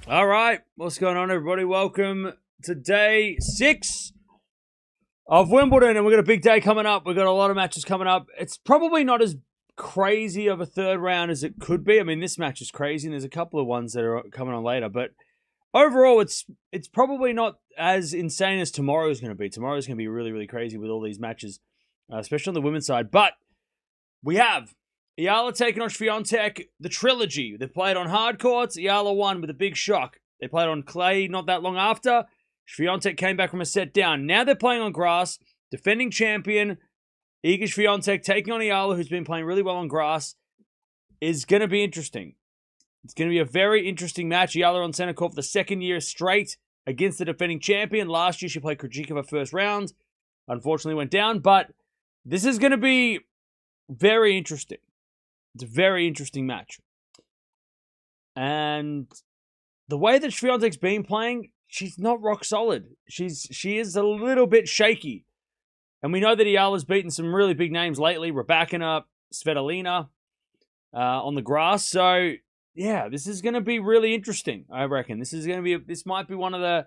All right, what's going on, everybody? Welcome to day 6 of Wimbledon, and we've got a big day coming up. We've got a lot of matches coming up. It's probably not as crazy of a third round as it could be. I mean, this match is crazy, and there's a couple of ones that are coming on later, but overall, it's probably not as insane as tomorrow's going to be. Tomorrow's going to be really, really crazy with all these matches, especially on the women's side. But we have Eala taking on Swiatek, the trilogy. They played on hard courts. Eala won with a big shock. They played on clay not that long after. Swiatek came back from a set down. Now they're playing on grass. Defending champion Iga Swiatek taking on Eala, who's been playing really well on grass, is going to be interesting. It's going to be a very interesting match. Eala on center court for the second year straight against the defending champion. Last year she played Krejcikova first round. Unfortunately went down, but this is going to be very interesting. It's a very interesting match. And the way that Swiatek's been playing, she's not rock solid. She is a little bit shaky. And we know that Eala's beaten some really big names lately. Raducanu, Svitolina on the grass. So, yeah, this is going to be really interesting, I reckon. This might be one of the...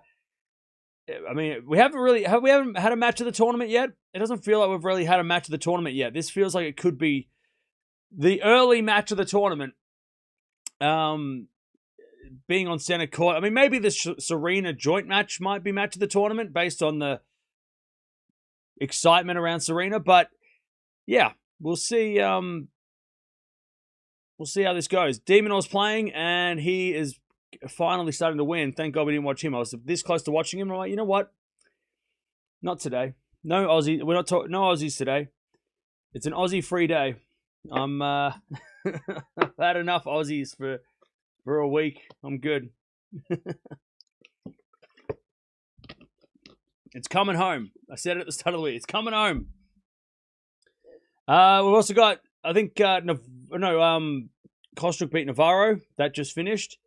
I mean, we haven't had a match of the tournament yet. It doesn't feel like we've really had a match of the tournament yet. This feels like it could be the early match of the tournament, being on center court. I mean, maybe the Serena joint match might be match of the tournament based on the excitement around Serena. But yeah, we'll see. We'll see how this goes. Demonor's playing, and he is finally starting to win. Thank God we didn't watch him. I was this close to watching him. I'm like, you know what? Not today. No Aussie. We're not talking. No Aussies today. It's an Aussie-free day. I'm I've had enough Aussies for a week. I'm good. It's coming home. I said it at the start of the week. It's coming home. We've also got, I think, Kostrup beat Navarro. That just finished.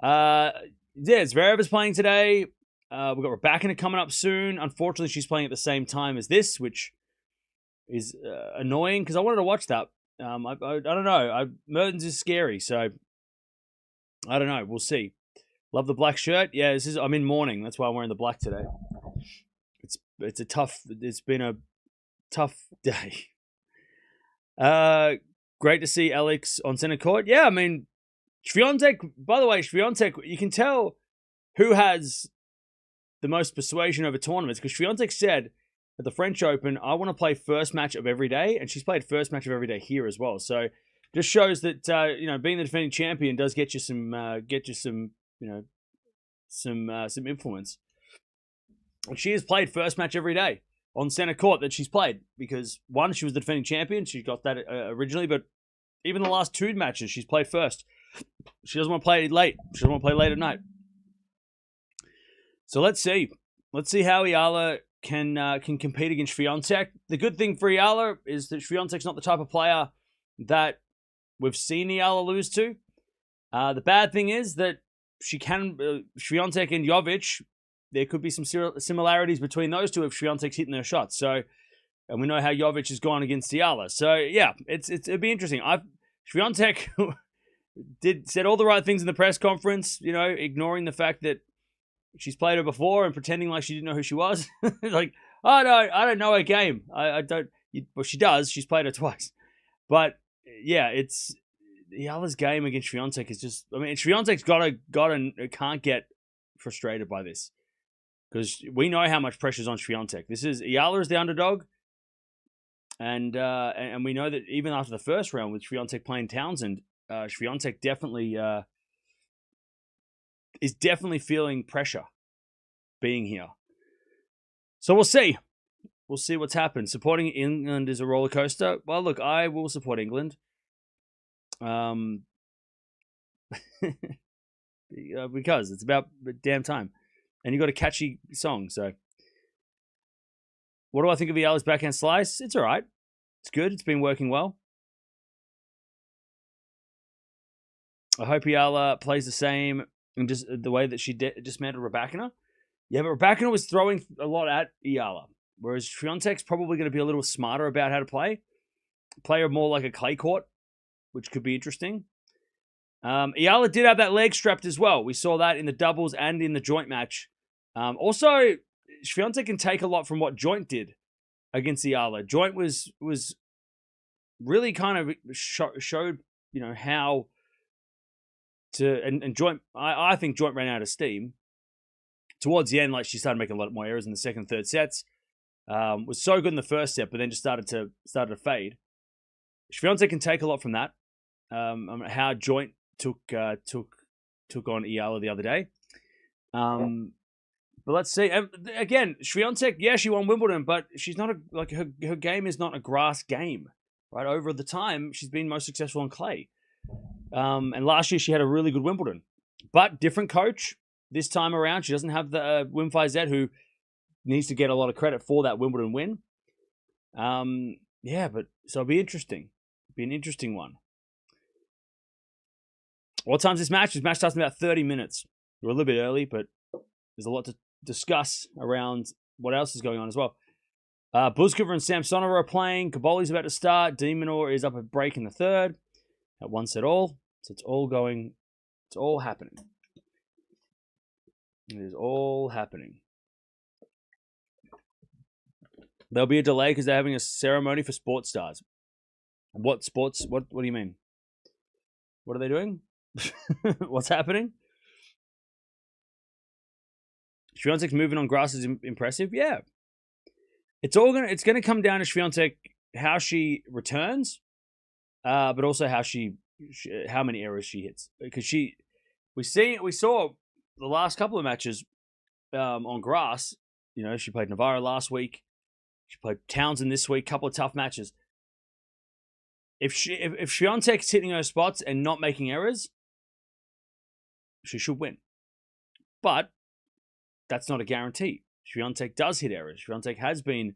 Zverev is playing today. We've got Raducanu coming up soon. Unfortunately, she's playing at the same time as this, which is annoying because I wanted to watch that. I don't know. Mertens is scary, so I don't know. We'll see. Love the black shirt. Yeah, I'm in mourning. That's why I'm wearing the black today. It's been a tough day. Great to see Alex on center court. Yeah, I mean, Swiatek, by the way, you can tell who has the most persuasion over tournaments because Swiatek said at the French Open, I want to play first match of every day, and she's played first match of every day here as well. So just shows that being the defending champion does get you some influence. And she has played first match every day on center court that she's played because one, she was the defending champion, she got that originally, but even the last 2 matches she's played first. She doesn't want to play late. She doesn't want to play late at night. So let's see how Eala can compete against Swiatek. The good thing for Eala is that Swiatek's not the type of player that we've seen Eala lose to. The bad thing is that Swiatek and Jovic, there could be some similarities between those two if Swiatek's hitting their shots. So, and we know how Jovic has gone against Eala. So yeah, it'd be interesting. Swiatek said all the right things in the press conference, ignoring the fact that she's played her before and pretending like she didn't know who she was. Like, oh no, I don't know her game. I don't. Well, she does. She's played her twice. But yeah, it's Eala's game against Swiatek is just. I mean, Swiatek's can't get frustrated by this because we know how much pressure's on Swiatek. Eala is the underdog, and we know that even after the first round with Swiatek playing Townsend, Swiatek definitely is definitely feeling pressure being here. So we'll see. We'll see what's happened. Supporting England is a roller coaster. Well, look, I will support England. Because it's about damn time. And you got a catchy song, so. What do I think of Eala's backhand slice? It's all right. It's good. It's been working well. I hope Eala plays the same and just the way that she dismantled Raducanu. Yeah, but Raducanu was throwing a lot at Eala, whereas Swiatek's probably going to be a little smarter about how to play her more like a clay court, which could be interesting. Eala did have that leg strapped as well. We saw that in the doubles and in the joint match. Also, Swiatek can take a lot from what Joint did against Eala. Joint was really kind of showed, how to, and Joint, I think Joint ran out of steam. Towards the end, like, she started making a lot more errors in the second, third sets. Was so good in the first set, but then just started to fade. Swiatek can take a lot from that. How Joint took on Eala the other day. But let's see. Again, Swiatek, yeah, she won Wimbledon, but she's not her game is not a grass game, right? Over the time, she's been most successful on clay. And last year she had a really good Wimbledon, but different coach this time around. She doesn't have the Wim Fizet, who needs to get a lot of credit for that Wimbledon win. Yeah, but so it'll be interesting. It'll be an interesting one. What time's this match? This match starts in about 30 minutes. We're a little bit early, but there's a lot to discuss around what else is going on as well. Buzkova and Samsonova are playing. Kaboli's about to start. Demonor is up a break in the third at 1-all. So it's all happening. It is all happening. There'll be a delay because they're having a ceremony for sports stars. What sports? What do you mean? What are they doing? What's happening? Swiatek's moving on grass is impressive. Yeah. It's gonna come down to Swiatek, how she returns, but also how many errors she hits. Because we saw the last couple of matches on grass. She played Navarro last week. She played Townsend this week. Couple of tough matches. If Swiatek's hitting her spots and not making errors, she should win. But that's not a guarantee. Swiatek does hit errors. Swiatek has been,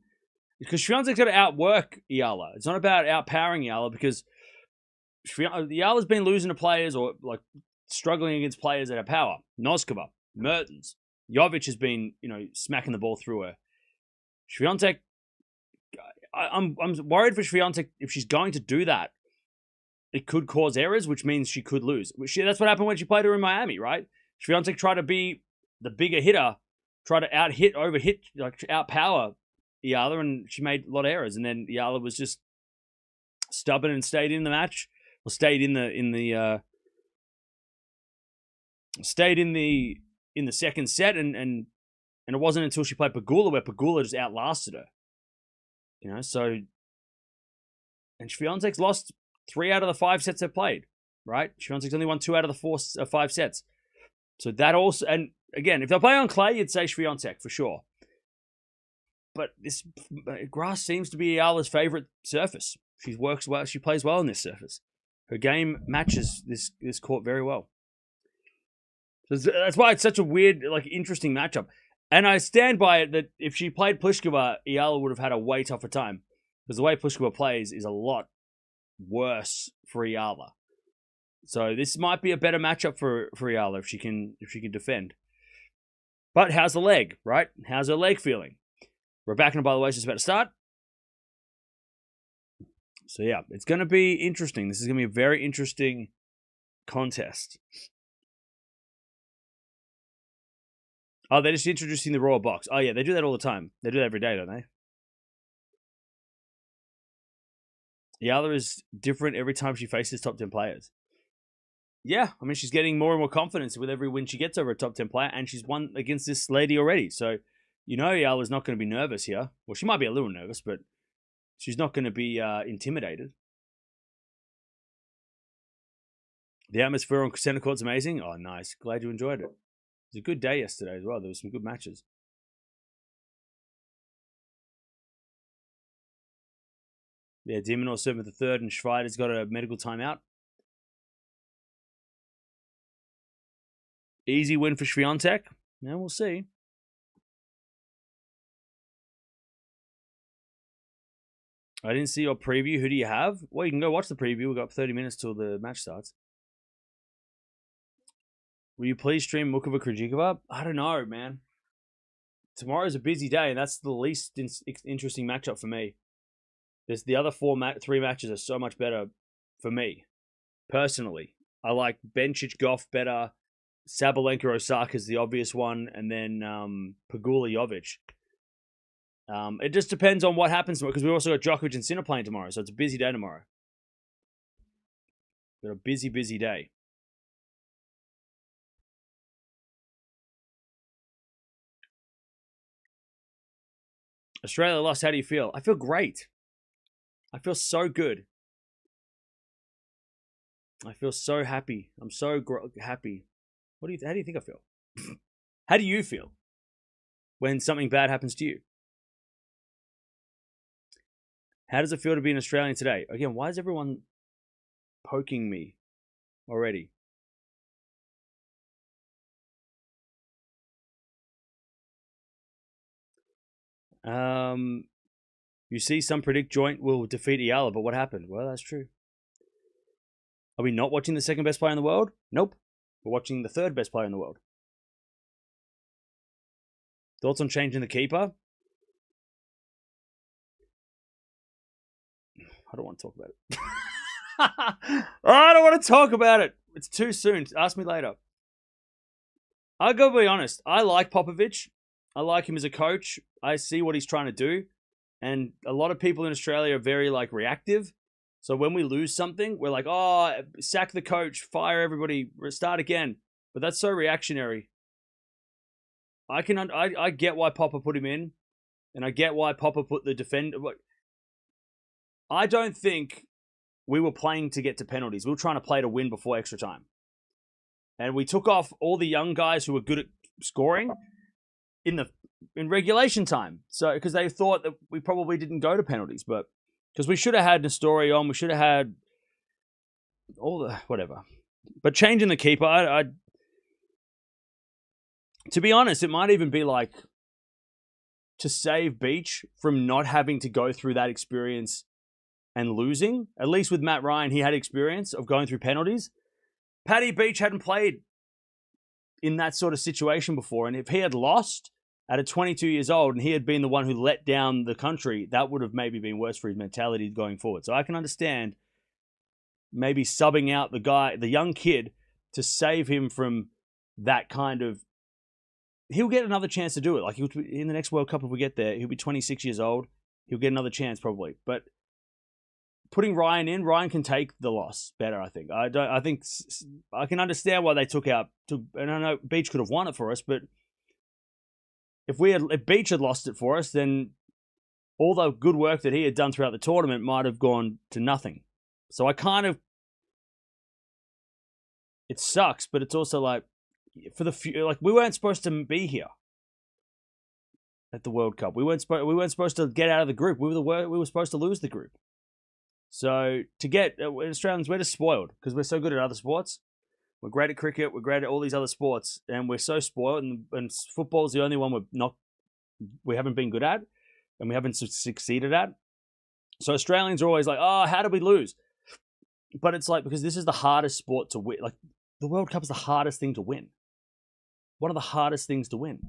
because Swiatek's got to outwork Eala. It's not about outpowering Eala, because Eala's been losing to players or like struggling against players that have power. Noskova, Mertens, Jovic has been smacking the ball through her. Swiatek, I'm worried for Swiatek. If she's going to do that, it could cause errors, which means she could lose. That's what happened when she played her in Miami, right? Swiatek tried to be the bigger hitter, try to overhit, like outpower Eala, and she made a lot of errors. And then Eala was just stubborn and stayed in the match, or stayed in the second set, and it wasn't until she played Pegula where Pegula just outlasted her. So, and Swiatek's lost 3 out of the 5 sets they've played, right? Swiatek's only won 2 out of the 5 sets. So that also, and again, if they're playing on clay, you'd say Swiatek for sure. But this grass seems to be Eala's favorite surface. She works well. She plays well on this surface. Her game matches this court very well. So that's why it's such a weird, interesting matchup. And I stand by it that if she played Pliskova, Eala would have had a way tougher time, because the way Pliskova plays is a lot worse for Eala. So this might be a better matchup for Eala if she can defend. But how's the leg, right? How's her leg feeling? Raducanu, by the way, is just about to start. So yeah, it's going to be interesting. This is going to be a very interesting contest. Oh, they're just introducing the Raw box. Oh yeah, they do that all the time. They do that every day, don't they? Eala is different every time she faces top 10 players. Yeah, I mean, she's getting more and more confidence with every win she gets over a top 10 player, and she's won against this lady already. So, Eala's not going to be nervous here. Well, she might be a little nervous, but she's not going to be intimidated. The atmosphere on center court's amazing. Oh, nice. Glad you enjoyed it. It was a good day yesterday as well. There were some good matches. Yeah, Demonor serving the third, and Schweider's got a medical timeout. Easy win for Swiatek. Now we'll see. I didn't see your preview. Who do you have? Well, you can go watch the preview. We've got 30 minutes till the match starts. Will you please stream Mukova Krejcikova? I don't know, man. Tomorrow's a busy day, and that's the least interesting matchup for me. There's the other 3 matches are so much better for me, personally. I like Bencic, Gauff better. Sabalenka, Osaka is the obvious one, and then Pegula, Jovic. It just depends on what happens tomorrow, because we also got Djokovic and Sinner playing tomorrow, so it's a busy day tomorrow. Got a busy, busy day. Australia lost. How do you feel? I feel great. I feel so good. I feel so happy. I'm so happy. How do you think I feel? How do you feel when something bad happens to you? How does it feel to be an Australian today? Again, why is everyone poking me already? You see, some predict Joint will defeat Eala, but what happened? Well, that's true. Are we not watching the second best player in the world? Nope. We're watching the third best player in the world. Thoughts on changing the keeper? I don't want to talk about it. I don't want to talk about it. It's too soon. Ask me later. I gotta be honest. I like Popovich. I like him as a coach. I see what he's trying to do. And a lot of people in Australia are very reactive. So when we lose something, we're like, oh, sack the coach, fire everybody, start again. But that's so reactionary. I get why Popper put him in. And I get why Popper put the defender. I don't think we were playing to get to penalties. We were trying to play to win before extra time. And we took off all the young guys who were good at scoring in regulation time. So because they thought that we probably didn't go to penalties, but because we should have had Nestori on, we should have had all the whatever. But changing the keeper, I to be honest, it might even be to save Beach from not having to go through that experience and losing. At least with Matt Ryan, he had experience of going through penalties. Paddy Beach hadn't played in that sort of situation before. And if he had lost at 22 years old and he had been the one who let down the country, that would have maybe been worse for his mentality going forward. So I can understand maybe subbing out the young kid, to save him from that kind of... He'll get another chance to do it. In the next World Cup, if we get there, he'll be 26 years old. He'll get another chance probably. But putting Ryan in, Ryan can take the loss better, I think. I think I can understand why they took out... and I know Beach could have won it for us, but if Beach had lost it for us, then all the good work that he had done throughout the tournament might have gone to nothing. So I kind of... It sucks, but it's also for the we weren't supposed to be here at the World Cup. We weren't supposed to get out of the group. We were supposed to lose the group. So to get Australians, we're just spoiled because we're so good at other sports. We're great at cricket. We're great at all these other sports, and we're so spoiled. And football's the only one we haven't been good at, and we haven't succeeded at. So Australians are always like, "Oh, how did we lose?" But it's because this is the hardest sport to win. The World Cup is the hardest thing to win. One of the hardest things to win.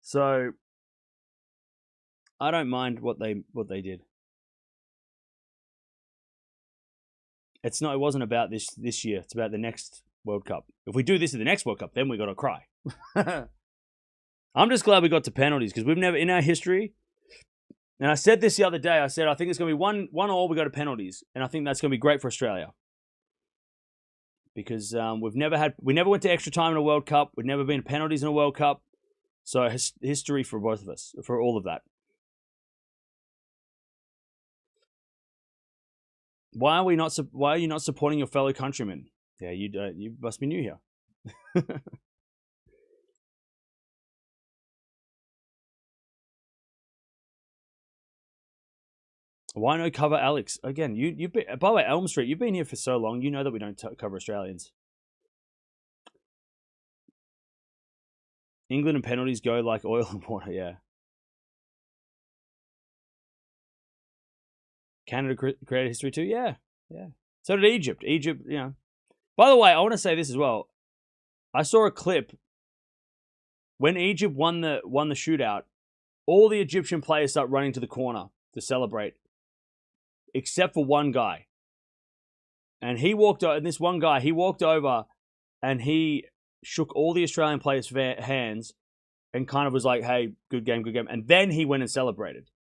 So I don't mind what they did. It wasn't about this year. It's about the next World Cup. If we do this in the next World Cup, then we got to cry. I'm just glad we got to penalties because we've never in our history. And I said this the other day. I said I think it's going to be 1-1. We go to penalties, and I think that's going to be great for Australia because we never went to extra time in a World Cup. We've never been to penalties in a World Cup. So history for both of us, for all of that. Why are you not supporting your fellow countrymen? Yeah, you must be new here. Why no cover Alex? Again, you've been, by the way, Elm Street, you've been here for so long, you know that we don't cover Australians. England and penalties go like oil and water, yeah. Canada created history too? Yeah. So did Egypt. Egypt, By the way, I want to say this as well. I saw a clip when Egypt won the shootout. All the Egyptian players start running to the corner to celebrate, except for one guy. And he walked over, and this one guy, he walked over and he shook all the Australian players' hands and kind of was like, hey, good game, good game. And then he went and celebrated.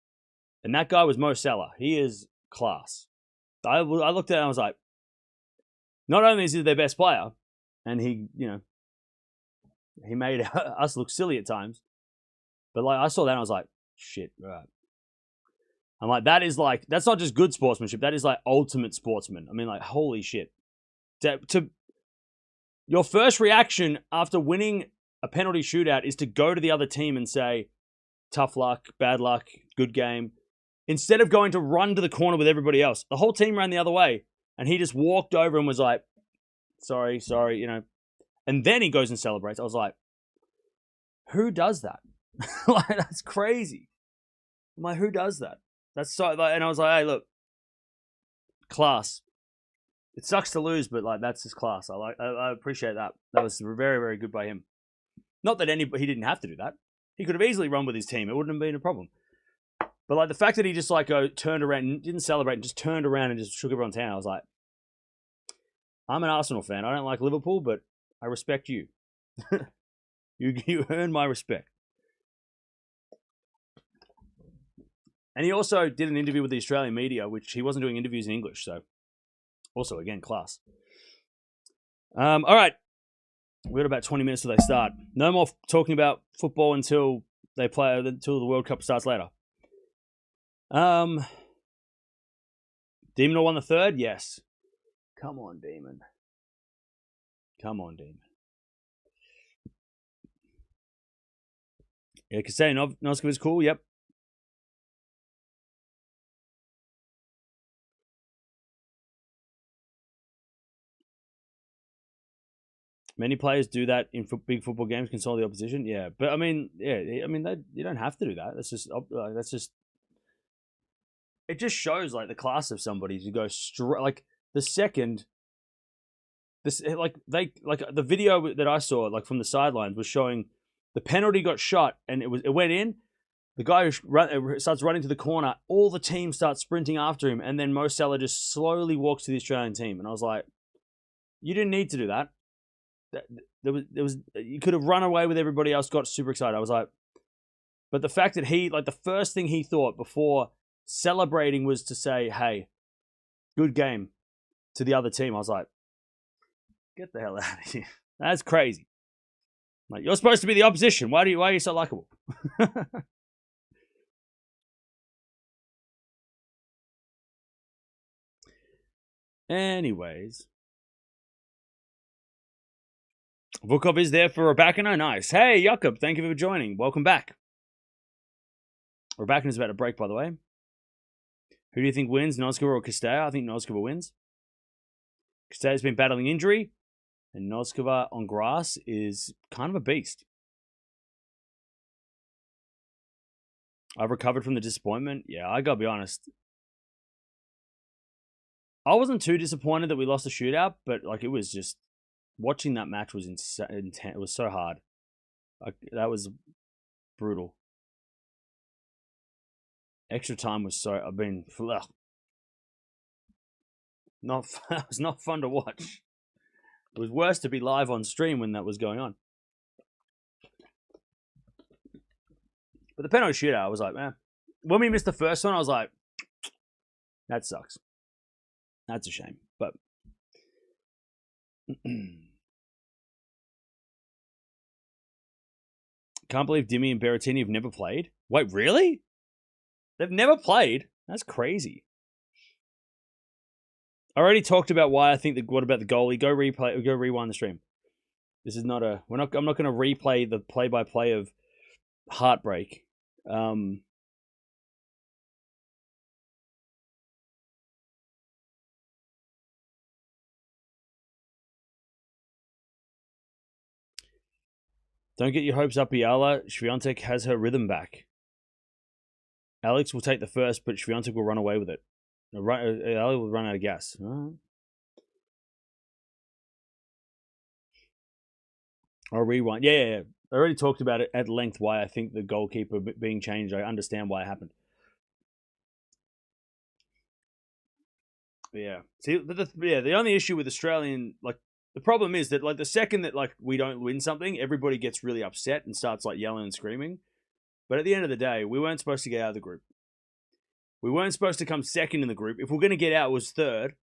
And that guy was Mo Salah. He is class. I looked at it and I was like, not only is he their best player, and he, you know, he made us look silly at times, but like I saw that and I was like, shit, right. I'm like, that's not just good sportsmanship. That is like ultimate sportsman. I mean, like, holy shit. To your first reaction after winning a penalty shootout is to go to the other team and say, tough luck, bad luck, good game. Instead of going to run to the corner with everybody else. The whole team ran the other way. And he just walked over and was like, sorry, you know. And then he goes and celebrates. I was like, who does that? Like, that's crazy. I'm like, who does that? That's so, like, and I was like, hey, look, class. It sucks to lose, but like that's his class. I appreciate that. That was very, very good by him. Not that he didn't have to do that. He could have easily run with his team. It wouldn't have been a problem. But like the fact that he just like turned around, didn't celebrate, and just turned around and just shook everyone's hand. I was like, I'm an Arsenal fan. I don't like Liverpool, but I respect you. You earn my respect. And he also did an interview with the Australian media, which he wasn't doing interviews in English. So also, again, class. All right. We've got about 20 minutes till they start. No more talking about football until the World Cup starts later. Demon will won the third? Yes. Come on, Demon. Come on, Demon. Yeah, Kostya Noskova is cool. Yep. Many players do that in big football games, console the opposition. Yeah, but I mean, you don't have to do that. That's just. It just shows like the class of somebody to go straight. Like the second, the video that I saw like from the sidelines was showing the penalty got shot and it went in. The guy who starts running to the corner, all the team starts sprinting after him, and then Mo Salah just slowly walks to the Australian team. And I was like, you didn't need to do that. You could have run away with everybody else, got super excited. I was like, but the fact that he, like the first thing he thought before celebrating was to say, hey, good game to the other team. I was like, get the hell out of here. That's crazy. Like, you're supposed to be the opposition. Why are you so likable? Anyways. Vukov is there for Raducanu. Nice. Hey, Jakob, thank you for joining. Welcome back. Raducanu is about to break, by the way. Who do you think wins, Noskova or Kostya? I think Noskova wins. Kostya's been battling injury, and Noskova on grass is kind of a beast. I've recovered from the disappointment. Yeah, I gotta be honest. I wasn't too disappointed that we lost the shootout, but like it was just watching that match was insane. It was so hard. That was brutal. Extra time was so. It was not fun to watch. It was worse to be live on stream when that was going on. But the penalty shootout, I was like, man. When we missed the first one, I was like, that sucks. That's a shame. But can't believe Dimi and Berrettini have never played. Wait, really? They've never played? That's crazy. I already talked about why I think what about the goalie? Go rewind the stream. This is not a. I'm not going to replay the play-by-play of heartbreak. Don't get your hopes up, Eala. Swiatek has her rhythm back. Alex will take the first, but Swiatek will run away with it. Eala will run out of gas. I'll rewind. Yeah. I already talked about it at length why I think the goalkeeper being changed. I understand why it happened. Yeah. See, the only issue with Australian, like, the problem is that, like, the second that, like, we don't win something, everybody gets really upset and starts, like, yelling and screaming. But at the end of the day, we weren't supposed to get out of the group. We weren't supposed to come second in the group. If we're going to get out, it was third.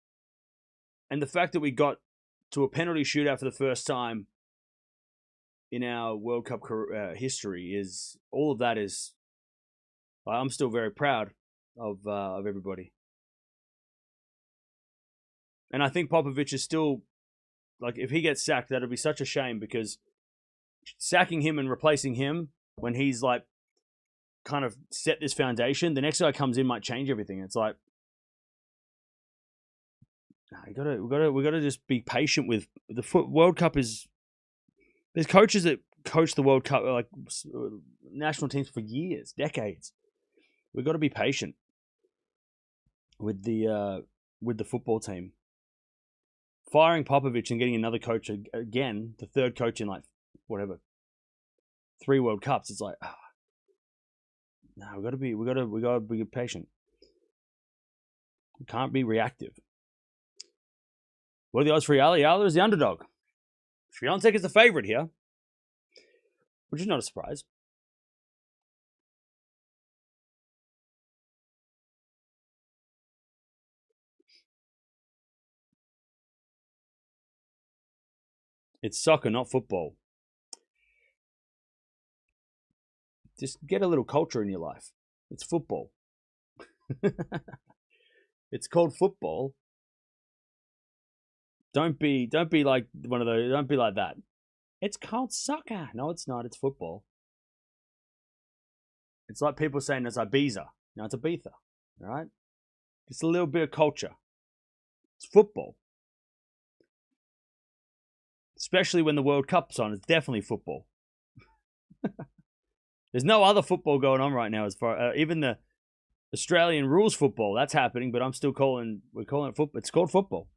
And the fact that we got to a penalty shootout for the first time in our World Cup history is, all of that is, I'm still very proud of everybody. And I think Popovich is still, like, if he gets sacked, that'll be such a shame, because sacking him and replacing him when he's, like, kind of set this foundation, the next guy comes in might change everything. It's like, we gotta just be patient with the World Cup. There's coaches that coach the World Cup, like national teams, for years, decades. We've got to be patient with the football team. Firing Popovich and getting another coach again, the third coach in, like, whatever, 3 World Cups. It's like, no, we gotta be patient. We can't be reactive. What are the odds for Eala? Eala is the underdog. Swiatek is the favorite here, which is not a surprise. It's soccer, not football. Just get a little culture in your life. It's football. It's called football. Don't be like one of those. Don't be like that. It's called soccer. No, it's not. It's football. It's like people saying it's Ibiza. No, it's Ibiza. All right? Just a little bit of culture. It's football. Especially when the World Cup's on. It's definitely football. There's no other football going on right now, as far even the Australian rules football, that's happening, but we're calling it football. It's called football.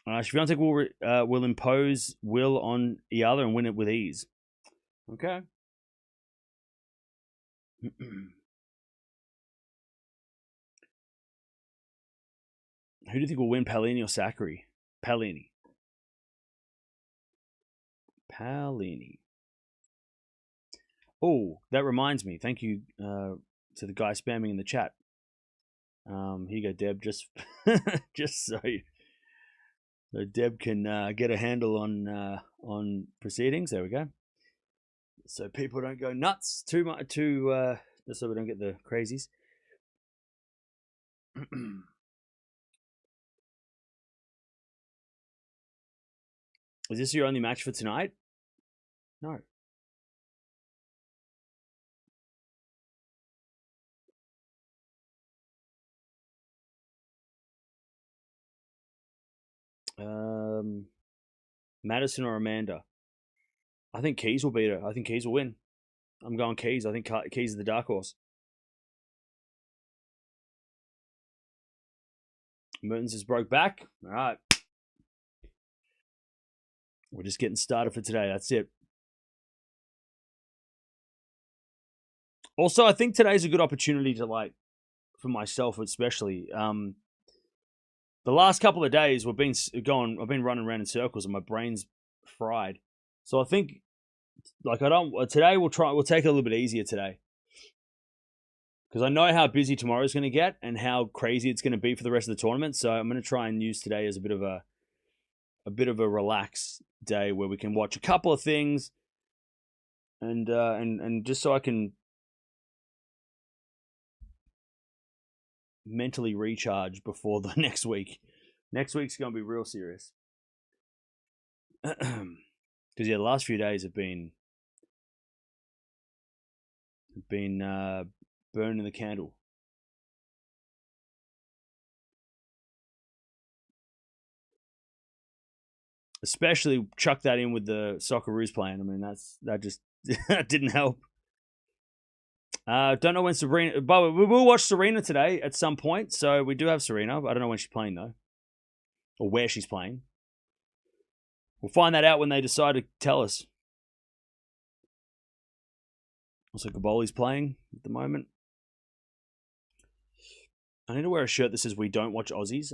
Swiatek will impose will on Eala and win it with ease. Okay. Who do you think will win, Palini or Sakkari? Palini. Oh, that reminds me. Thank you to the guy spamming in the chat. Here you go, Deb. Just so Deb can get a handle on proceedings. There we go. So people don't go nuts too much. Just so we don't get the crazies. Is this your only match for tonight? No. Madison or Amanda? I think Keys will beat her. I think Keys will win. I'm going Keys. I think Keys is the dark horse. Mertens has broke back. All right. We're just getting started for today. That's it. Also, I think today's a good opportunity to, like, for myself especially. The last couple of days I've been running around in circles and my brain's fried. So I think, like, today we'll take it a little bit easier today. Because I know how busy tomorrow's going to get and how crazy it's going to be for the rest of the tournament. So I'm going to try and use today as a bit of a relax day where we can watch a couple of things and just so I can mentally recharge before the next week. Next week's going to be real serious. Because the last few days have been burning the candle. Especially chuck that in with the Socceroos playing. I mean, that just that didn't help. Don't know when Serena, but we will watch Serena today at some point. So we do have Serena. I don't know when she's playing though, or where she's playing. We'll find that out when they decide to tell us. Also, Gaboli's playing at the moment. I need to wear a shirt that says "We don't watch Aussies,"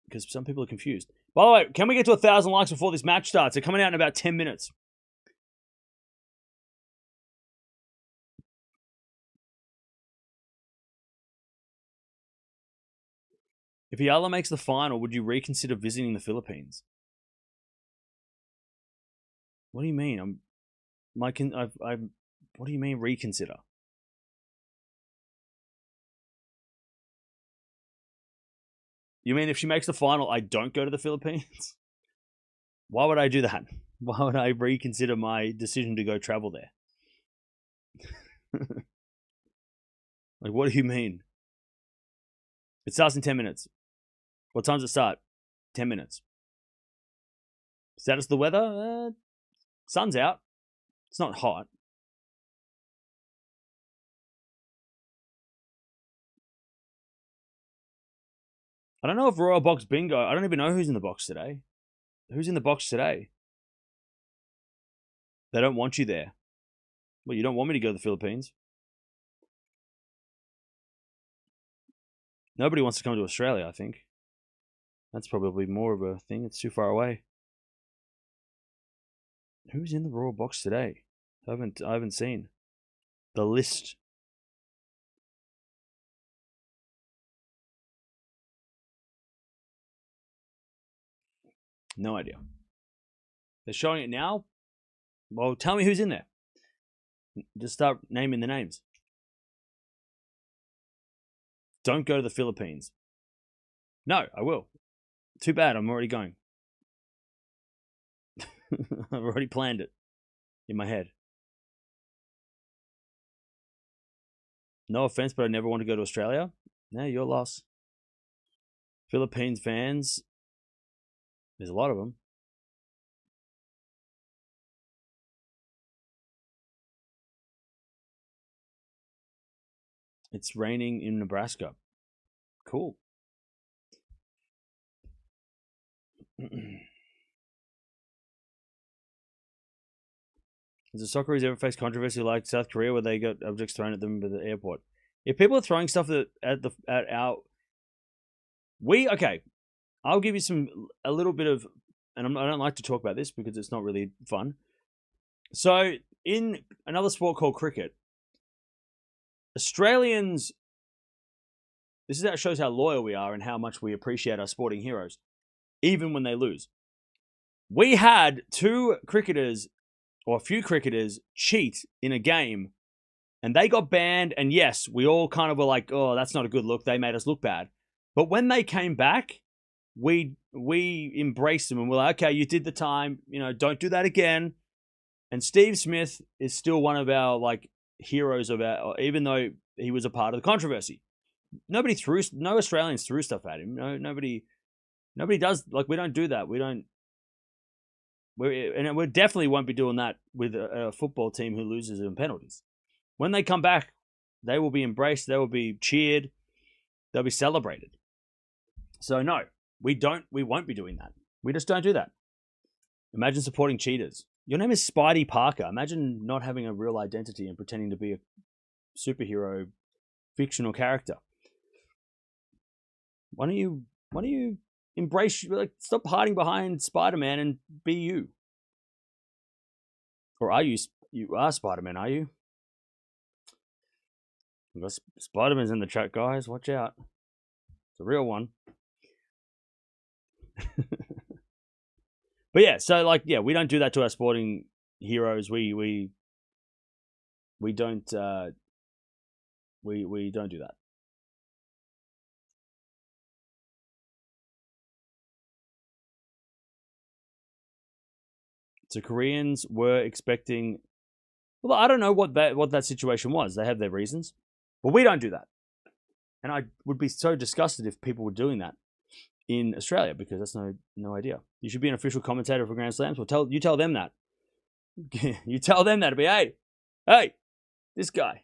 because some people are confused. By the way, can we get to 1,000 likes before this match starts? They're coming out in about 10 minutes. If Eala makes the final, would you reconsider visiting the Philippines? What do you mean? What do you mean reconsider? You mean if she makes the final, I don't go to the Philippines? Why would I do that? Why would I reconsider my decision to go travel there? Like, what do you mean? It starts in 10 minutes. What time does it start? 10 minutes. Status of the weather? Sun's out. It's not hot. I don't know if Royal Box Bingo. I don't even know who's in the box today. Who's in the box today? They don't want you there. Well, you don't want me to go to the Philippines. Nobody wants to come to Australia, I think. That's probably more of a thing. It's too far away. Who's in the Royal Box today? I haven't seen the list. No idea. They're showing it now. Well, tell me who's in there. Just start naming the names. Don't go to the Philippines. No, I will. Too bad, I'm already going. I've already planned it in my head. No offense, but I never want to go to Australia. No, your loss. Philippines fans. There's a lot of them. It's raining in Nebraska. Cool. Has the Socceroos ever faced controversy like South Korea where they got objects thrown at them at the airport? If people are throwing stuff at our... Okay, I'll give you a little bit of... And I don't like to talk about this because it's not really fun. So, in another sport called cricket, Australians... This shows how loyal we are and how much we appreciate our sporting heroes, even when they lose. We had two cricketers... or a few cricketers cheat in a game and they got banned. And yes, we all kind of were like, oh, that's not a good look. They made us look bad. But when they came back, we embraced them and we're like, okay, you did the time, don't do that again. And Steve Smith is still one of our heroes even though he was a part of the controversy. No Australians threw stuff at him. No, nobody does. We don't do that. We definitely won't be doing that with a football team who loses in penalties. When they come back, they will be embraced. They will be cheered. They'll be celebrated. So no, we won't be doing that. We just don't do that. Imagine supporting cheaters. Your name is Spidey Parker. Imagine not having a real identity and pretending to be a superhero fictional character. Why don't you embrace, stop hiding behind Spider-Man and be you. Or are you Spider-Man, are you? We've got Spider-Man's in the chat, guys. Watch out. It's a real one. But yeah, so we don't do that to our sporting heroes. We don't we don't do that. So Koreans were expecting... Well, I don't know what that situation was. They have their reasons. But we don't do that. And I would be so disgusted if people were doing that in Australia because that's no idea. You should be an official commentator for Grand Slams. Well, you tell them that. You tell them that to be, hey, this guy.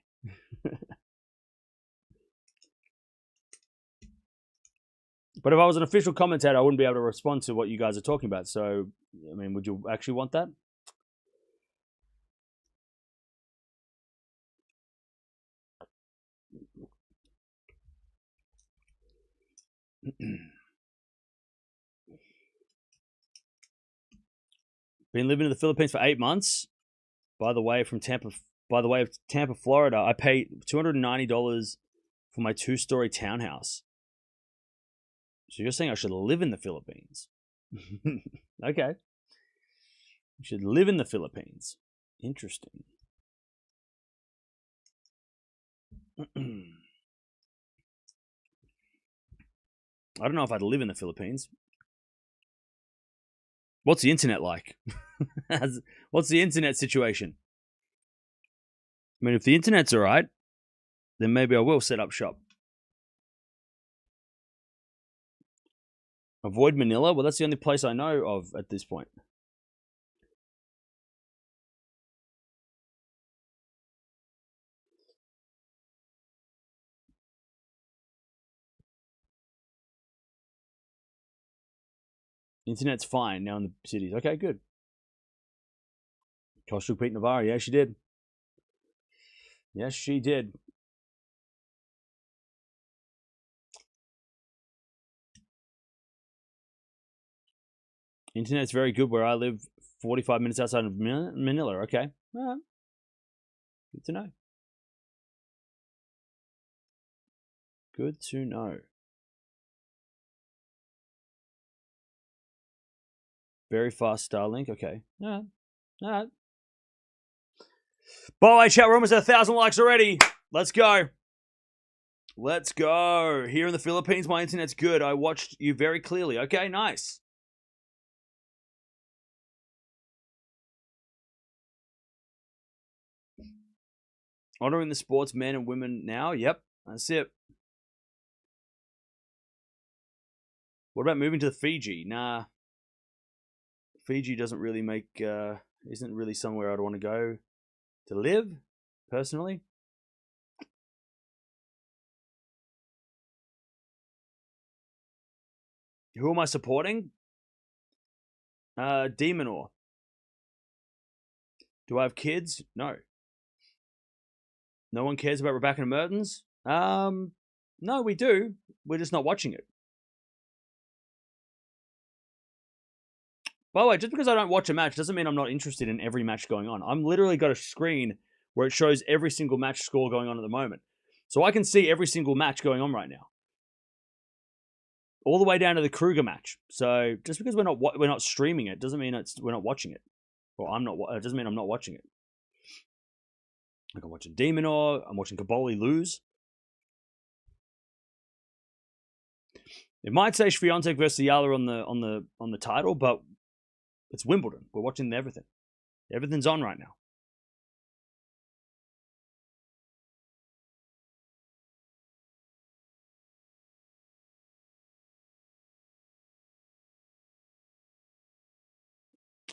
But if I was an official commentator, I wouldn't be able to respond to what you guys are talking about. So, I mean, would you actually want that? Been living in the Philippines for 8 months. By the way, of Tampa, Florida, I paid $290 for my 2-story townhouse. So you're saying I should live in the Philippines? Okay. You should live in the Philippines. Interesting. I don't know if I'd live in the Philippines. What's the internet like? What's the internet situation? I mean, if the internet's all right, then maybe I will set up shop. Avoid Manila? Well, that's the only place I know of at this point. Internet's fine now in the cities. Okay, good. Koshuk beat Navarro. Yeah, she did. Yes, she did. Internet's very good where I live, 45 minutes outside of Manila. Okay. All right. Good to know. Good to know. Very fast Starlink. Okay. All right. All right. By the way, chat, we're almost at 1,000 likes already. Let's go. Let's go. Here in the Philippines, my internet's good. I watched you very clearly. Okay, nice. Honoring the sports men and women now. Yep, that's it. What about moving to Fiji? Nah. Fiji doesn't really make, isn't really somewhere I'd want to go to live, personally. Who am I supporting? Demonor. Do I have kids? No. No one cares about Rebecca Mertens? No, we do. We're just not watching it. By the way, just because I don't watch a match doesn't mean I'm not interested in every match going on. I'm literally got a screen where it shows every single match score going on at the moment. So I can see every single match going on right now. All the way down to the Kruger match. So just because we're not streaming it doesn't mean we're not watching it. Well, it doesn't mean I'm not watching it. Like I'm watching Demonor, I'm watching Kaboli lose. It might say Swiatek versus Eala on the title, but it's Wimbledon. We're watching everything. Everything's on right now.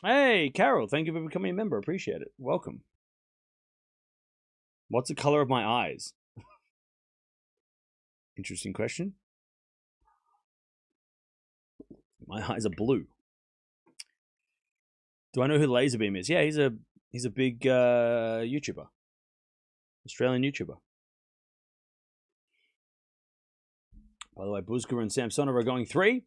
Hey, Carol, thank you for becoming a member. Appreciate it. Welcome. What's the color of my eyes? Interesting question. My eyes are blue. Do I know who Laserbeam is? Yeah, he's a big YouTuber. Australian YouTuber. By the way, Buzka and Samsonov are going 3.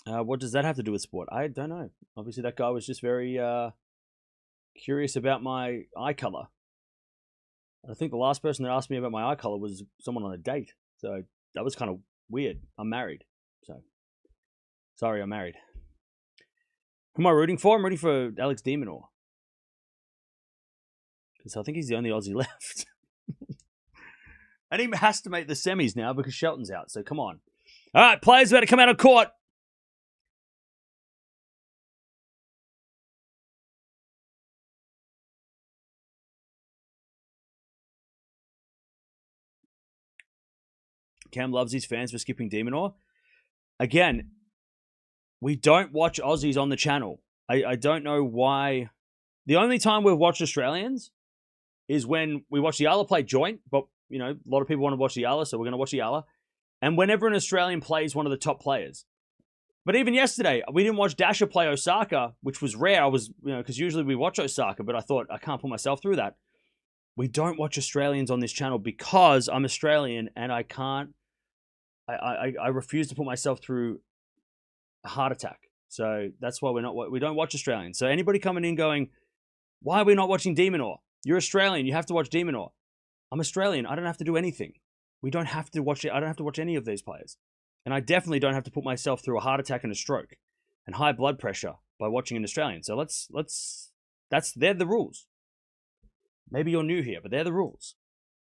What does that have to do with sport? I don't know. Obviously, that guy was just very curious about my eye color. I think the last person that asked me about my eye color was someone on a date. So that was kind of weird. I'm married. So sorry, I'm married. Who am I rooting for? I'm rooting for Alex de Minaur. Because I think he's the only Aussie left. And he has to make the semis now because Shelton's out. So come on. All right, players about to come out of court. Cam loves his fans for skipping de Minaur. Again, we don't watch Aussies on the channel. I don't know why. The only time we've watched Australians is when we watch the Eala play joint, but you know, a lot of people want to watch the Eala, so we're going to watch the Eala. And whenever an Australian plays one of the top players. But even yesterday, we didn't watch Dasha play Osaka, which was rare. I was, because usually we watch Osaka, but I thought I can't put myself through that. We don't watch Australians on this channel because I'm Australian and I can't. I refuse to put myself through a heart attack. So that's why we don't watch Australians. So anybody coming in going, why are we not watching de Minaur? You're Australian. You have to watch de Minaur. I'm Australian. I don't have to do anything. We don't have to watch it. I don't have to watch any of these players. And I definitely don't have to put myself through a heart attack and a stroke and high blood pressure by watching an Australian. So they're the rules. Maybe you're new here, but they're the rules.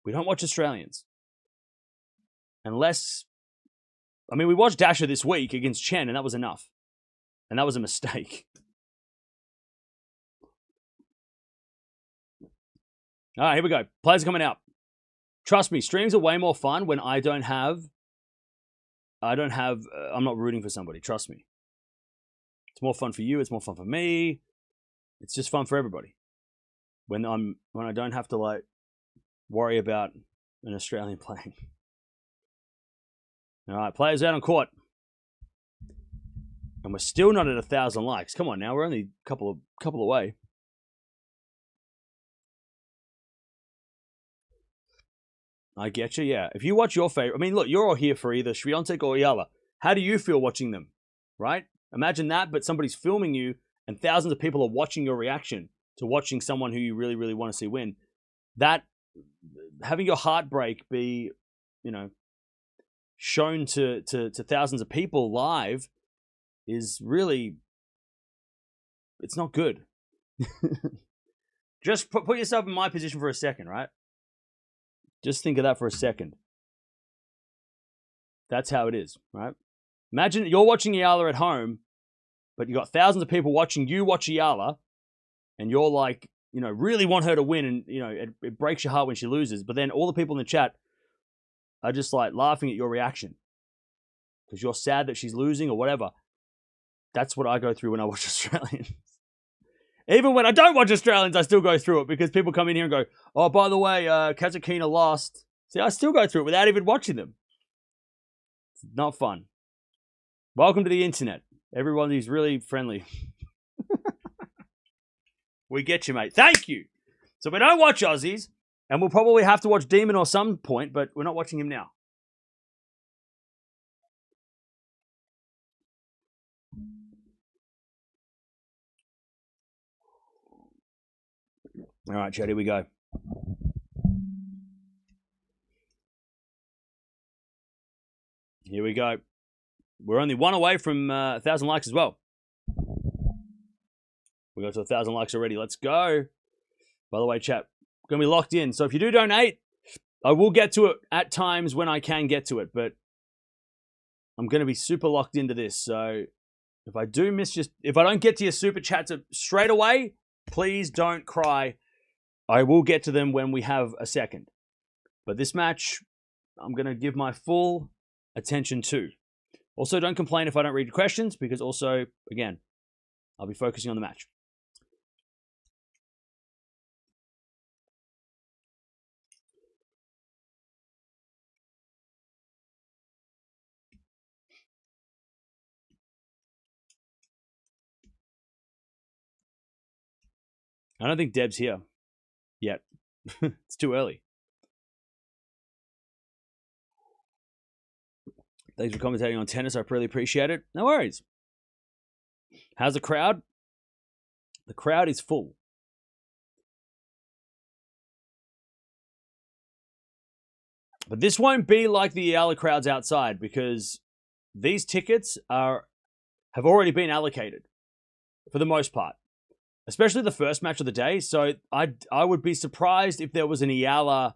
We don't watch Australians. Unless, we watched Dasha this week against Chen, and that was enough. And that was a mistake. All right, here we go. Players are coming out. Trust me, streams are way more fun when I'm not rooting for somebody. Trust me. It's more fun for you. It's more fun for me. It's just fun for everybody. When I don't have to worry about an Australian playing. All right, players out on court. And we're still not at 1,000 likes. Come on now, we're only a couple away. I get you, yeah. If you watch your favorite, look, you're all here for either Swiatek or Eala. How do you feel watching them, right? Imagine that, but somebody's filming you and thousands of people are watching your reaction to watching someone who you really, really want to see win. That, having your heartbreak be, shown to thousands of people live is really, it's not good. Just put yourself in my position for a second, right? Just think of that for a second. That's how it is, right? Imagine you're watching Eala at home, but you got thousands of people watching you watch Eala, and you're really want her to win, and it breaks your heart when she loses. But then all the people in the chat are just laughing at your reaction because you're sad that she's losing or whatever. That's what I go through when I watch Australians. Even when I don't watch Australians, I still go through it because people come in here and go, oh, by the way, Kazakhina lost. See, I still go through it without even watching them. It's not fun. Welcome to the internet. Everybody's really friendly. We get you, mate. Thank you. So we don't watch Aussies, and we'll probably have to watch de Minaur some point, but we're not watching him now. All right, Chad, here we go. Here we go. We're only one away from 1,000 likes as well. We got to 1,000 likes already. Let's go. By the way, chat, going to be locked in. So if you do donate, I will get to it at times when I can get to it, but I'm going to be super locked into this. So if I don't get to your super chats straight away, please don't cry. I will get to them when we have a second. But this match, I'm going to give my full attention to. Also, don't complain if I don't read your questions, because also, again, I'll be focusing on the match. I don't think Deb's here yet. It's too early. Thanks for commentating on tennis. I really appreciate it. No worries. How's the crowd? The crowd is full. But this won't be like the Eala crowds outside, because these tickets have already been allocated for the most part, especially the first match of the day. So I would be surprised if there was an Eala.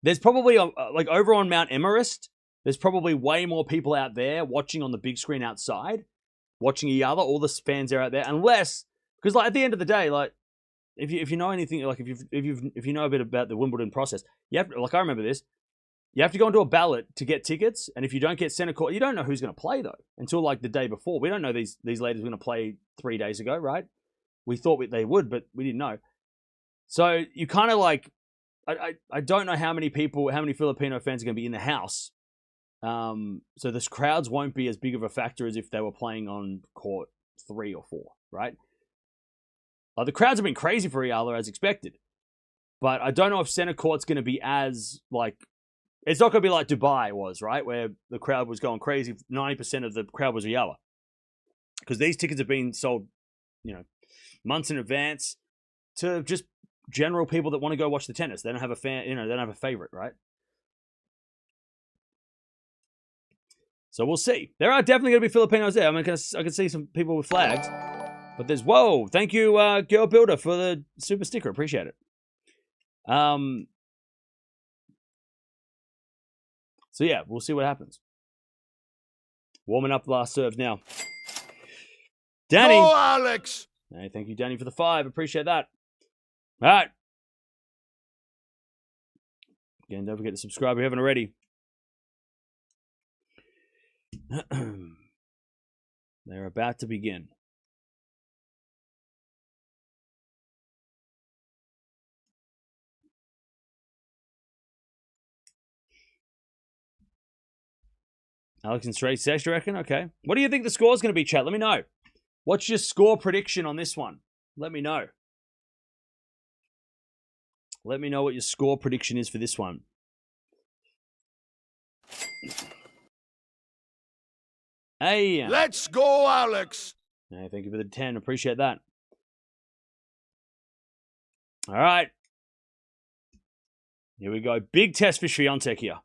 There's probably over on Mount Everest, there's probably way more people out there watching on the big screen outside, watching Eala. All the fans are out there, unless, because at the end of the day, if you know anything, if you know a bit about the Wimbledon process, you have I remember this. You have to go into a ballot to get tickets, and if you don't get center court, you don't know who's going to play though until the day before. We don't know these ladies were going to play 3 days ago, right? We thought they would, but we didn't know. So you kind of I don't know how many Filipino fans are going to be in the house So the crowds won't be as big of a factor as if they were playing on court 3 or 4, right? The crowds have been crazy for Eala as expected. But I don't know if center court's going to be as, like, it's not going to be like Dubai was, right? Where the crowd was going crazy. 90% of the crowd was Eala. Because these tickets have been sold, months in advance to just general people that want to go watch the tennis. They don't have a fan, they don't have a favorite, right? So we'll see. There are definitely going to be Filipinos there. I mean, I can see some people with flags. But there's, whoa, thank you, Girl Builder, for the super sticker. Appreciate it. So yeah, we'll see what happens. Warming up the last serves now. Danny. Go, Alex. Hey, thank you, Danny, for the 5. Appreciate that. All right. Again, don't forget to subscribe if you haven't already. They're about to begin. Alex in straight sets, you reckon? Okay. What do you think the score's going to be, chat? Let me know. What's your score prediction on this one? Let me know. Let me know what your score prediction is for this one. Hey. Let's go, Alex. Hey, thank you for the 10. Appreciate that. All right. Here we go. Big test for Swiatek here.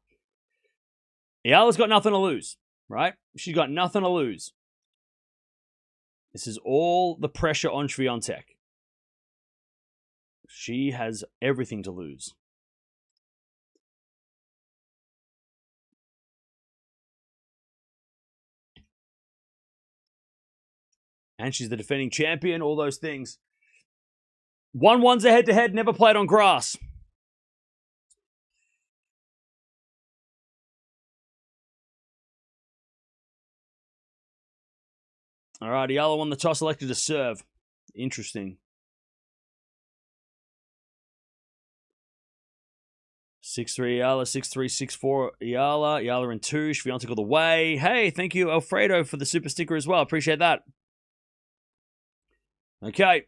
Eala's got nothing to lose, right? She's got nothing to lose. This is all the pressure on Swiatek. She has everything to lose. And she's the defending champion, all those things. 1-1's a head-to-head, never played on grass. All right, Eala won the toss, elected to serve. Interesting. 6-3 Eala, 6-3, 6-4 Eala. Eala in 2, Swiatek all the way. Hey, thank you, Alfredo, for the super sticker as well. Appreciate that. Okay.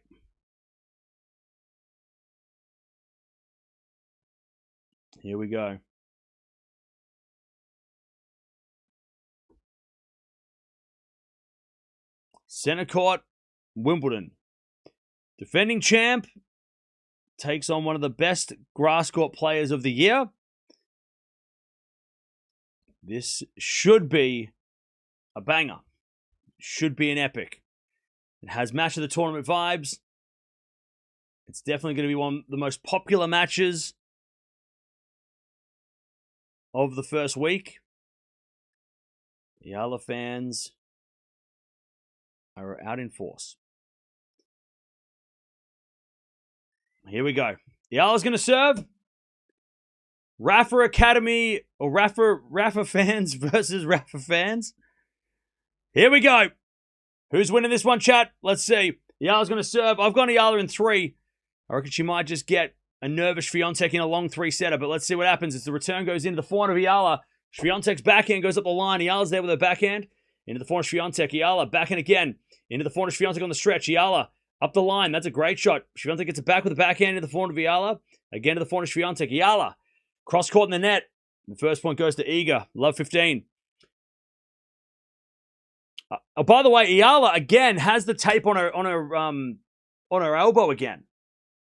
Here we go. Center court, Wimbledon. Defending champ takes on one of the best grass court players of the year. This should be a banger. Should be an epic. It has match of the tournament vibes. It's definitely going to be one of the most popular matches of the first week. The Eala fans are out in force. Here we go. Eala's going to serve. Rafa Academy or Rafa fans versus Rafa fans. Here we go. Who's winning this one, chat? Let's see. Eala's going to serve. I've gone Eala in 3. I reckon she might just get a nervous Swiatek in a long 3-setter, but let's see what happens as the return goes into the forehand of Eala. Swiatek's backhand goes up the line. Eala's there with her backhand. Into the forehand of Swiatek. Eala backhand again. Into the forehand of Swiatek on the stretch. Eala up the line. That's a great shot. Swiatek gets it back with the backhand into the forehand of Eala. Again to the forehand of Swiatek. Eala. Cross court in the net. The first point goes to Iga. Love 15. Oh, by the way, Eala again has the tape on her elbow again.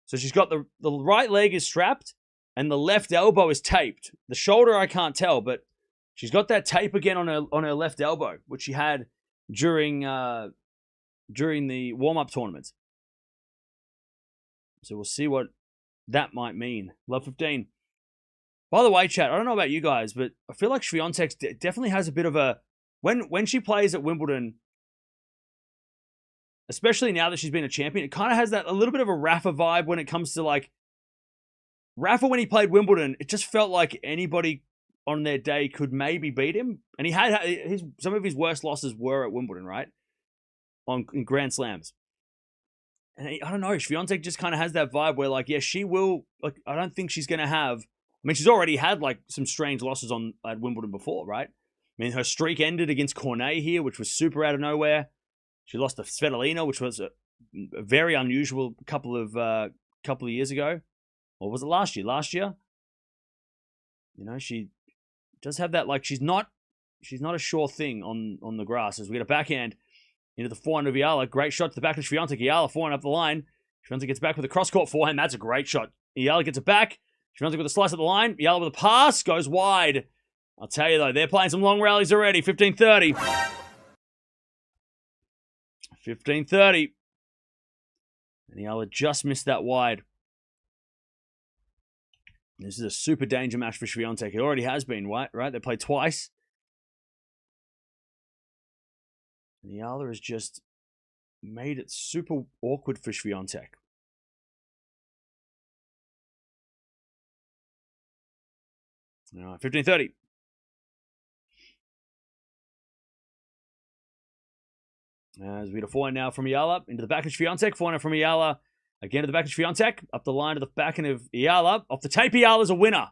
So she's got the right leg is strapped and the left elbow is taped. The shoulder I can't tell, but she's got that tape again on her left elbow, which she had during the warm-up tournaments. So we'll see what that might mean. Love 15. By the way, chat, I don't know about you guys, but I feel like Swiatek definitely has a bit of a... When she plays at Wimbledon, especially now that she's been a champion, it kind of has a little bit of a Rafa vibe when it comes to, like... Rafa, when he played Wimbledon, it just felt like anybody on their day could maybe beat him. And he had some of his worst losses were at Wimbledon, right? In Grand Slams. And I don't know, Swiatek just kind of has that vibe where, like, yeah, she will... Like, I don't think she's going to have... I mean, she's already had, like, some strange losses at Wimbledon before, right? I mean, her streak ended against Cornet here, which was super out of nowhere. She lost to Svitolina, which was a very unusual couple of years ago. Or was it last year? Last year? You know, she does have that, like, she's not a sure thing on the grass. As we get a backhand into the forehand of Eala. Great shot to the back of Swiatek. Eala forehand up the line. Swiatek gets back with a cross-court forehand. That's a great shot. Eala gets it back. Swiatek with a slice at the line. Eala with a pass. Goes wide. I'll tell you, though, they're playing some long rallies already. 15-30. 15-30. And Eala just missed that wide. This is a super danger match for Swiatek. It already has been, right? They played twice. And Eala has just made it super awkward for Swiatek. All right, 15-30. As we get a forehand now from Eala into the back of Swiatek. Forehand from Eala again to the back of Swiatek. Up the line to the backhand of Eala. Off the tape, Eala's a winner.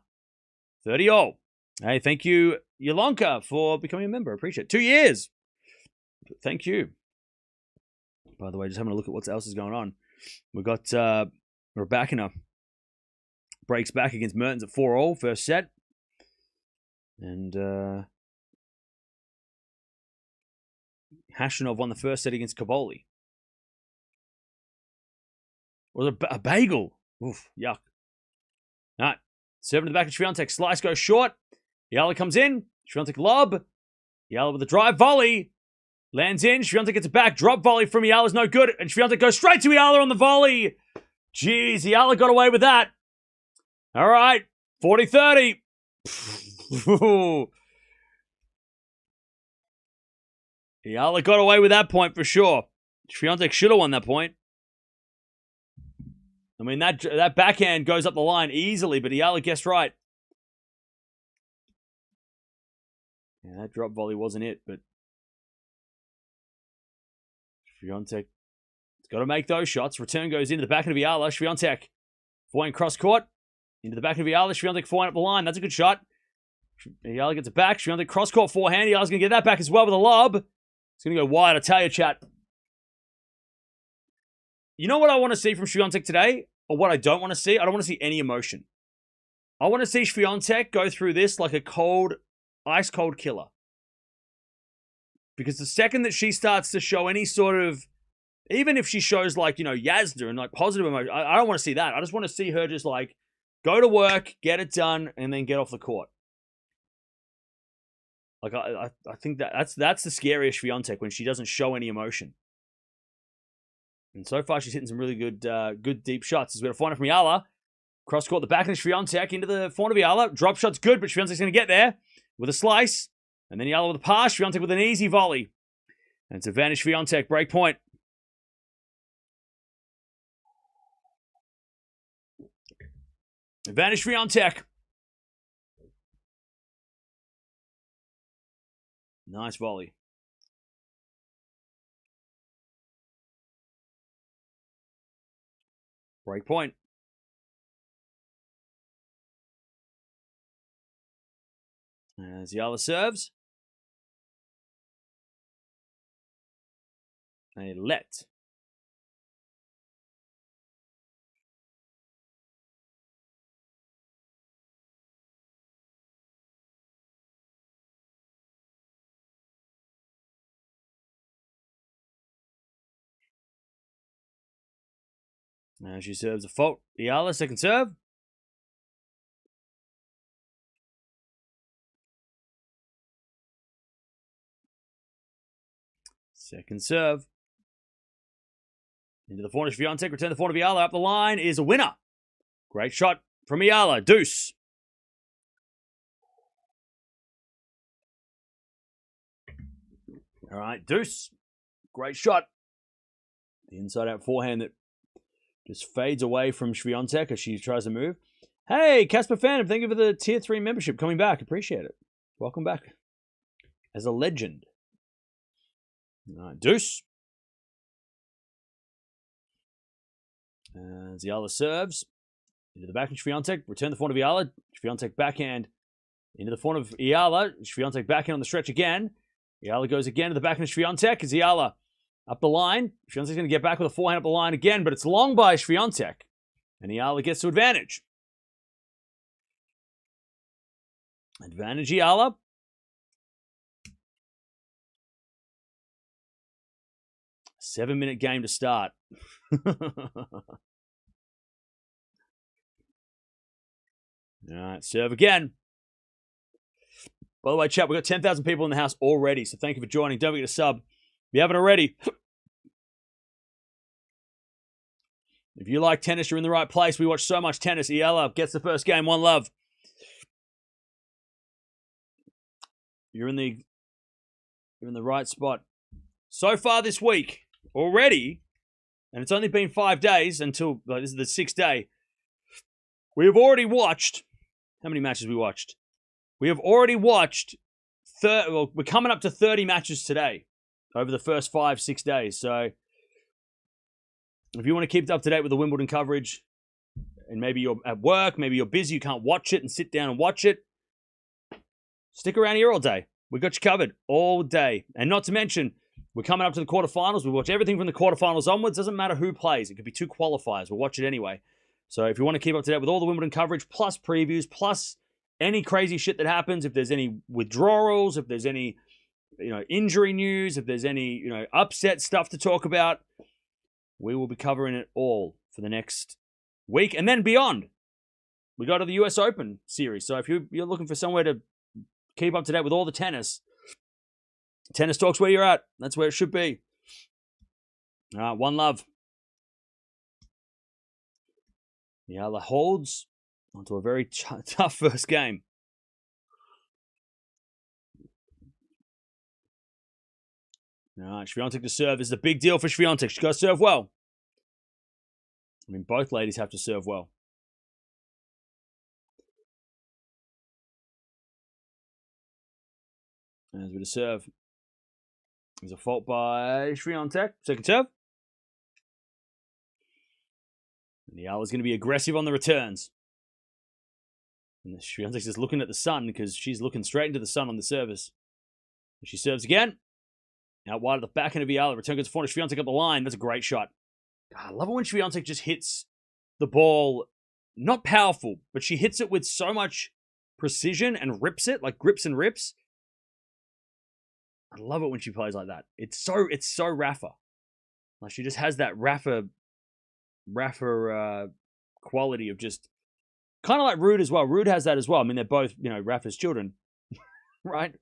30-all. Hey, thank you, Yolonka, for becoming a member. Appreciate it. 2 years. Thank you. By the way, just having a look at what else is going on. We've got Raducanu breaks back against Mertens at 4-all, first set. And Hashanov won the first set against Kaboli. Was a bagel. Oof, yuck. All right. Serving to the back of Swiatek. Slice goes short. Eala comes in. Swiatek lob. Eala with a drive volley. Lands in. Swiatek gets it back. Drop volley from Eala is no good. And Swiatek goes straight to Eala on the volley. Jeez, Eala got away with that. All right. 40-30. Eala got away with that point for sure. Swiatek should have won that point. I mean, that backhand goes up the line easily, but Eala guessed right. Yeah, that drop volley wasn't it, but Swiatek's got to make those shots. Return goes into the back of Eala. Swiatek forehand cross court into the back of Eala. Swiatek forehand up the line. That's a good shot. Eala gets it back. Swiatek cross court forehand. Eala's going to get that back as well with a lob. It's going to go wide. I tell you, chat. You know what I want to see from Swiatek today? Or what I don't want to see? I don't want to see any emotion. I want to see Swiatek go through this like a cold, ice-cold killer. Because the second that she starts to show any sort of, even if she shows like, you know, Yasna and like positive emotion, I don't want to see that. I just want to see her just like go to work, get it done, and then get off the court. Like, I think that's the scariest Swiatek, when she doesn't show any emotion. And so far, she's hitting some really good deep shots. As we got a forehand from Eala. Cross court the back of Swiatek into the forehand of Eala. Drop shot's good, but Swiatek's going to get there with a slice. And then Eala with a pass. Swiatek with an easy volley. And it's advantage Swiatek. Break point. Advantage Swiatek. Nice volley. Break point. As Eala serves. A let. Now she serves a fault. Eala, second serve. Second serve. Into the forehand of Swiatek. Return the forehand of Eala. Up the line is a winner. Great shot from Eala. Deuce. All right, deuce. Great shot. The inside-out forehand that just fades away from Swiatek as she tries to move. Hey, Casper Phantom, thank you for the Tier 3 membership. Coming back. Appreciate it. Welcome back. As a legend. All right, deuce. As Eala serves. Into the back of Swiatek. Return the forehand of Eala. Swiatek backhand. Into the front of Eala. Swiatek back in on the stretch again. Eala goes again to the back of Swiatek. As Eala up the line. Swiatek's going to get back with a forehand up the line again, but it's long by Swiatek. And Eala gets to advantage. Advantage Eala. Seven-minute game to start. All right, serve again. By the way, chat, we've got 10,000 people in the house already, so thank you for joining. Don't forget to sub if you haven't already. If you like tennis, you're in the right place. We watch so much tennis. Eala gets the first game. One love. You're in the right spot. So far this week, already, and it's only been 5 days until this is the 6th day. We have already watched. How many matches we watched? We have already watched. We're coming up to 30 matches today over the first 5-6 days. So if you want to keep up to date with the Wimbledon coverage, and maybe you're at work, maybe you're busy, you can't watch it and sit down and watch it, stick around here all day. We got you covered all day. And not to mention, we're coming up to the quarterfinals. We watch everything from the quarterfinals onwards. Doesn't matter who plays. It could be 2 qualifiers. We'll watch it anyway. So if you want to keep up to date with all the Wimbledon coverage, plus previews, plus any crazy shit that happens, if there's any withdrawals, if there's any, injury news, if there's any, upset stuff to talk about, we will be covering it all for the next week and then beyond. We go to the US Open series. So if you're looking for somewhere to keep up to date with all the tennis, Tennis Talk's where you're at. That's where it should be. All right, one love. Eala holds onto a very tough first game. All right, Swiatek to serve. This is a big deal for Swiatek. She's got to serve well. I mean, both ladies have to serve well. As we to serve. There's a fault by Swiatek. Second serve. And Eala's going to be aggressive on the returns. And Swiatek's just looking at the sun because she's looking straight into the sun on the service. And she serves again. Out wide at the back end of Eala. Return goes forward to Swiatek up the line. That's a great shot. God, I love it when Swiatek just hits the ball. Not powerful, but she hits it with so much precision and rips it, like grips and rips. I love it when she plays like that. It's so Rafa. Like she just has that Rafa quality of just kind of like Rude as well. Rude has that as well. I mean, they're both, Rafa's children, right?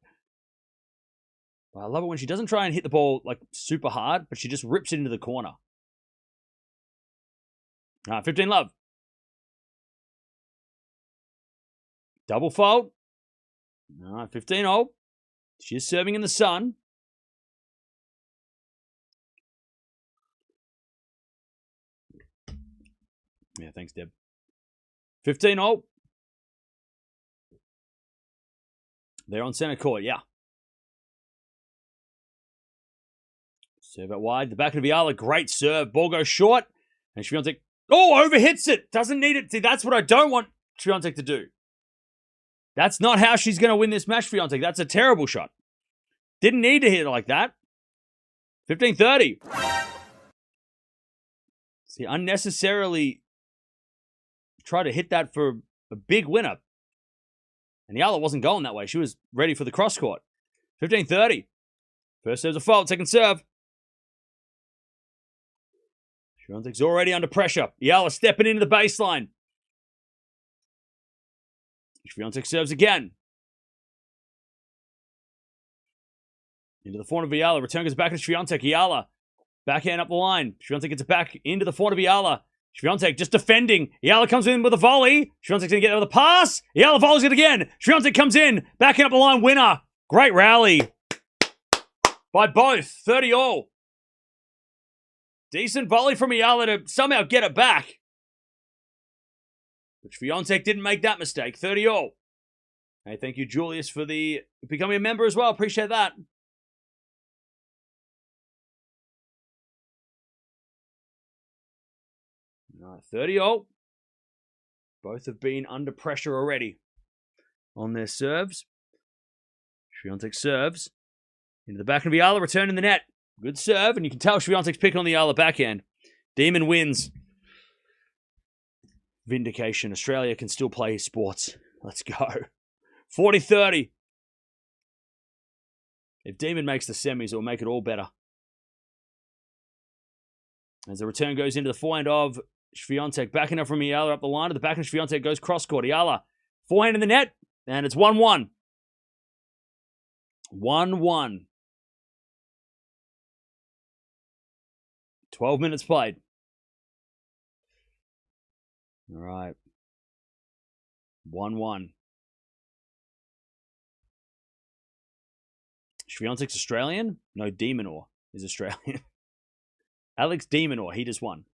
But I love it when she doesn't try and hit the ball like super hard, but she just rips it into the corner. All right, 15 love. Double fault. All right, 15-0. She's serving in the sun. Yeah, thanks, Deb. 15-0. They're on center court, yeah. Serve it wide. The back of Eala, great serve. Ball goes short. And Swiatek, overhits it. Doesn't need it. See, that's what I don't want Swiatek to do. That's not how she's going to win this match, Swiatek. That's a terrible shot. Didn't need to hit it like that. 15-30. See, unnecessarily try to hit that for a big winner. And Eala wasn't going that way. She was ready for the cross court. 15-30. First serve's a fault. Second serve. Swiatek's already under pressure. Eala stepping into the baseline. Swiatek serves again. Into the front of Eala. Return goes back to Swiatek. Eala. Backhand up the line. Swiatek gets it back into the front of Eala. Swiatek just defending. Eala comes in with a volley. Swiatek's going to get there with a pass. Eala volleys it again. Swiatek comes in. Backhand up the line. Winner. Great rally by both. 30-all. Decent volley from Eala to somehow get it back. But Swiatek didn't make that mistake. 30-all. Hey, thank you, Julius, for becoming a member as well. Appreciate that. All right, 30-all. Both have been under pressure already. on their serves. Swiatek serves into the back of Eala, return in the net. Good serve, and you can tell Swiatek's picking on the Eala backhand. Demon wins. Vindication. Australia can still play sports. Let's go. 40-30. If Demon makes the semis, it'll make it all better. As the return goes into the forehand of Swiatek, backing up from Eala up the line. At the back of Swiatek goes cross-court. Eala, forehand in the net, and it's 1-1. 1-1. 12 minutes played. All right. 1-1. Swiatek's Australian? No, Demonor is Australian. Alex Demonor, he just won.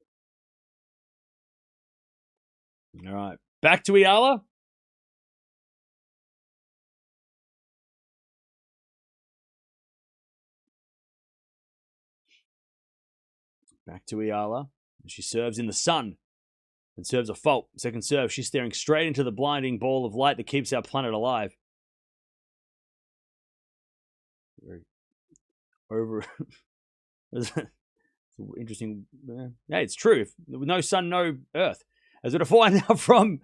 All right. Back to Eala. Back to Eala. She serves in the sun and serves a fault. Second serve, she's staring straight into the blinding ball of light that keeps our planet alive. Over. It's interesting. Yeah, it's true. With no sun, no earth. As it a forehand now from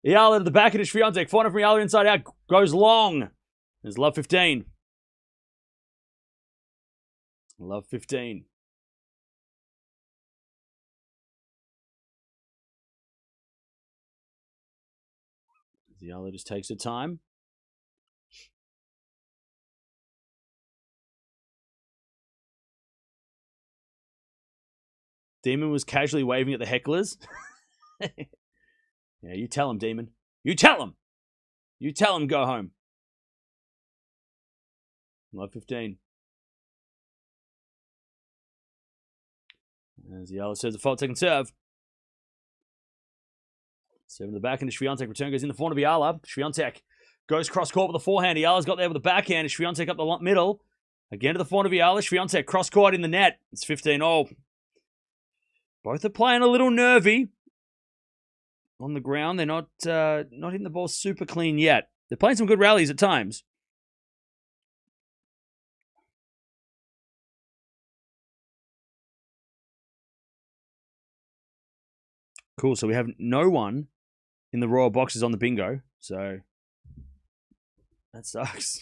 Eala to the back of Swiatek. Forehand from Eala inside out. Goes long. There's love 15. Love 15. Eala just takes her time. Demon was casually waving at the hecklers. Yeah, you tell him, Demon. You tell him. You tell him go home. Love 15. As Eala serves a fault, second serve. Serve in the back into Swiatek. Return goes in the forehand of Eala. Swiatek goes cross-court with the forehand. Eala's got there with the backhand. Swiatek up the middle. Again to the forehand of Eala. Swiatek cross-court in the net. It's 15-all. Both are playing a little nervy on the ground. They're not hitting the ball super clean yet. They're playing some good rallies at times. Cool, so we have no one in the royal boxes on the bingo. So that sucks.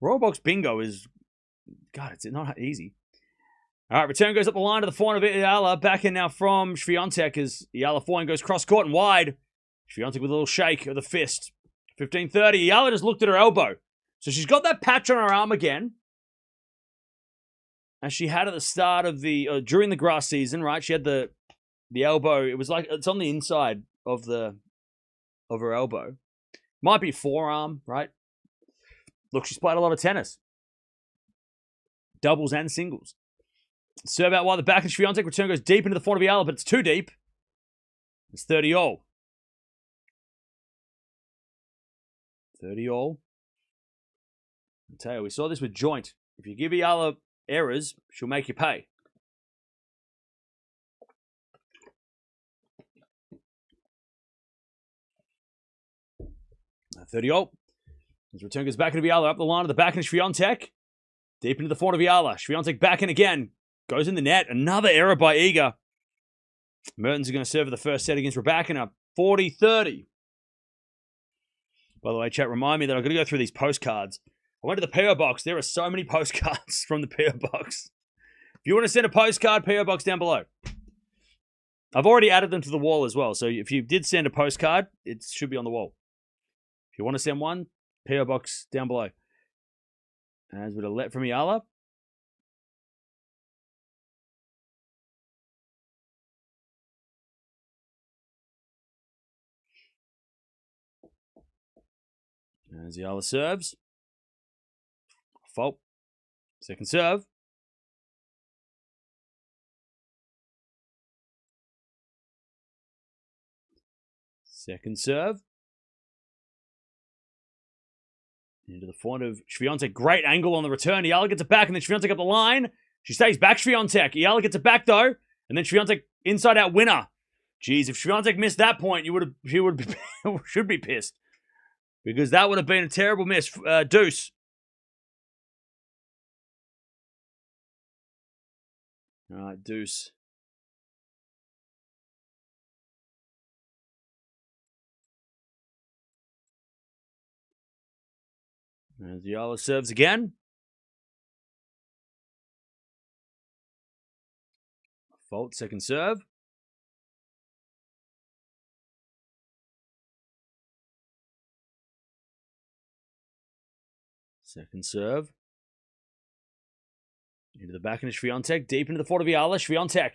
Royal box bingo is, God, it's not easy. All right, return goes up the line to the forehand of Eala. Back in now from Swiatek as Eala forehand goes cross-court and wide. Swiatek with a little shake of the fist. 15-30. Eala just looked at her elbow. So she's got that patch on her arm again. As she had at the start of the, during the grass season, right? She had the elbow. It was like, it's on the inside of her elbow. Might be forearm, right? Look, she's played a lot of tennis. Doubles and singles. Serve out wide the back, and Swiatek return goes deep into the forehand of Eala, but it's too deep. It's 30-all. 30-all. I tell you, we saw this with joint. If you give Eala errors, she'll make you pay. Now 30-all. His return goes back into Eala, up the line of the back into Swiatek. Deep into the forehand of Eala. Swiatek back in again. Goes in the net. Another error by Iga. Mertens is going to serve the first set against Raducanu. 40-30. By the way, chat, remind me that I've got to go through these postcards. I went to the PO box. There are so many postcards from the PO box. If you want to send a postcard, PO box down below. I've already added them to the wall as well. So if you did send a postcard, it should be on the wall. If you want to send one, PO box down below. As with a let from Eala. As Eala serves. Fault. Second serve. Second serve. Into the forehand of Swiatek. Great angle on the return. Eala gets it back, and then Swiatek up the line. She stays back, Swiatek. Eala gets it back, though. And then Swiatek inside-out winner. Jeez, if Swiatek missed that point, should be pissed. because that would have been a terrible miss. Deuce. All right, deuce. As Eala serves again. Fault, second serve. Second serve. Into the back into Swiatek. Deep into the forehand of Eala. Swiatek.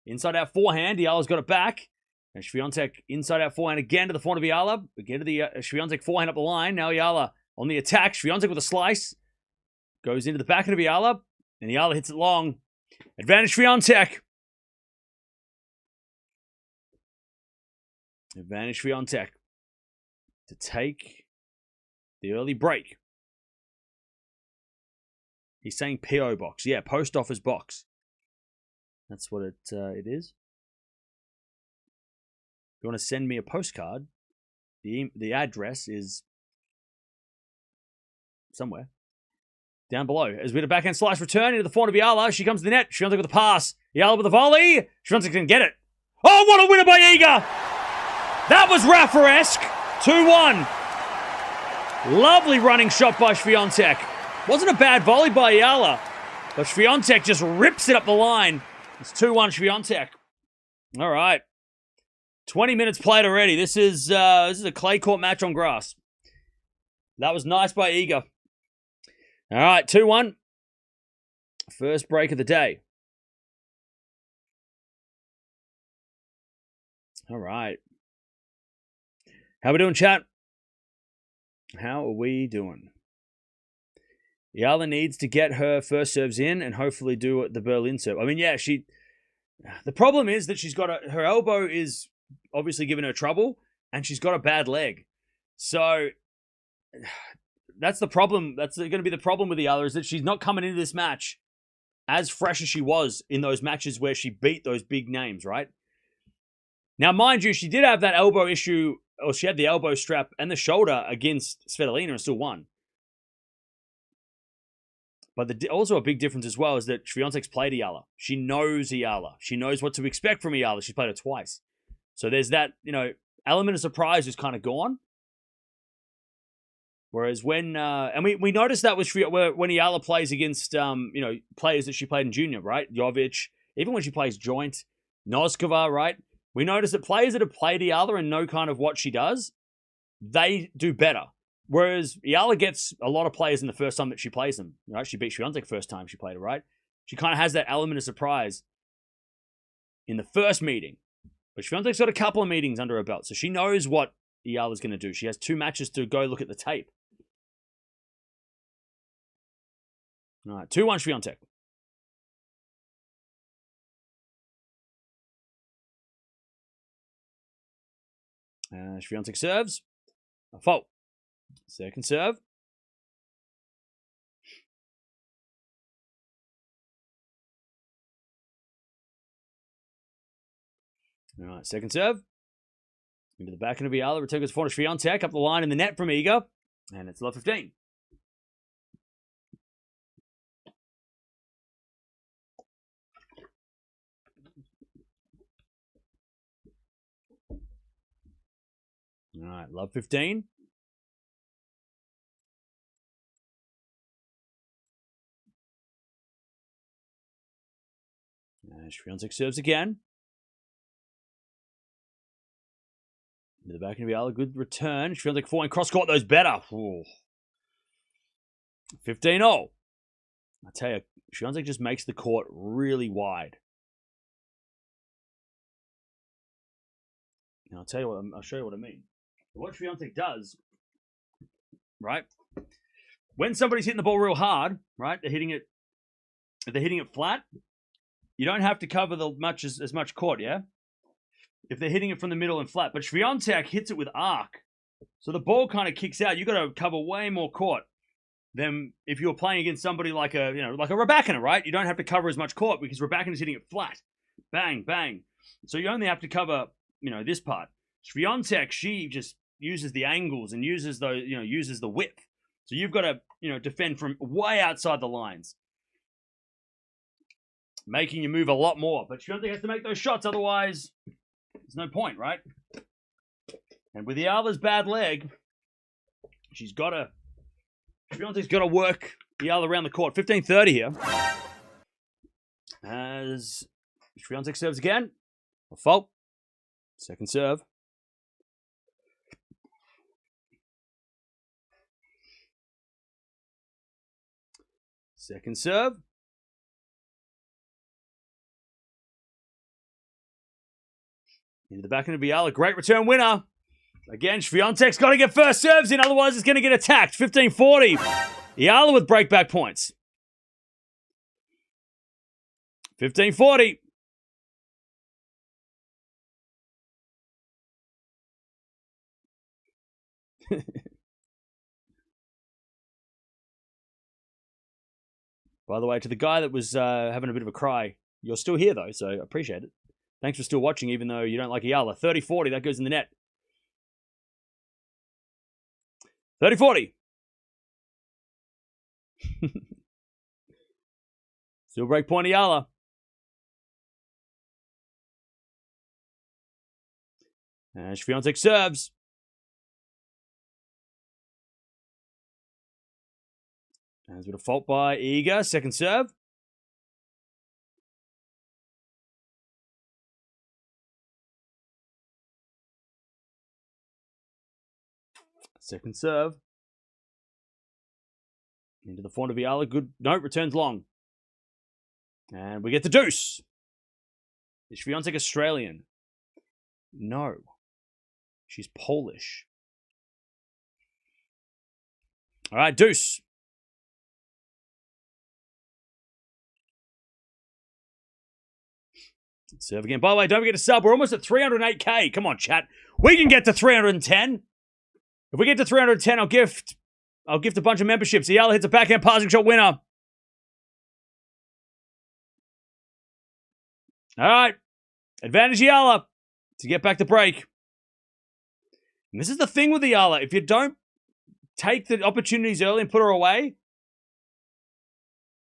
Inside out forehand. Eala's got it back. And Swiatek inside out forehand again to the forehand of Eala. Again to the Swiatek forehand up the line. Now Eala on the attack. Swiatek with a slice. Goes into the back of Eala. And Eala hits it long. Advantage Swiatek. Advantage Swiatek to take the early break. He's saying P.O. box. Yeah, post office box. That's what it is. If you want to send me a postcard, the address is somewhere down below. As we had a backhand slice return into the forehand of Eala. She comes to the net. Swiatek with a pass. Eala with a volley. Swiatek can get it. Oh, what a winner by Iga! That was Rafa-esque. 2-1. Lovely running shot by Swiatek. Wasn't a bad volley by Eala, but Swiatek just rips it up the line. It's 2-1 Swiatek. All right. 20 minutes played already. This is a clay court match on grass. That was nice by Iga. All right, 2-1. First break of the day. All right. How we doing, chat? How are we doing? Eala needs to get her first serves in and hopefully do the Berlin serve. I mean, yeah, the problem is that she's got her elbow is obviously giving her trouble and she's got a bad leg. So that's the problem. That's going to be the problem with Eala, is that she's not coming into this match as fresh as she was in those matches where she beat those big names, right? Now, mind you, she did have that elbow issue, or she had the elbow strap and the shoulder against Svitolina and still won. But also a big difference as well is that Swiatek's played Eala. She knows Eala. She knows what to expect from Eala. She's played her twice. So there's that, element of surprise is kind of gone. Whereas when, and we noticed that when Eala plays against, players that she played in junior, right? Jovic, even when she plays joint, Noskova, right? We noticed that players that have played Eala and know kind of what she does, they do better. Whereas Eala gets a lot of players in the first time that she plays them. Right? She beat Swiatek first time she played her, right? She kind of has that element of surprise in the first meeting. But Swiatek's got a couple of meetings under her belt, so she knows what Eala's going to do. She has 2 matches to go look at the tape. All right, 2-1 Swiatek. Swiatek serves. A fault. Second serve. All right, second serve. Into the back end of Eala. Return goes forward to Swiatek. Up the line in the net from Iga. And it's love 15. All right, love 15. Swiatek serves again. Into the back of Eala, good return. Swiatek forehand cross court, those better. 15-0. I tell you, Swiatek just makes the court really wide. And I'll show you what I mean. What Swiatek does, right? When somebody's hitting the ball real hard, right? They're hitting it flat. You don't have to cover as much court, yeah? If they're hitting it from the middle and flat. But Swiatek hits it with arc. So the ball kind of kicks out. You've got to cover way more court than if you're playing against somebody like a Raducanu, right? You don't have to cover as much court because Raducanu's hitting it flat. Bang, bang. So you only have to cover, this part. Swiatek, she just uses the angles and uses the width. So you've got to, defend from way outside the lines, making you move a lot more. But Swiatek has to make those shots, otherwise there's no point, right? And with Eala's bad leg, Swiatek's got to work Eala around the court. 15:30 here. As Swiatek serves again. A fault. Second serve. Second serve. Into the back end of Eala. Great return winner. Again, Swiatek's got to get first serves in, otherwise it's going to get attacked. 15:40. Eala with breakback points. 15:40. By the way, to the guy that was having a bit of a cry, you're still here though, so I appreciate it. Thanks for still watching, even though you don't like Eala. 30-40, that goes in the net. 30-40. Still break point Eala. And Swiatek serves. There's a bit of fault by Iga. Second serve. Second serve. Into the front of Eala. Good. No, returns long. And we get the deuce. Is Swiatek Australian? No. She's Polish. All right, deuce. Serve again. By the way, don't forget to sub. We're almost at 308k. Come on, chat. We can get to 310. If we get to 310, I'll gift a bunch of memberships. Eala hits a backhand passing shot winner. All right. Advantage Eala to get back to break. And this is the thing with Eala. If you don't take the opportunities early and put her away,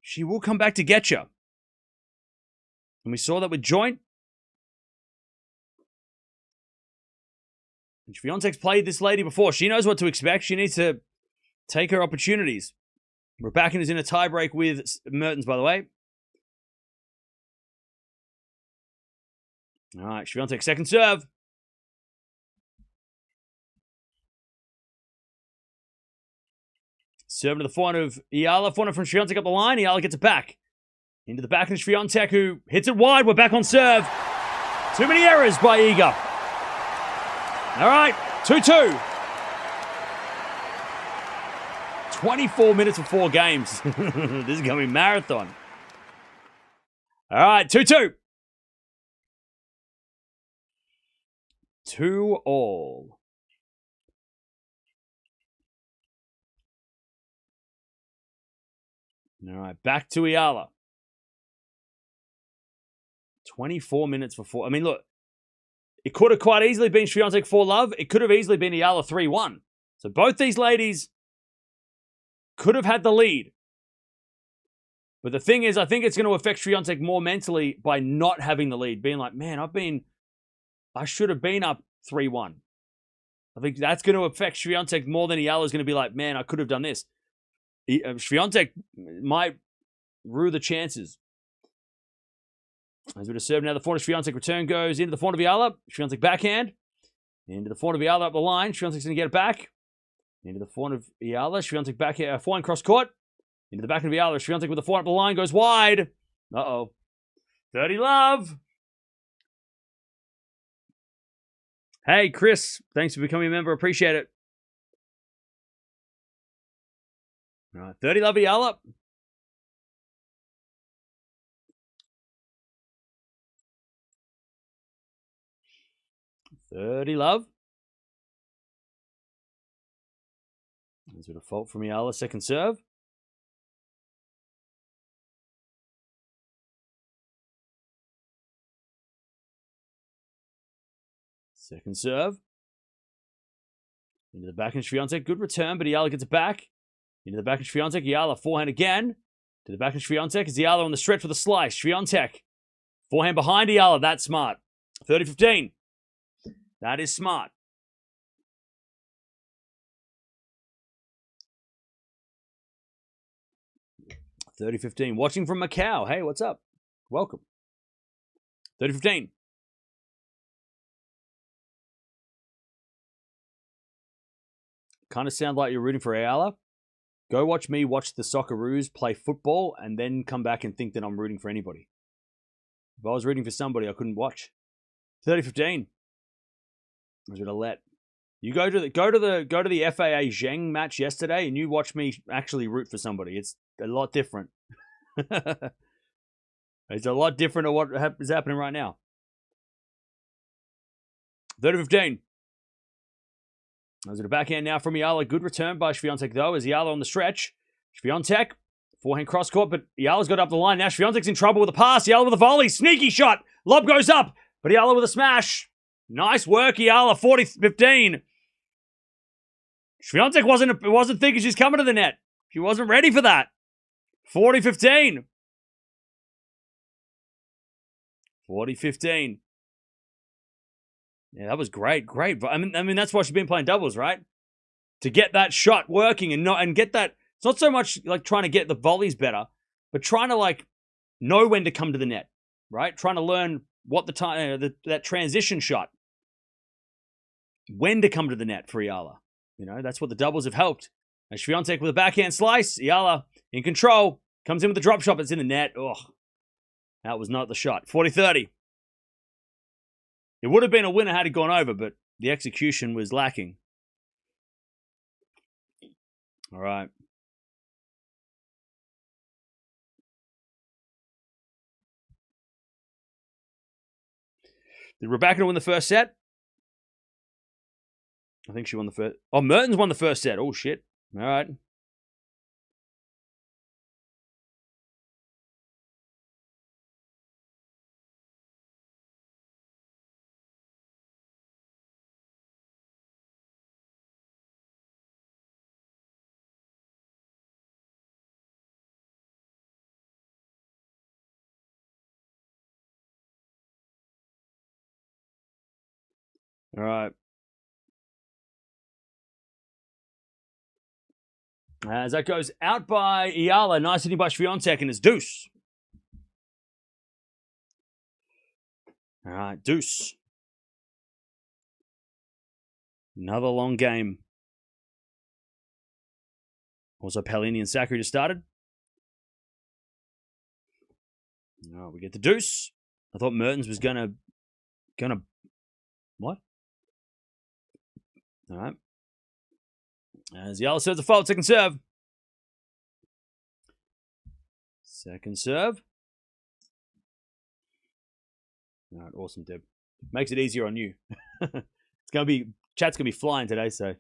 she will come back to get you. And we saw that with joint. And Swiatek's played this lady before. She knows what to expect. She needs to take her opportunities. Raducanu is in a tiebreak with Mertens, by the way. All right, Swiatek, second serve. Serving to the forehand of Eala. Forehand from Swiatek up the line. Eala gets it back. Into the back of Swiatek, who hits it wide. We're back on serve. Too many errors by Iga. All right, 2-2. 24 minutes for 4 games. This is going to be marathon. All right, 2-2. 2-2. All right, back to Eala. 24 minutes for 4. I mean, look, it could have quite easily been Swiatek 4-love. It could have easily been Eala 3-1. So both these ladies could have had the lead. But the thing is, I think it's going to affect Swiatek more mentally by not having the lead. Being like, man, I should have been up 3-1. I think that's going to affect Swiatek more than Eala's going to be like, man, I could have done this. Swiatek might rue the chances. As we just serve now, the forehand of Swiatek return goes into the forehand of Eala. Swiatek backhand. Into the forehand of Eala up the line. Swiatek's going to get it back. Into the forehand of Eala. Swiatek back here. Forehand cross court. Into the back of Eala. Swiatek with the forehand up the line goes wide. Uh-oh. 30-love. Hey, Chris. Thanks for becoming a member. Appreciate it. All right. 30-love Eala. Love. There's a bit of fault from Eala. Second serve. Second serve. Into the backhand, Swiatek. Good return, but Eala gets it back. Into the backhand, Swiatek. Eala, forehand again. To the backhand, Swiatek. Is Eala on the stretch with a slice. Swiatek. Forehand behind Eala. That's smart. 30-15. That is smart. $30-15. Watching from Macau. Hey, what's up? Welcome. 30-15. Kind of sound like you're rooting for Eala. Go watch me watch the Socceroos play football and then come back and think that I'm rooting for anybody. If I was rooting for somebody, I couldn't watch. 30-15. I was gonna let you go to the FAA Zheng match yesterday and you watch me actually root for somebody. It's a lot different. It's a lot different to what is happening right now. 30-15. I was at a backhand now from Eala. Good return by Swiatek though. As Eala on the stretch. Swiatek. Forehand cross court, but Eala's got up the line. Now Swiatek's in trouble with a pass. Eala with a volley. Sneaky shot. Lob goes up, but Eala with a smash. Nice work, Eala. 40-15. Swiatek wasn't thinking she's coming to the net. She wasn't ready for that. 40-15. 40-15. Yeah, that was great. Great. I mean, that's why she's been playing doubles, right? To get that shot working and get that. It's not so much like trying to get the volleys better, but trying to like know when to come to the net, right? Trying to learn what the time that transition shot, when to come to the net for Eala. You know, that's what the doubles have helped. And Swiatek with a backhand slice. Eala in control. Comes in with the drop shot. It's in the net. Oh, that was not the shot. 40-30. It would have been a winner had it gone over, but the execution was lacking. All right. Did Raducanu win the first set? I think she won the first. Oh, Mertens won the first set. Oh, shit. All right. All right. As that goes out by Eala. Nice hitting by Swiatek, and it's deuce. All right, deuce. Another long game. Also, Palini and Sakari just started. Oh, we get the deuce. I thought Mertens was gonna what? All right. As Eala serves a fault, second serve. Second serve. All right, awesome, Deb. Makes it easier on you. Chat's gonna be flying today, so.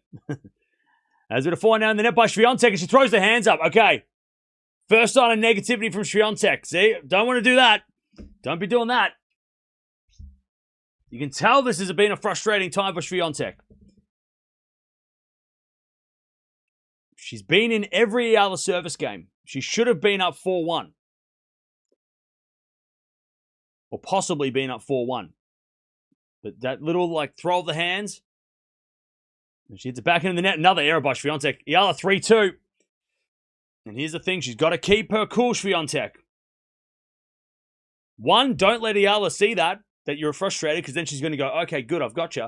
As with a 4 now in the net by Swiatek, and she throws the hands up. Okay. First sign of negativity from Swiatek. See? Don't want to do that. Don't be doing that. You can tell this has been a frustrating time for Swiatek. She's been in every other service game. She should have been up 4-1. Or possibly been up 4-1. But that little, like, throw of the hands. And she hits it back into the net. Another error by Swiatek. Eala 3-2. And here's the thing. She's got to keep her cool, Swiatek. One, don't let Eala see that you're frustrated, because then she's going to go, okay, good, I've got you.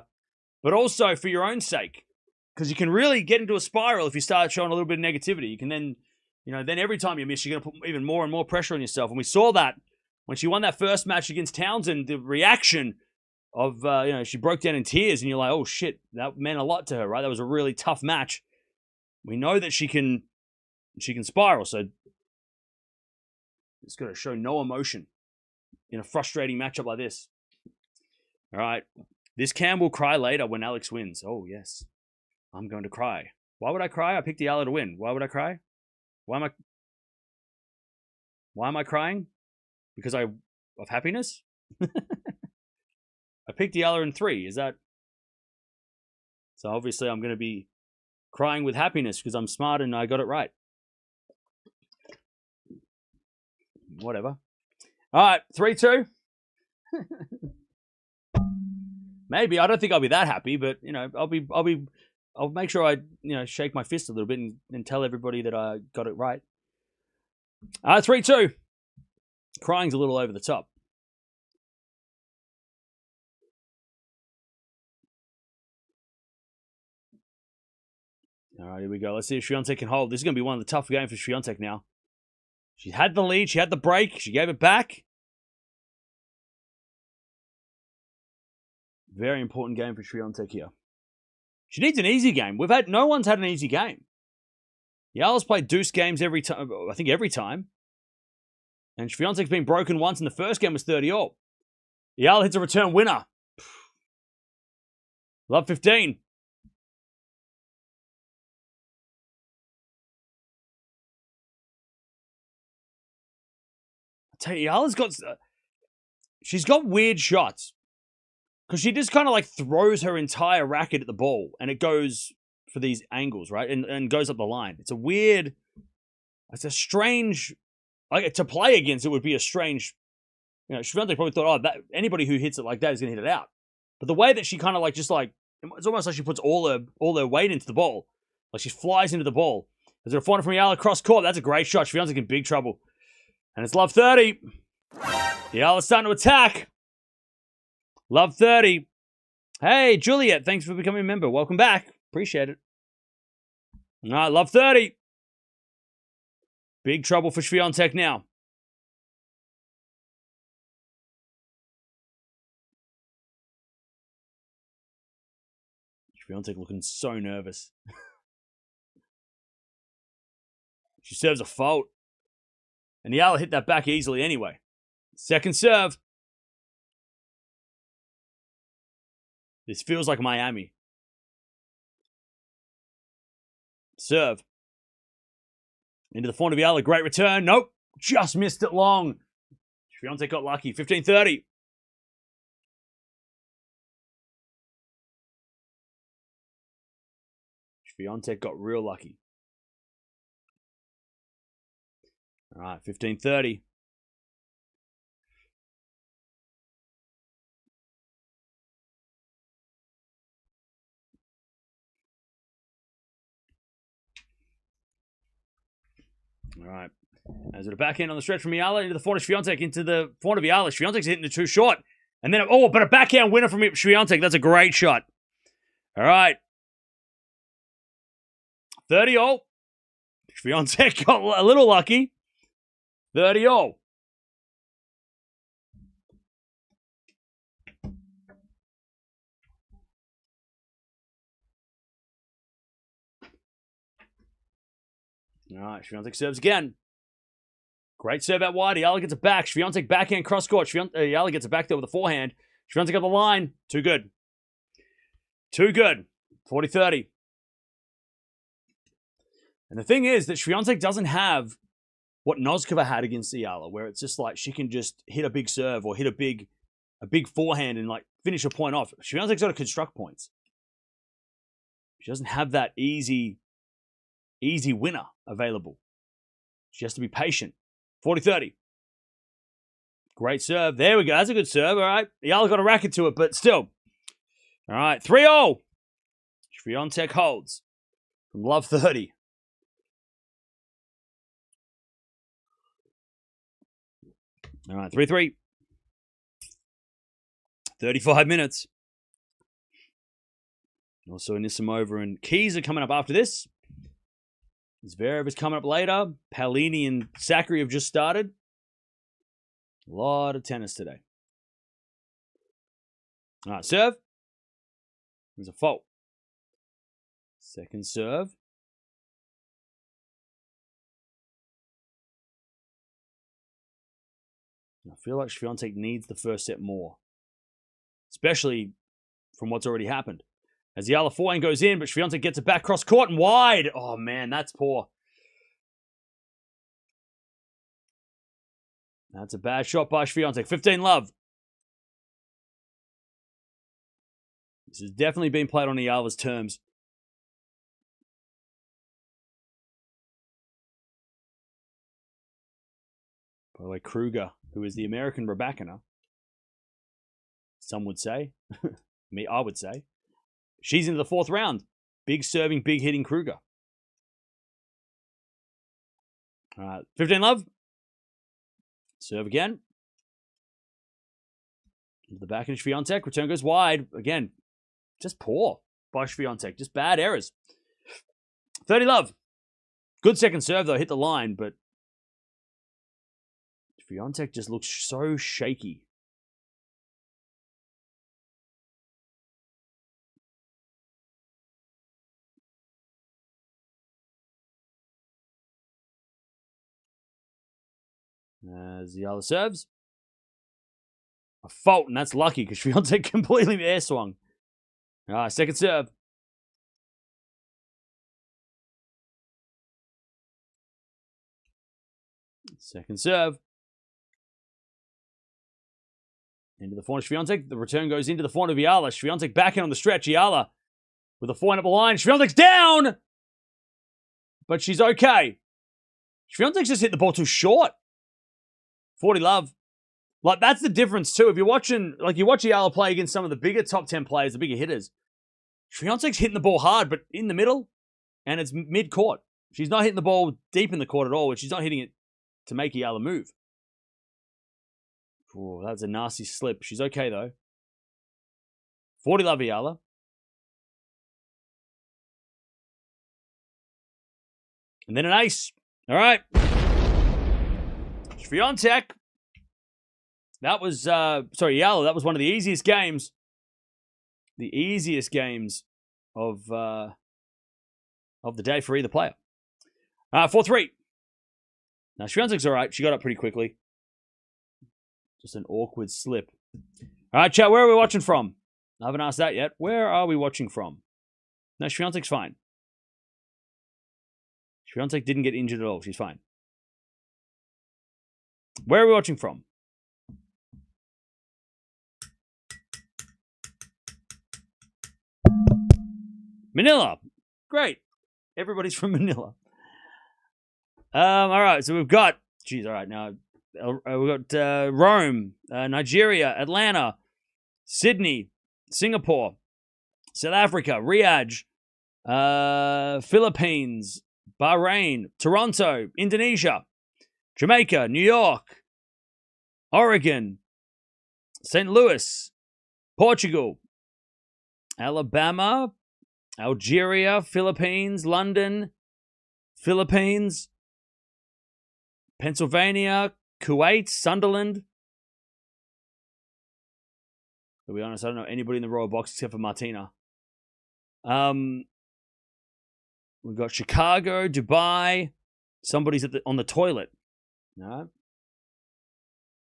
But also for your own sake. Because you can really get into a spiral if you start showing a little bit of negativity. You can then, then every time you miss, you're going to put even more and more pressure on yourself. And we saw that when she won that first match against Townsend, the reaction of, she broke down in tears, and you're like, oh shit, that meant a lot to her, right? That was a really tough match. We know that she can spiral, so it's got to show no emotion in a frustrating matchup like this. All right. This Cam will cry later when Alex wins. Oh, yes. I'm going to cry. Why would I cry? I picked Eala to win. Why would I cry? Why am I crying? Because of happiness? I picked Eala in 3. Is that... So obviously I'm going to be crying with happiness because I'm smart and I got it right. Whatever. All right, 3-2. Maybe. I don't think I'll be that happy, but I'll make sure I shake my fist a little bit and tell everybody that I got it right. 3-2. Crying's a little over the top. All right, here we go. Let's see if Swiatek can hold. This is going to be one of the tough games for Swiatek now. She had the lead. She had the break. She gave it back. Very important game for Swiatek here. She needs an easy game. No one's had an easy game. Eala's played deuce games every time. I think every time. And Swiatek's been broken once, and the first game was 30-all. Eala hits a return winner. Love 15. I tell you, Eala's she's got weird shots. Because she just kind of like throws her entire racket at the ball and it goes for these angles, right? And goes up the line. It's a strange, like to play against it would be a strange, Swiatek probably thought, anybody who hits it like that is going to hit it out. But the way that she kind of it's almost like she puts all her weight into the ball. Like she flies into the ball. There's a corner from Eala cross court. That's a great shot. Swiatek in big trouble. And it's love 30. Eala's starting to attack. Love 30. Hey, Juliet, thanks for becoming a member. Welcome back. Appreciate it. All right, love 30. Big trouble for Swiatek now. Swiatek looking so nervous. She serves a fault. And Eala hit that back easily anyway. Second serve. This feels like Miami. Serve. Into the front of Eala. Great return. Nope. Just missed it long. Swiatek got lucky. 15-30. Swiatek got real lucky. All right. 15-30. All right. As at a backhand on the stretch from Eala into the front of Swiatek, into the front of Eala. Swiatek's hitting it too short. And then, but a backhand winner from Swiatek. That's a great shot. All right. 30-all. Swiatek got a little lucky. 30-all. All right, Swiatek serves again. Great serve out wide. Eala gets it back. Swiatek backhand cross court. Eala gets it back there with a forehand. Swiatek up the line. Too good. Too good. 40-30. And the thing is that Swiatek doesn't have what Noskova had against Eala, where it's just like she can just hit a big serve or hit a big forehand and like finish a point off. Swiatek's got to construct points. She doesn't have that easy winner available. She has to be patient. 40-30. Great serve. There we go. That's a good serve. All right. Eala got a racket to it, but still. All right. 3-0. Swiatek holds from love 30. All right. 3-3. 35 minutes. Also, Anisimova and Keys are coming up after this. Zverev is coming up later. Paolini and Zachary have just started. A lot of tennis today. All right, serve. There's a fault. Second serve. I feel like Swiatek needs the first set more. Especially from what's already happened. As the Eala forehand goes in, but Swiatek gets it back cross court and wide. Oh, man, that's poor. That's a bad shot by Swiatek. 15 love. This has definitely been played on Eala's terms. By the way, Kruger, who is the American Raducanu, some would say. Me, I would say. She's into the fourth round. Big serving, big hitting Kruger. All right, 15 love. Serve again. Into the back of Swiatek. Return goes wide. Again, just poor by Swiatek. Just bad errors. 30 love. Good second serve, though. Hit the line, but Swiatek just looks so shaky. As the other serves. A fault, and that's lucky because Swiatek completely air swung. All right, second serve. Second serve. Into the forehand of Swiatek. The return goes into the forehand of Eala. Swiatek back in on the stretch. Eala with a forehand up the line. Swiatek's down! But she's okay. Swiatek's just hit the ball too short. 40 love. Like, that's the difference, too. If you're watching, like, you watch Eala play against some of the bigger top 10 players, the bigger hitters, Swiatek's hitting the ball hard, but in the middle, and it's mid-court. She's not hitting the ball deep in the court at all, but she's not hitting it to make Eala move. Oh, that's a nasty slip. She's okay, though. 40 love Eala. And then an ace. All right. Swiatek. That was, Eala, that was one of the easiest games. The easiest games of the day for either player. 4-3. Now, Swiatek's all right. She got up pretty quickly. Just an awkward slip. All right, chat, where are we watching from? I haven't asked that yet. Where are we watching from? No, Swiatek's fine. Swiatek didn't get injured at all. She's fine. Where are we watching from? Manila. Great. Everybody's from Manila. All right, so we've got... Geez, all right, now... we've got Rome, Nigeria, Atlanta, Sydney, Singapore, South Africa, Riyadh, Philippines, Bahrain, Toronto, Indonesia, Jamaica, New York, Oregon, St. Louis, Portugal, Alabama, Algeria, Philippines, London, Philippines, Pennsylvania, Kuwait, Sunderland. To be honest, I don't know anybody in the royal box except for Martina. We've got Chicago, Dubai. Somebody's on the toilet. No.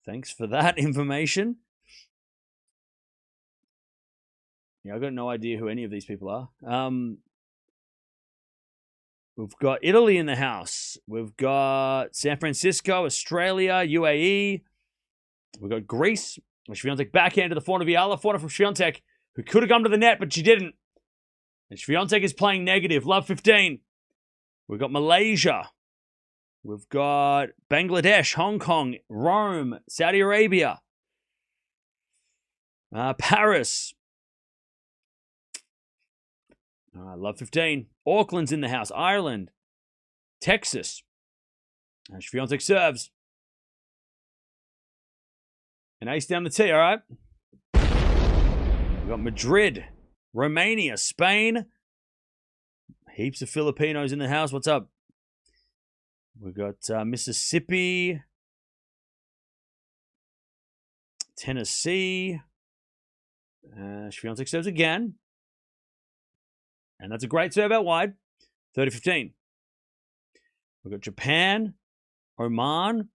Thanks for that information. Yeah, I've got no idea who any of these people are. We've got Italy in the house. We've got San Francisco, Australia, UAE. We've got Greece. Swiatek backhand to the forehand of Eala. Forehand from Swiatek, who could have come to the net, but she didn't. And Swiatek is playing negative. Love 15. We've got Malaysia. We've got Bangladesh, Hong Kong, Rome, Saudi Arabia, Paris. Love 15. Auckland's in the house. Ireland. Texas. Swiatek serves. An ace down the tee, all right? We've got Madrid. Romania. Spain. Heaps of Filipinos in the house. What's up? We've got Mississippi. Tennessee. Swiatek serves again. And that's a great serve out wide. 30-15. We've got Japan, Oman.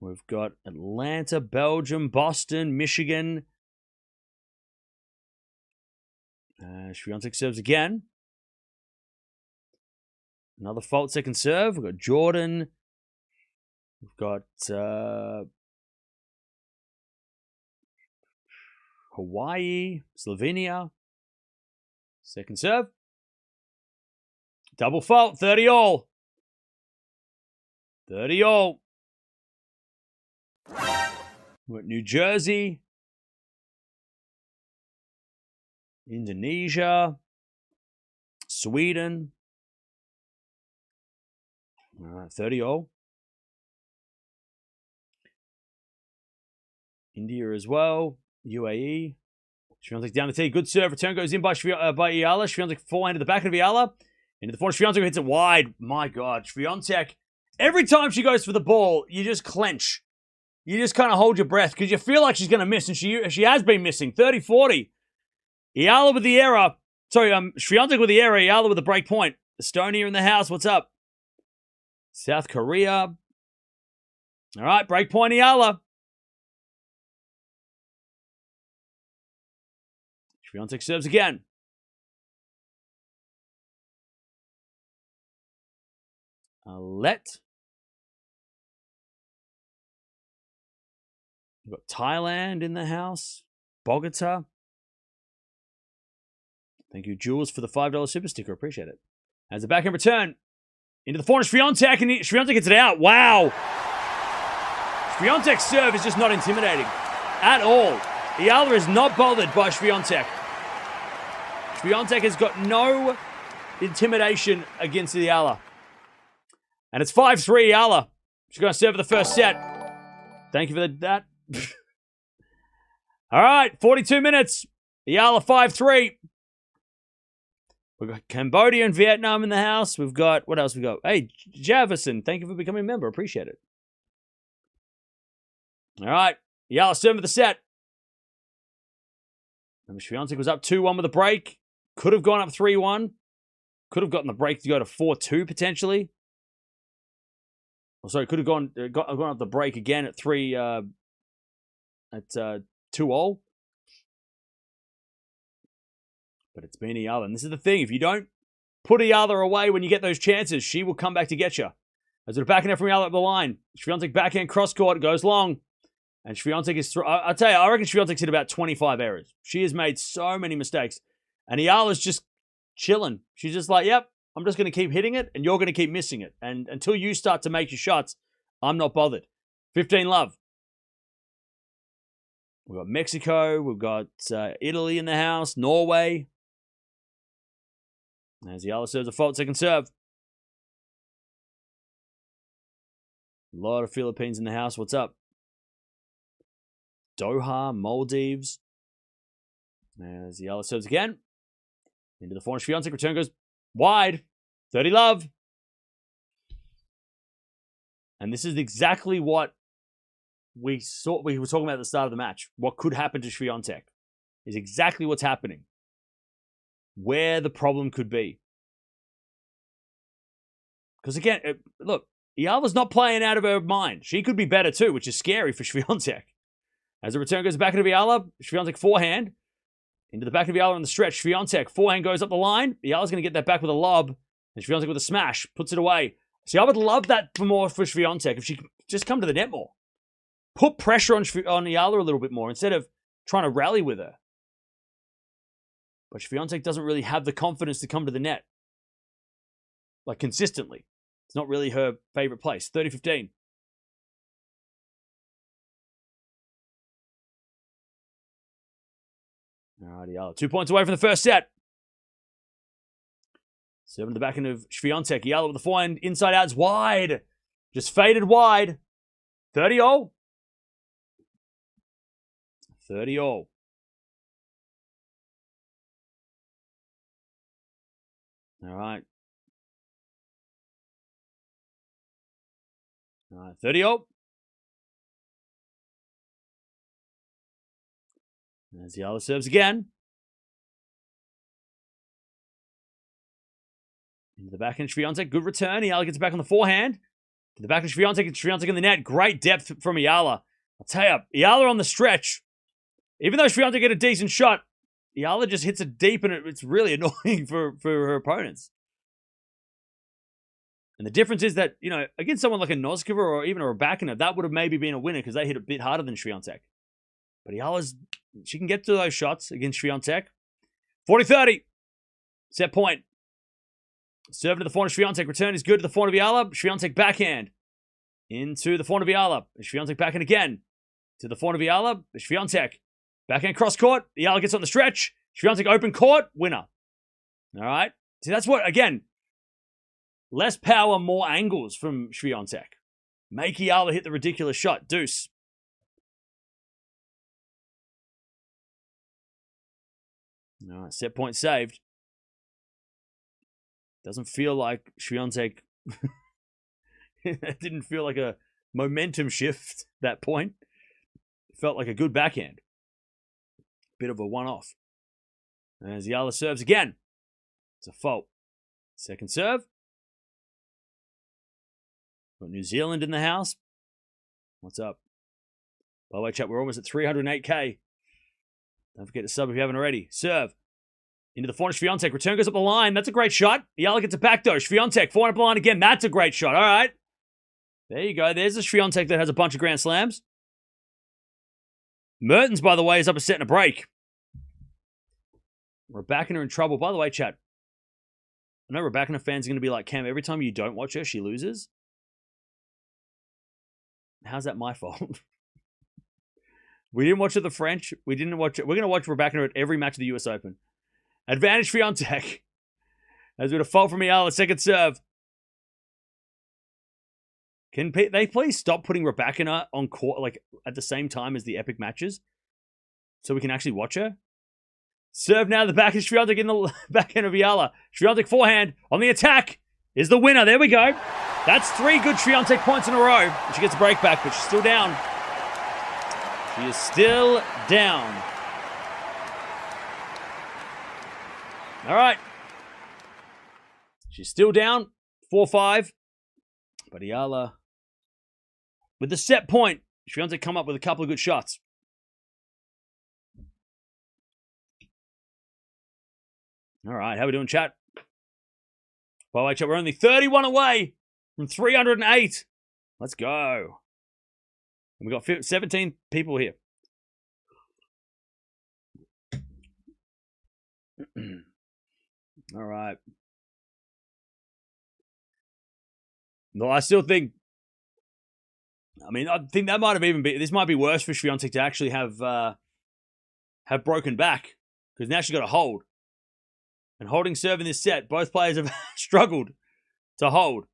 We've got Atlanta, Belgium, Boston, Michigan. Swiatek serves again. Another fault second serve. We've got Jordan. We've got Hawaii, Slovenia. Second serve. Double fault. 30 all. 30 all. We're at New Jersey. Indonesia. Sweden. All right, 30 all. India as well. UAE. Swiatek down the tee. Good serve. Return goes in by Eala. Swiatek forehand to the back of Eala. Into the forehand. Swiatek hits it wide. My God. Swiatek. Every time she goes for the ball, you just clench. You just kind of hold your breath because you feel like she's going to miss. And she has been missing. 30-40. Eala with the error. Sorry, Swiatek with the error. Eala with the break point. Estonia in the house. What's up? South Korea. All right. Break point Eala. Swiatek serves again. Let. We've got Thailand in the house. Bogota. Thank you, Jules, for the $5 super sticker. Appreciate it. As a backhand return. Into the forehand. Swiatek, and Swiatek gets it out. Wow. Swiatek's serve is just not intimidating at all. Eala is not bothered by Swiatek. Swiatek has got no intimidation against Eala. And it's 5-3 Eala. She's going to serve for the first set. Thank you for that. All right, 42 minutes. Eala 5-3. We've got Cambodia and Vietnam in the house. We've got, what else we got? Hey, Javison, thank you for becoming a member. Appreciate it. All right, Eala serving for the set. And Swiatek was up 2-1 with a break. Could have gone up 3-1. Could have gotten the break to go to 4-2 potentially. Oh, sorry, could have gone up the break again at 2-all. But it's been Eala. And this is the thing. If you don't put Eala away when you get those chances, she will come back to get you. As a backhand from Eala up the line. Swiatek backhand cross court. Goes long. And Swiatek is... I'll tell you, I reckon Swiatek's hit about 25 errors. She has made so many mistakes. And Eala's just chilling. She's just like, yep, I'm just going to keep hitting it, and you're going to keep missing it. And until you start to make your shots, I'm not bothered. 15 love. We've got Mexico. We've got Italy in the house. Norway. As Eala serves a fault second serve. A lot of Philippines in the house. What's up? Doha, Maldives. As Eala serves again. Into the forehand. Swiatek return goes wide. 30 love. And this is exactly what we were talking about at the start of the match. What could happen to Swiatek is exactly what's happening. Where the problem could be. Because again, look, Eala's not playing out of her mind. She could be better too, which is scary for Swiatek. As the return goes back into Eala, Swiatek forehand. Into the back of Eala on the stretch. Swiatek, forehand goes up the line. Eala's going to get that back with a lob. And Swiatek with a smash. Puts it away. See, I would love that for Swiatek if she could just come to the net more. Put pressure on Eala a little bit more instead of trying to rally with her. But Swiatek doesn't really have the confidence to come to the net. Like, consistently. It's not really her favorite place. 30-15. Alright, Eala. 2 points away from the first set. Serving the back end of Swiatek. Eala with the forehand. Inside out. It's wide. Just faded wide. 30-all. 30-all. Alright. Alright, 30-all. As Eala serves again. Into the backhand, Swiatek. Good return. Eala gets back on the forehand. To the back of Swiatek, and Swiatek in the net. Great depth from Eala. I'll tell you, Eala on the stretch. Even though Swiatek get a decent shot, Eala just hits it deep, and it's really annoying for her opponents. And the difference is that, you know, against someone like a Noskova or even a Raducanu, that would have maybe been a winner because they hit a bit harder than Swiatek. But Eala's, she can get to those shots against Swiatek. 40-30. Set point. Serve to the forehand of Swiatek. Return is good to the forehand of Eala. Swiatek backhand. Into the forehand of Eala. Swiatek backhand again. To the forehand of Eala. Swiatek. Backhand cross court. Eala gets on the stretch. Swiatek open court. Winner. All right. See, that's what, again, less power, more angles from Swiatek. Make Eala hit the ridiculous shot. Deuce. All right. Set point saved. Doesn't feel like Swiatek. It didn't feel like a momentum shift at that point. It felt like a good backhand. Bit of a one-off. As Eala serves again. It's a fault. Second serve. Got New Zealand in the house. What's up? By the way, chat, we're almost at 308k. Don't forget to sub if you haven't already. Serve. Into the forehand, Swiatek. Return goes up the line. That's a great shot. Eala gets it back, though. Swiatek, forehand up the line again. That's a great shot. All right. There you go. There's a Swiatek that has a bunch of Grand Slams. Mertens, by the way, is up a set and a break. Raducanu in trouble. By the way, chat, I know Raducanu fans are going to be like, Cam, every time you don't watch her, she loses. How's that my fault? We didn't watch it the French. We didn't watch it. We're going to watch Raducanu at every match of the US Open. Advantage Swiatek. As with a fault from Eala, second serve. Can they please stop putting Raducanu on court like at the same time as the epic matches, so we can actually watch her? Serve now. The back is Swiatek in the backhand of Eala. Swiatek forehand on the attack is the winner. There we go. That's 3 good Swiatek points in a row. She gets a break back, but she's still down. She is still down. All right. She's still down. 4-5. But Eala, with the set point, Swiatek come up with a couple of good shots. All right, how we doing, chat? By the way, chat, we're only 31 away from 308. Let's go. And we've got 17 people here. All right. No, I still think, I think that might have even been, this might be worse for Swiatek to actually have broken back, because now she's got to hold. And holding serve in this set, both players have struggled to hold.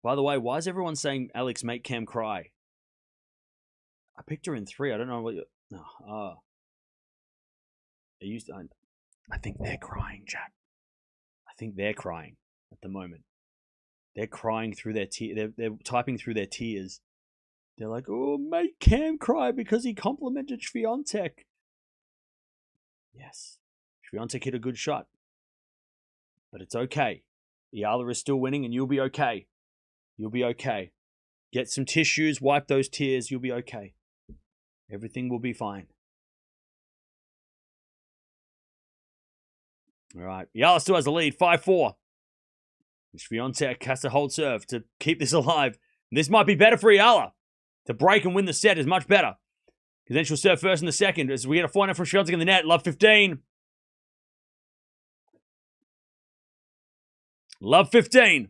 By the way, why is everyone saying Alex make Cam cry? I picked her in 3. I don't know what you... No. I think they're crying, chat. I think they're crying at the moment. They're crying through their tears. They're typing through their tears. They're like, oh, make Cam cry because he complimented Swiatek. Yes. Swiatek hit a good shot. But it's okay. Eala is still winning and you'll be okay. You'll be okay. Get some tissues, wipe those tears, you'll be okay. Everything will be fine. All right. Eala still has the lead, 5-4. Swiatek has to hold serve to keep this alive. This might be better for Eala. To break and win the set is much better. Because then she'll serve first in the second. As we get a forehand from Swiatek in the net. Love 15. Love 15.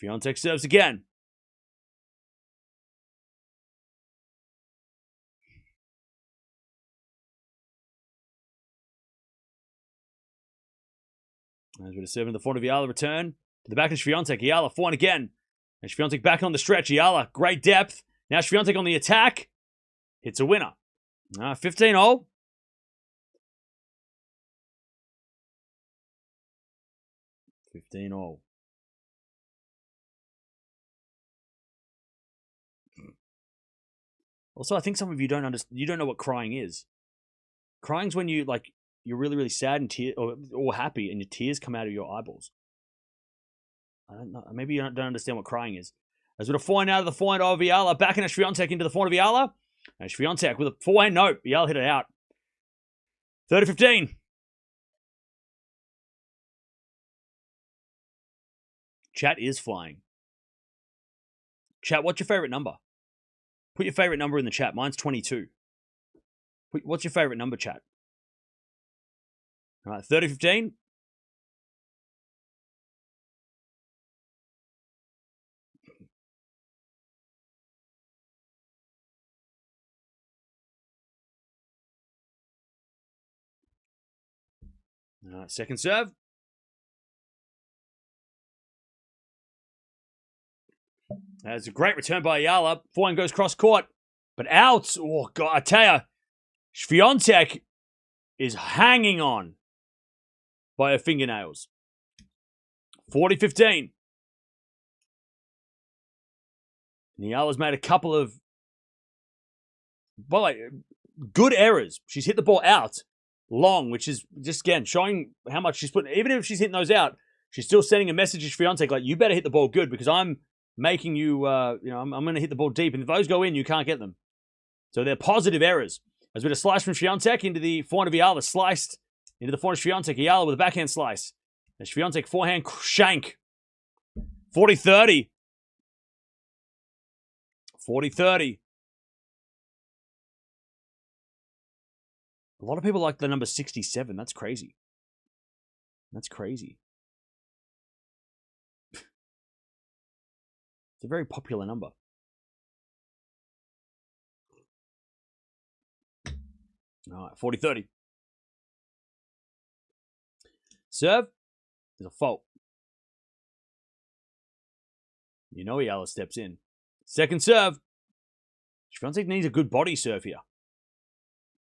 Swiatek serves again. As we're serving the forehand of Eala, return. To the back of Swiatek. Eala, forehand again. And Swiatek back on the stretch. Eala, great depth. Now Swiatek on the attack. Hits a winner. 15-all. 15-all. Also, I think some of you don't understand. You don't know what crying is. Crying's when you're really, really sad and or happy, and your tears come out of your eyeballs. I don't know. Maybe you don't understand what crying is. As with a forehand out of the forehand of Eala, backing a Swiatek into the forehand of Eala. And Swiatek with a forehand. Nope. Eala hit it out. 30-15. Chat is flying. Chat, what's your favorite number? Put your favorite number in the chat. Mine's 22. What's your favorite number, chat? All right, 30-15. All right, second serve. That's a great return by Eala. Forehand goes cross court, but out. Oh, God, I tell you, Swiatek is hanging on by her fingernails. 40-15. Eala's made a couple of, by the way, good errors. She's hit the ball out long, which is just, again, showing how much she's putting. Even if she's hitting those out, she's still sending a message to Swiatek like, you better hit the ball good because I'm making you, I'm going to hit the ball deep. And if those go in, you can't get them. So they're positive errors. There's been a slice from Swiatek into the forehand of Eala, sliced into the forehand of Swiatek. Eala with a backhand slice. And Swiatek forehand shank. 40-30. 40-30. A lot of people like the number 67. That's crazy. That's crazy. It's a very popular number. All right, 40-30. Serve is a fault. You know Eala steps in. Second serve. Swiatek needs a good body serve here.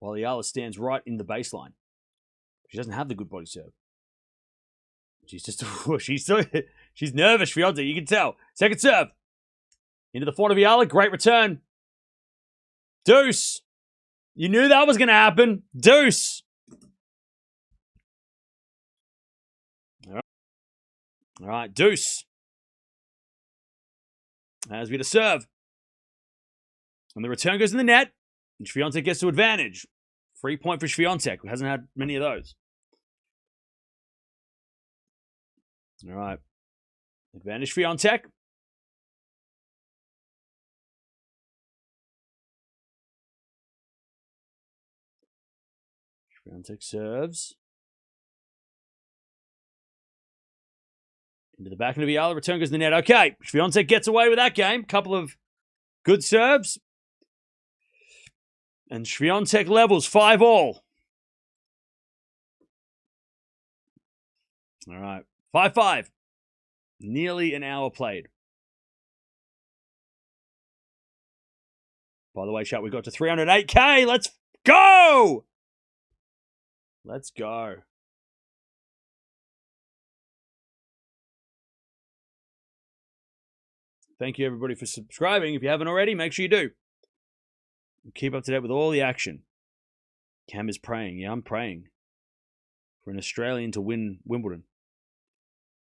While Eala stands right in the baseline. She doesn't have the good body serve. She's just, she's nervous, Swiatek, you can tell. Second serve. Into the forehand of Eala, great return. Deuce. You knew that was going to happen. Deuce. All right, deuce. As we get a serve. And the return goes in the net. And Swiatek gets to advantage. Free point for Swiatek, who hasn't had many of those. All right. Advantage Swiatek. Swiatek serves. Into the backhand of Eala. Return goes in the net. Okay. Swiatek gets away with that game. Couple of good serves. And Swiatek levels 5-all. All right. 5-5. Nearly an hour played. By the way, chat, we got to 308K. Let's go! Let's go. Thank you, everybody, for subscribing. If you haven't already, make sure you do. Keep up to date with all the action. Cam is praying. Yeah, I'm praying for an Australian to win Wimbledon.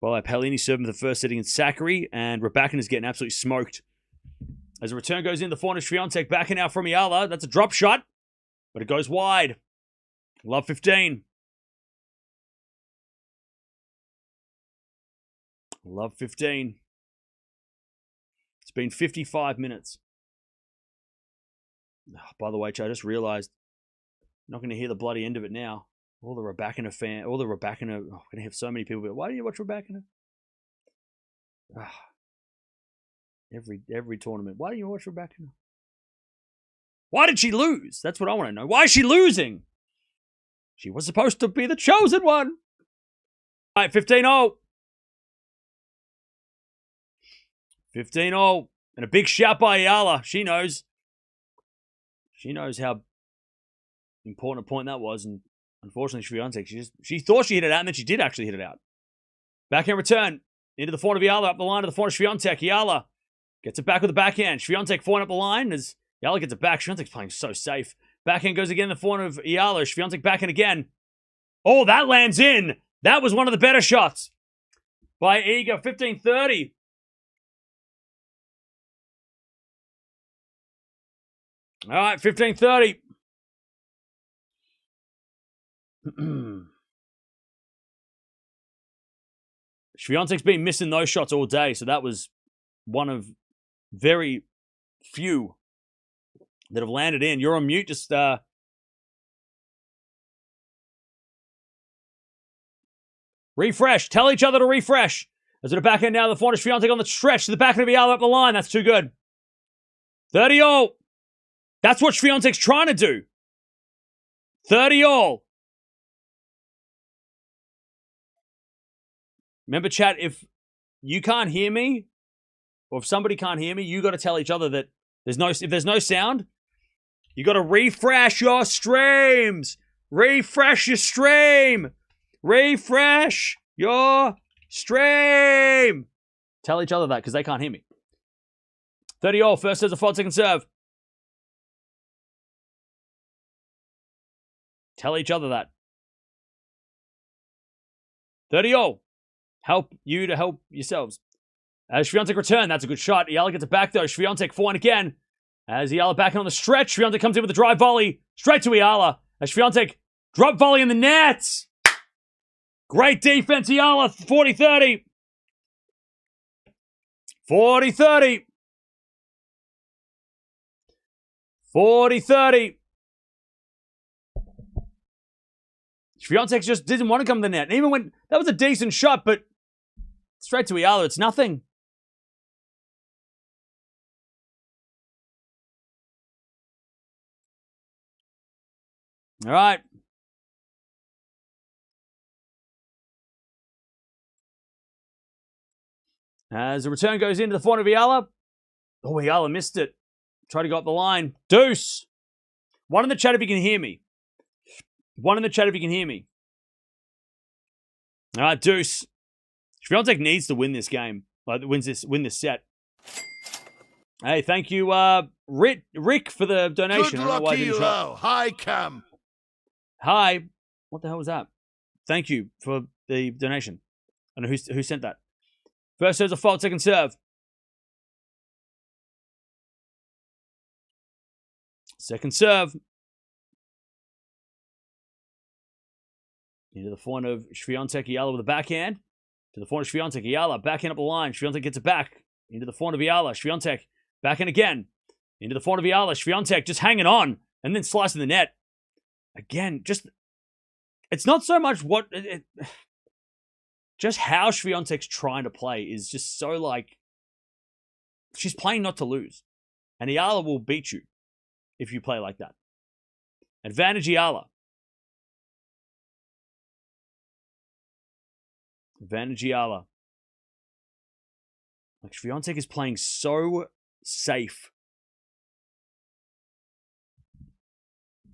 Well, Paolini serving the first setting in Sakari, and Raducanu is getting absolutely smoked. As a return goes in, the forehand of Swiatek backing out from Eala. That's a drop shot, but it goes wide. Love 15. Love 15. It's been 55 minutes. Oh, by the way, I just realized I'm not going to hear the bloody end of it now. All the Raducanu fan, all the Raducanu. Oh, I'm going to have so many people. Why do you watch Raducanu? Oh, every tournament. Why do you watch Raducanu? Why did she lose? That's what I want to know. Why is she losing? She was supposed to be the chosen one. All right, 15-0. 15-0. And a big shout by Eala. She knows. She knows how important a point that was. And unfortunately, Swiatek, she thought she hit it out, and then she did actually hit it out. Backhand return. Into the forehand of Eala. Up the line to the forehand of Swiatek. Eala gets it back with the backhand. Swiatek forehand up the line as Eala gets it back. Swiatek's playing so safe. Backhand goes again. The forehand of Eala. Swiatek backhand again. Oh, that lands in. That was one of the better shots by Iga. 15-30. All right, 15-30. Swiatek's been missing those shots all day, so that was one of very few that have landed in. You're on mute. Just refresh. Tell each other to refresh. As at the back end now, the forehand Swiatek on the stretch to the back end of Eala up the line. That's too good. 30-all. That's what Swiatek's trying to do. 30-all. Remember, chat, if you can't hear me, or if somebody can't hear me, you got to tell each other that if there's no sound, you got to refresh your streams. Refresh your stream. Refresh your stream. Tell each other that because they can't hear me. 30-all. First serve's a fault, second serve. Tell each other that. 30-all. Help you to help yourselves. As Swiatek return, that's a good shot. Eala gets it back though. Swiatek forehand again. As Eala back on the stretch, Swiatek comes in with a drive volley straight to Eala. As Swiatek drop volley in the net. Great defense, Eala. 40-30. 40-30. 40-30. Swiatek just didn't want to come to the net. And even when that was a decent shot, but straight to Eala, it's nothing. All right. As the return goes into the front of Eala. Oh, Eala missed it. Tried to go up the line. Deuce. One in the chat if you can hear me. One in the chat if you can hear me. All right, deuce. Swiatek needs to win this game. Win this set. Hey, thank you, Rick, for the donation. Good luck, Elo. Hi, Cam. Hi. What the hell was that? Thank you for the donation. I don't know who sent that. First serve's a fault, second serve. Second serve. Into the forehand of Swiatek, Eala with a backhand. To the forehand of Swiatek, Eala, backhand up the line. Swiatek gets it back. Into the forehand of Eala. Swiatek, backhand again. Into the forehand of Eala. Swiatek just hanging on. And then slicing the net. Again, just... It's not so much what... just how Swiatek's trying to play is just so like... She's playing not to lose. And Eala will beat you if you play like that. Advantage Eala. Advantage Eala. Like, Swiatek is playing so safe.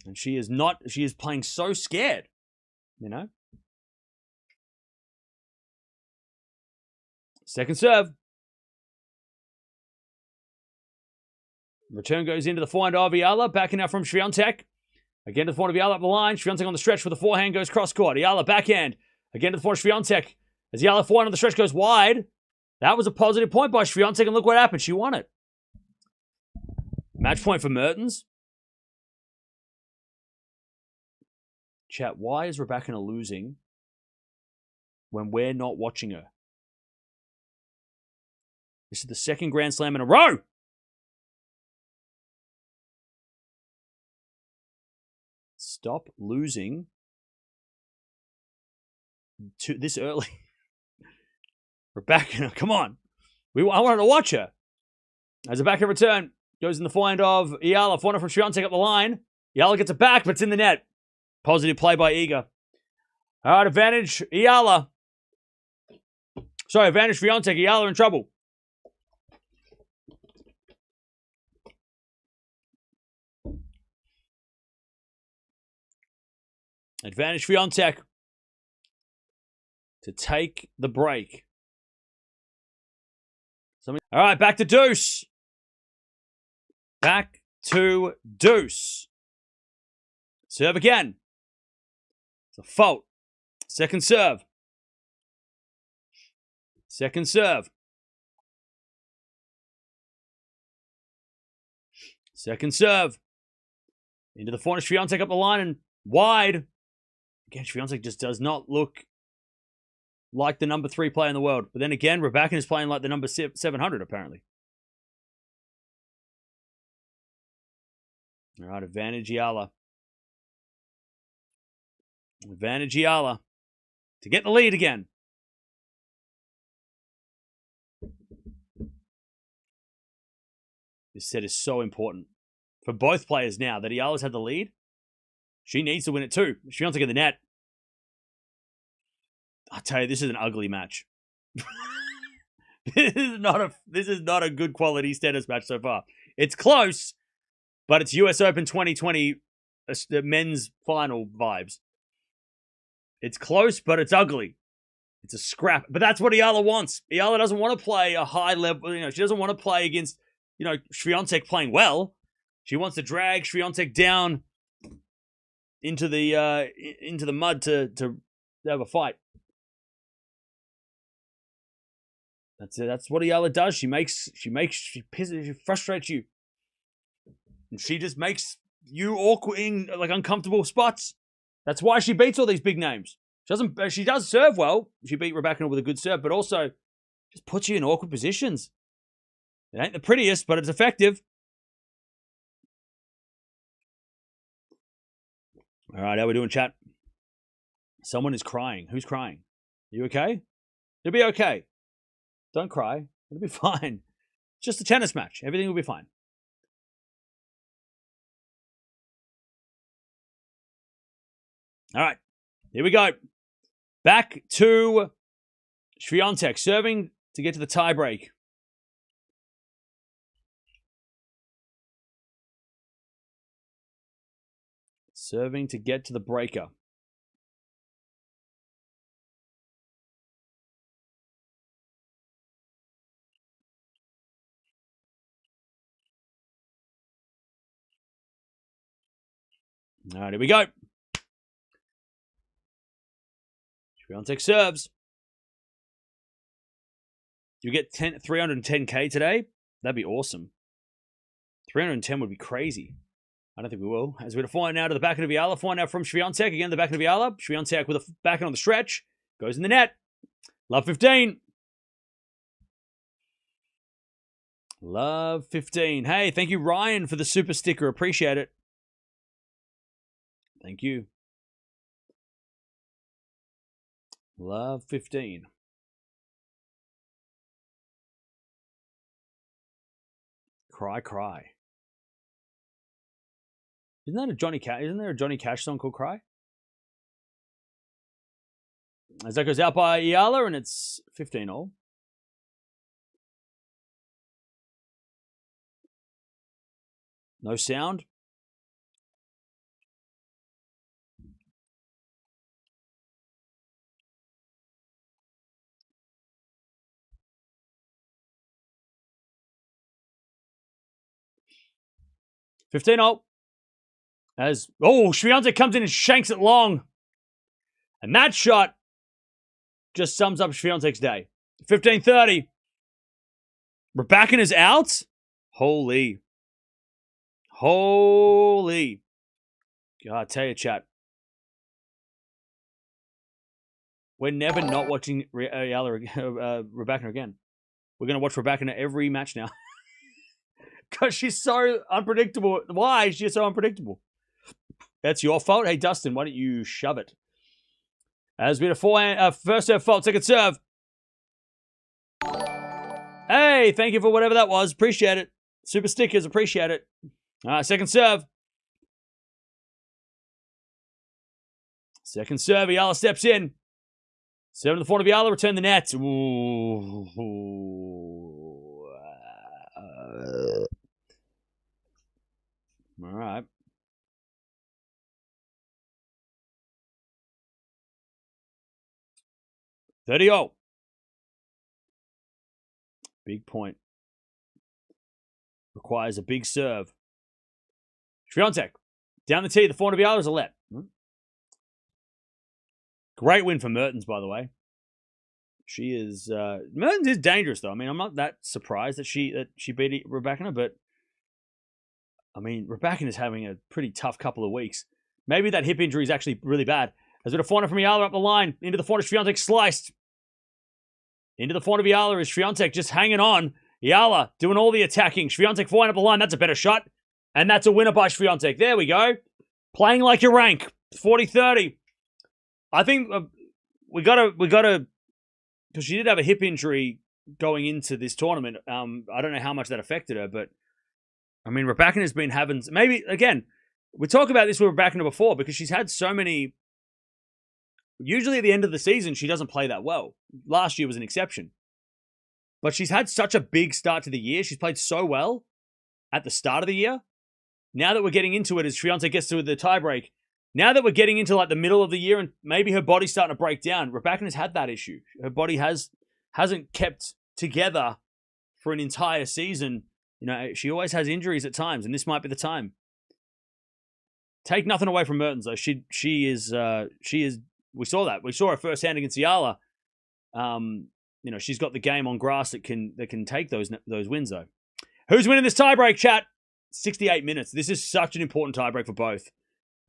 And she is playing so scared. You know? Second serve. Return goes into the forehand of Eala. Backing out from Swiatek. Again to the forehand of Eala up the line. Swiatek on the stretch for the forehand goes cross court. Eala backhand. Again to the forehand of Swiatek. As Eala forehand on the stretch goes wide. That was a positive point by Swiatek, and look what happened. She won it. Match point for Mertens. Chat, why is Raducanu losing when we're not watching her? This is the second Grand Slam in a row. Stop losing this early. Raducanu, come on. I wanted to watch her. As a backhand return, goes in the forehand of Eala. Forehand from Swiatek up the line. Eala gets it back, but it's in the net. Positive play by Iga. All right, advantage Eala. Sorry, advantage Swiatek. Eala in trouble. Advantage Swiatek to take the break. All right, back to deuce. Back to deuce. Serve again. It's a fault. Second serve. Second serve. Second serve. Into the forehand, Swiatek up the line and wide. Again, Swiatek just does not look like the number 3 player in the world. But then again, Raducanu is playing like the number 700, apparently. All right, advantage Eala. Advantage Eala to get the lead again. This set is so important for both players now that Eala's had the lead. She needs to win it too. She wants to get the net. I tell you, this is an ugly match. This is not a good quality tennis match so far. It's close, but it's US Open 2020 men's final vibes. It's close, but it's ugly. It's a scrap. But that's what Eala wants. Eala doesn't want to play a high level. She doesn't want to play against, Swiatek playing well. She wants to drag Swiatek down into the mud to have a fight. That's it. That's what Eala does. She pisses, she frustrates you. And she just makes you awkward in uncomfortable spots. That's why she beats all these big names. She does serve well. She beat Raducanu with a good serve, but also just puts you in awkward positions. It ain't the prettiest, but it's effective. All right, how we doing, chat? Someone is crying. Who's crying? You okay? You'll be okay. Don't cry. It'll be fine. It's just a tennis match. Everything will be fine. All right, here we go. Back to Swiatek, serving to get to the tiebreak. Serving to get to the breaker. All right, here we go. Swiatek serves. You get 310k today? That'd be awesome. 310 would be crazy. I don't think we will. As we're flying now to the backhand of Eala. Flying out from Swiatek. Again, the backhand of Eala. Swiatek with a backhand on the stretch. Goes in the net. Love 15. Love 15. Hey, thank you, Ryan, for the super sticker. Appreciate it. Thank you. Love 15. Cry, cry. Isn't there a Johnny Cash song called Cry? As that goes out by Eala, and it's 15-all. No sound. Swiatek comes in and shanks it long. And that shot just sums up Swiatek's day. 15-30. Raducanu is out. Holy. God, I tell you, chat. We're never not watching Raducanu again. We're going to watch Raducanu every match now. Because she's so unpredictable. Why is she so unpredictable? That's your fault. Hey, Dustin, why don't you shove it? As we had first serve fault, second serve. Hey, thank you for whatever that was. Appreciate it. Super stickers, appreciate it. Second serve. Second serve, Eala steps in. Serve to the forehand of Eala, return the net. Ooh. All right. $30. Big point. Requires a big serve. Swiatek. Down the tee, the forehand of Eala is a let. Great win for Mertens, by the way. She is... Mertens is dangerous, though. I mean, I'm not that surprised that she beat Raducanu, but... I mean, Raducanu is having a pretty tough couple of weeks. Maybe that hip injury is actually really bad. As with a forehand from Eala up the line. Into the forehand, Swiatek sliced. Into the forehand of Eala is Swiatek just hanging on. Eala doing all the attacking. Swiatek forehand up the line. That's a better shot. And that's a winner by Swiatek. There we go. Playing like your rank. 40-30. I think we gotta, because she did have a hip injury going into this tournament. I don't know how much that affected her, but I mean, Raducanu has been having, maybe, again, we talk about this with Raducanu before because she's had so many, usually at the end of the season, she doesn't play that well. Last year was an exception. But she's had such a big start to the year. She's played so well at the start of the year. Now that we're getting into it, as Swiatek gets to the tiebreak, now that we're getting into like the middle of the year and maybe her body's starting to break down, Raducanu has had that issue. Her body hasn't kept together for an entire season. You know, she always has injuries at times, and this might be the time. Take nothing away from Mertens, though. She is. We saw that. We saw her firsthand against Eala. You know, she's got the game on grass that can take those wins, though. Who's winning this tiebreak, chat? 68 minutes. This is such an important tiebreak for both.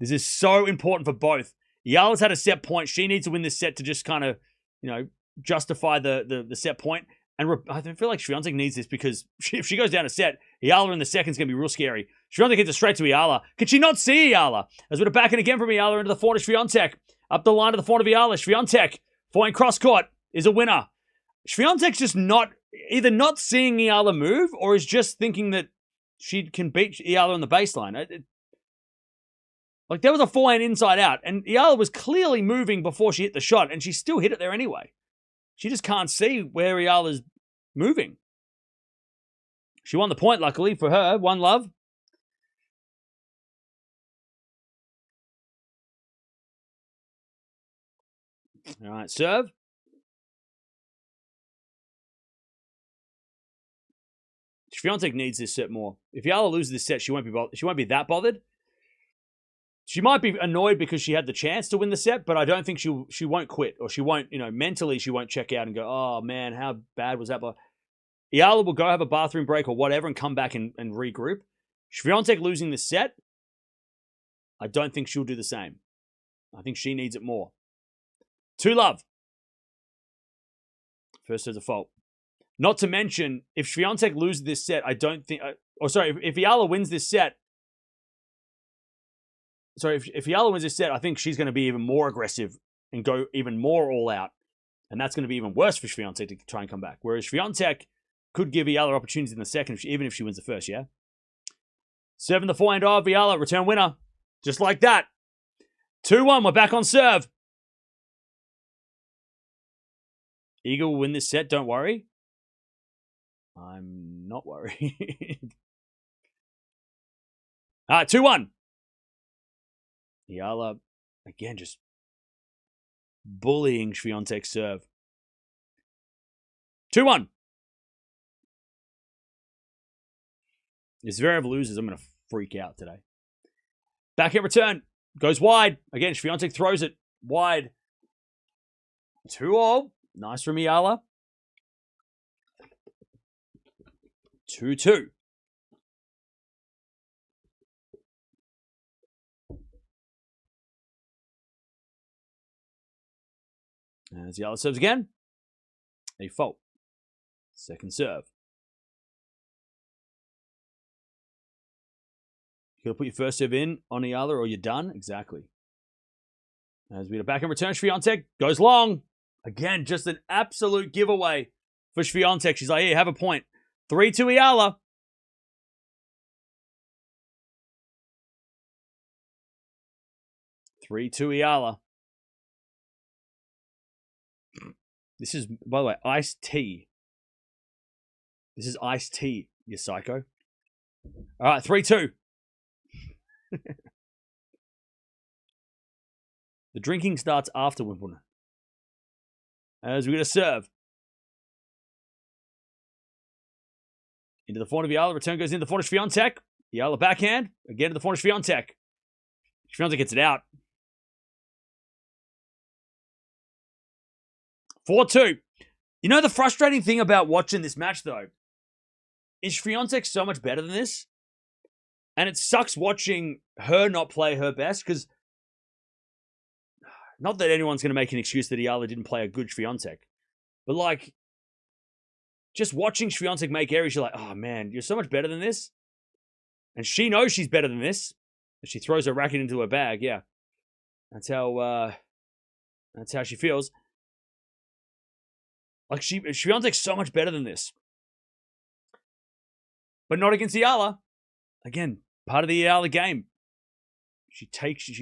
This is so important for both. Eala's had a set point. She needs to win this set to just kind of, you know, justify the set point. And I feel like Swiatek needs this because if she goes down a set, Eala in the second is going to be real scary. Swiatek hits it straight to Eala. Can she not see Eala? As we're back in again from Eala into the forehand of Swiatek. Up the line to the forehand of Eala. Swiatek, forehand cross court, is a winner. Swiatek's just either not seeing Eala move or is just thinking that she can beat Eala on the baseline. Like, there was a forehand inside out, and Eala was clearly moving before she hit the shot, and she still hit it there anyway. She just can't see where Eala's moving. She won the point, luckily, for her. 1-love. All right, serve. Swiatek needs this set more. If Eala loses this set, she won't be that bothered. She might be annoyed because she had the chance to win the set, but I don't think she won't quit, or she won't, you know, mentally she won't check out and go, oh man, how bad was that? But Eala will go have a bathroom break or whatever and come back and regroup. Swiatek losing the set, I don't think she'll do the same. I think she needs it more. 2-love. First serve's a fault. Not to mention, if Swiatek loses this set, I don't think, if Eala wins this set, if Eala wins this set, I think she's going to be even more aggressive and go even more all out. And that's going to be even worse for Swiatek to try and come back. Whereas Swiatek could give Eala opportunities in the second, even if she wins the first, yeah? Serving the forehand of Eala, return winner. Just like that. 2-1, we're back on serve. Iga will win this set, don't worry. I'm not worried. All right, 2-1. Eala, again, just bullying Swiatek's serve. 2-1. If Zverev loses, I'm going to freak out today. Back at return. Goes wide. Again, Swiatek throws it wide. 2-all. Nice from Eala. 2-2. As Eala serves again. A fault. Second serve. You gotta put your first serve in on Eala or you're done. Exactly. As we get back in return, Swiatek goes long. Again, just an absolute giveaway for Swiatek. She's like, here, have a point. 3-2 Eala. Eala. This is, by the way, iced tea. This is iced tea, you psycho. All right, 3-2. The drinking starts after Wimbledon. As we get a serve. Into the forehand of Eala. Return goes into the forehand of Swiatek. Eala backhand. Again to the forehand of Swiatek. Swiatek gets it out. 4-2. You know the frustrating thing about watching this match, though, is Swiatek so much better than this. And it sucks watching her not play her best, because not that anyone's going to make an excuse that Eala didn't play a good Swiatek, but like, just watching Swiatek make errors, you're like, oh man, you're so much better than this. And she knows she's better than this. She throws her racket into her bag. Yeah. That's how she feels. Like, Swiatek's so much better than this. But not against Eala. Again, part of the Eala game. She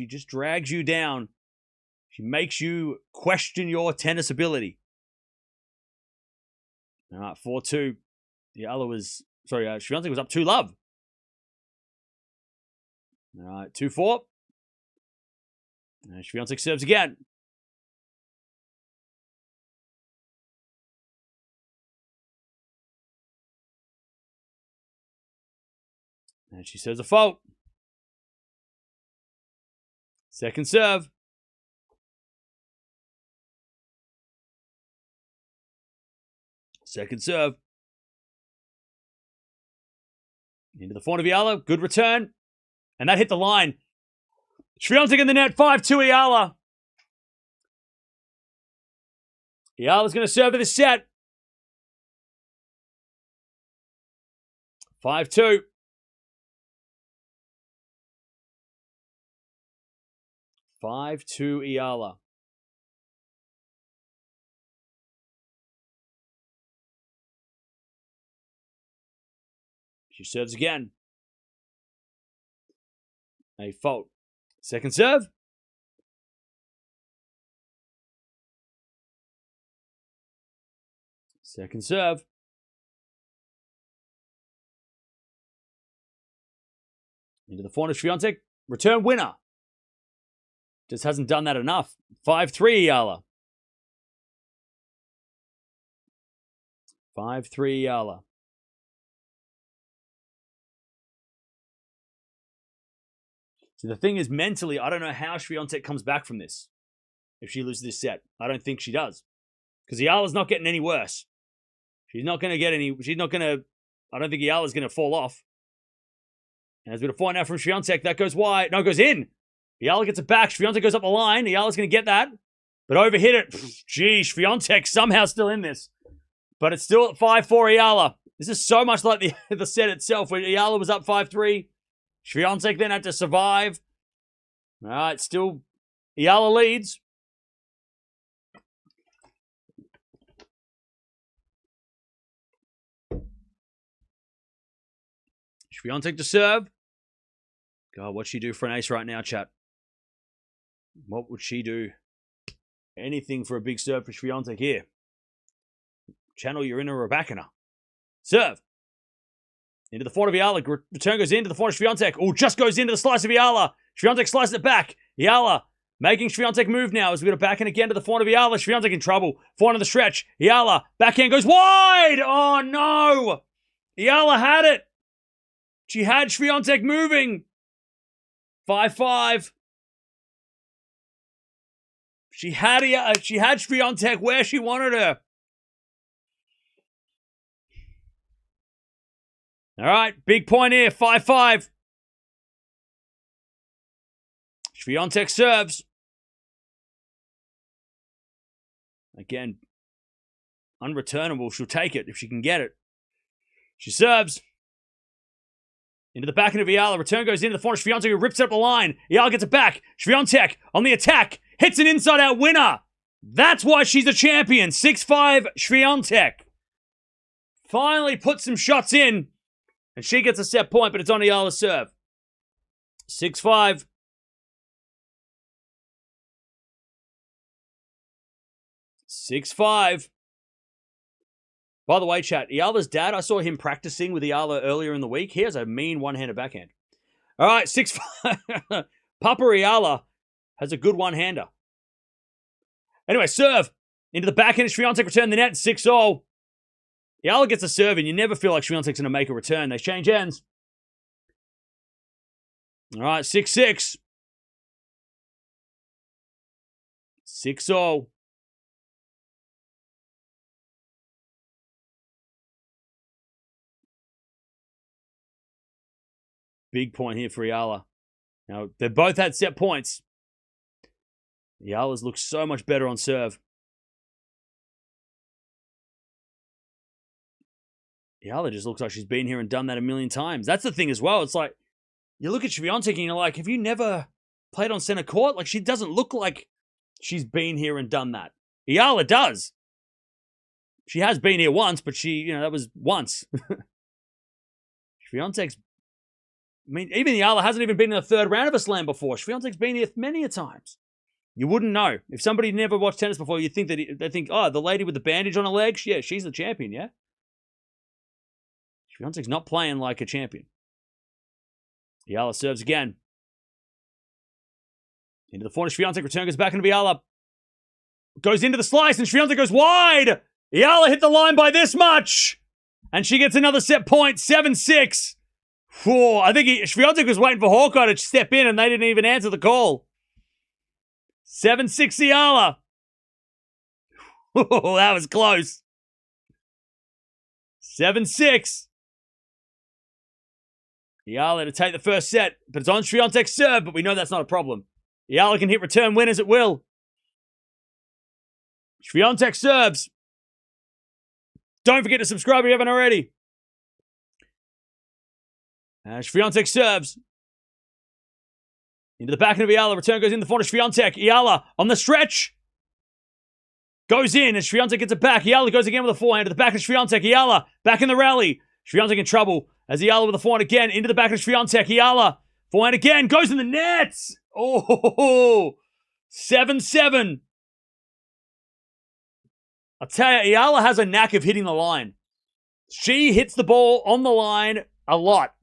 just drags you down. She makes you question your tennis ability. All right, 4-2. Swiatek was up 2-love. All right, 2-4. And Swiatek serves again. And she serves a fault. Second serve. Second serve. Into the forehand of Eala. Good return. And that hit the line. Swiatek in the net. 5-2 Eala. Eala's going to serve this set. 5-2. 5-2 Eala. She serves again. A fault. Second serve. Second serve. Into the forehand of Swiatek. Return winner. Just hasn't done that enough. 5-3 Eala. 5-3 Eala. So the thing is, mentally, I don't know how Swiatek comes back from this if she loses this set. I don't think she does. Because Eala's not getting any worse. She's not going to get any... I don't think Eala's going to fall off. And as we're going to find out from Swiatek, that goes wide. No, it goes in. Eala gets it back. Swiatek goes up the line. Eala's going to get that. But overhit it. Gee, Swiatek somehow still in this. But it's still at 5-4 Eala. This is so much like the set itself, where Eala was up 5-3. Swiatek then had to survive. All right, still Eala leads. Swiatek to serve. God, what'd she do for an ace right now, chat? What would she do? Anything for a big serve for Swiatek here. Channel your inner Raducanu. Serve. Into the forehand of Eala. Return goes into the forehand of Swiatek. Oh, just goes into the slice of Eala. Swiatek slices it back. Eala making Swiatek move now as we got a backhand again to the forehand of Eala. Swiatek in trouble. Forehand of the stretch. Eala. Backhand goes wide. Oh, no. Eala had it. She had Swiatek moving. 5-5. She had Swiatek where she wanted her. All right, big point here, 5-5. Swiatek serves. Again, unreturnable. She'll take it if she can get it. She serves. Into the backhand of Eala. Return goes into the forehand. Swiatek who rips up the line. Eala gets it back. Swiatek on the attack. Hits an inside-out winner. That's why she's a champion. 6-5 Swiatek. Finally put some shots in. And she gets a set point, but it's on Eala's serve. 6-5. By the way, chat, Eala's dad, I saw him practicing with Eala earlier in the week. He has a mean one-handed backhand. All right, 6-5. Papa Eala has a good one-hander. Anyway, serve. Into the backhand, Swiatek return the net, 6-0. Eala gets a serve, and you never feel like Swiatek's going to make a return. They change ends. All right, 6-6. 6-0. Big point here for Eala. Now, they both had set points. Eala's looks so much better on serve. Eala just looks like she's been here and done that a million times. That's the thing as well. It's like, you look at Swiatek and you're like, have you never played on center court? Like, she doesn't look like she's been here and done that. Eala does. She has been here once, but that was once. Swiatek's, even Eala hasn't even been in the third round of a slam before. Swiatek's been here many a times. You wouldn't know. If somebody never watched tennis before, you'd think they think, oh, the lady with the bandage on her leg, yeah, she's the champion, yeah? Swiatek's not playing like a champion. Eala serves again. Into the forehand, Swiatek, return goes back into Eala. Goes into the slice, and Swiatek goes wide! Eala hit the line by this much! And she gets another set point, 7-6. Whoa, I think Swiatek was waiting for Hawkeye to step in, and they didn't even answer the call. 7-6 Eala. Oh, that was close. 7-6. Eala to take the first set, but it's on Swiatek's serve, but we know that's not a problem. Eala can hit return winners at will. Swiatek serves. Don't forget to subscribe if you haven't already. Swiatek serves. Into the back of Eala. Return goes in the front of Swiatek. Eala on the stretch. Goes in and Swiatek gets it back. Eala goes again with a forehand to the back of Swiatek. Eala back in the rally. Swiatek in trouble as Eala with a forehand again into the back of Swiatek. Eala forehand again. Goes in the nets. Oh, 7-7. I'll tell you, Eala has a knack of hitting the line. She hits the ball on the line a lot.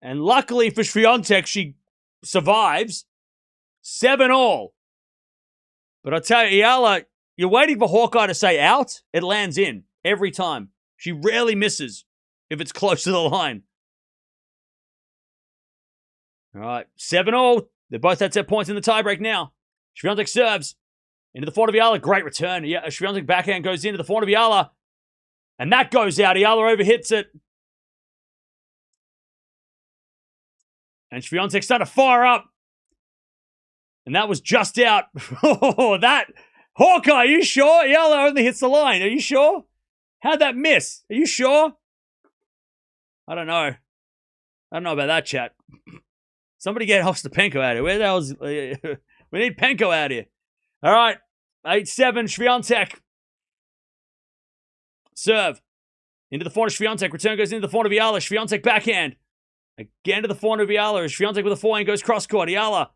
And luckily for Swiatek, she survives. 7-all. But I tell you, Eala, you're waiting for Hawkeye to say out. It lands in every time. She rarely misses if it's close to the line. All right, 7-all. They both had set points in the tiebreak now. Swiatek serves. Into the front of Eala. Great return. Yeah, Swiatek backhand goes into the front of Eala. And that goes out. Eala overhits it. And Swiatek started to fire up. And that was just out. Oh, that. Hawkeye, are you sure? Eala only hits the line. Are you sure? How'd that miss? Are you sure? I don't know. I don't know about that, chat. Somebody get Ostapenko out of here. Where the hell's... we need Penko out here. All right. 8-7, Swiatek. Serve. Into the front of Swiatek. Return goes into the front of Eala. Swiatek backhand. Again to the front of Eala. Swiatek with a forehand goes cross-court. Eala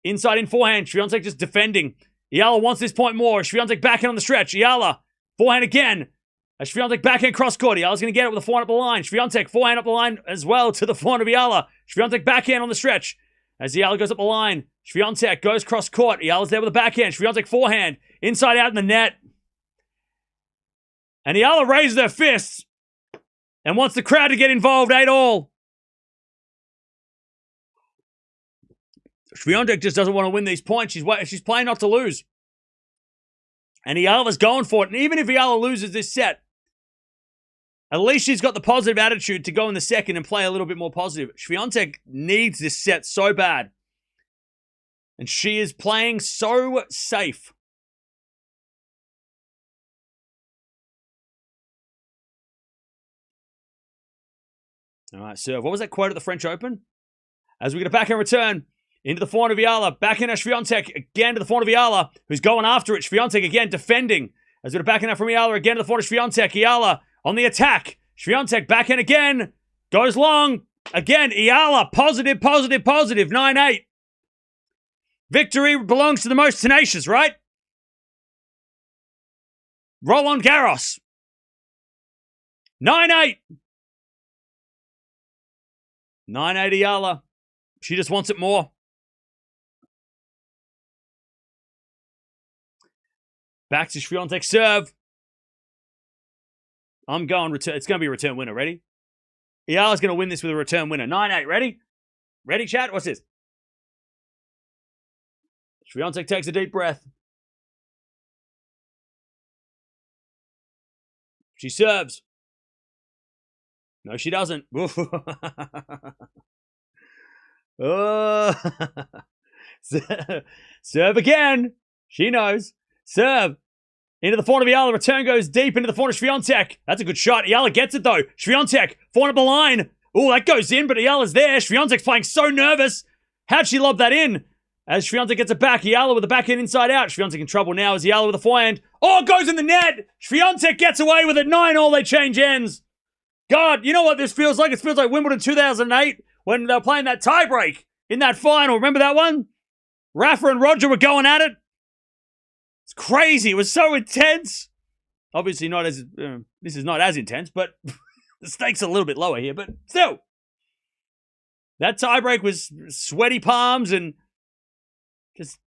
inside in forehand. Swiatek just defending. Eala wants this point more. Swiatek backhand on the stretch. Eala forehand again. Swiatek backhand cross-court. Eala's going to get it with a forehand up the line. Swiatek forehand up the line as well to the front of Eala. Swiatek backhand on the stretch. As Eala goes up the line. Swiatek goes cross-court. Eala's there with a backhand. Swiatek forehand. Inside out in the net. And Eala raises her fists. And wants the crowd to get involved. 8-all. Swiatek just doesn't want to win these points. She's playing not to lose. And Eala's going for it. And even if Eala loses this set, at least she's got the positive attitude to go in the second and play a little bit more positive. Swiatek needs this set so bad. And she is playing so safe. All right, serve. What was that quote at the French Open? As we get a backhand return into the forehand of Eala. Backhand of Swiatek again to the forehand of Eala, who's going after it. Swiatek again defending. As we get a backhand from Eala again to the forehand of Swiatek. Eala on the attack. Swiatek backhand again. Goes long. Again, Eala. Positive. 9-8. Victory belongs to the most tenacious, right? Roland Garros. 9-8. 9-8 Eala. She just wants it more. Back to Swiatek serve. I'm going return. It's going to be a return winner. Ready? Eala's going to win this with a return winner. 9-8. Ready? Ready, chat? What's this? Swiatek takes a deep breath. She serves. No, she doesn't. Oh. Serve again. She knows. Serve. Into the front of Eala. Return goes deep into the front of Swiatek. That's a good shot. Eala gets it though. Swiatek. Forehand up the line. Oh, that goes in, but Eala's there. Swiatek's playing so nervous. How'd she lob that in? As Swiatek gets it back, Eala with the backhand inside out. Swiatek in trouble now as Eala with a forehand. Oh, it goes in the net. Swiatek gets away with it. 9-all, they change ends. God, you know what this feels like? It feels like Wimbledon 2008 when they were playing that tiebreak in that final. Remember that one? Rafa and Roger were going at it. It's crazy. It was so intense. Obviously not as, this is not as intense, but the stakes are a little bit lower here, but still. That tiebreak was sweaty palms and just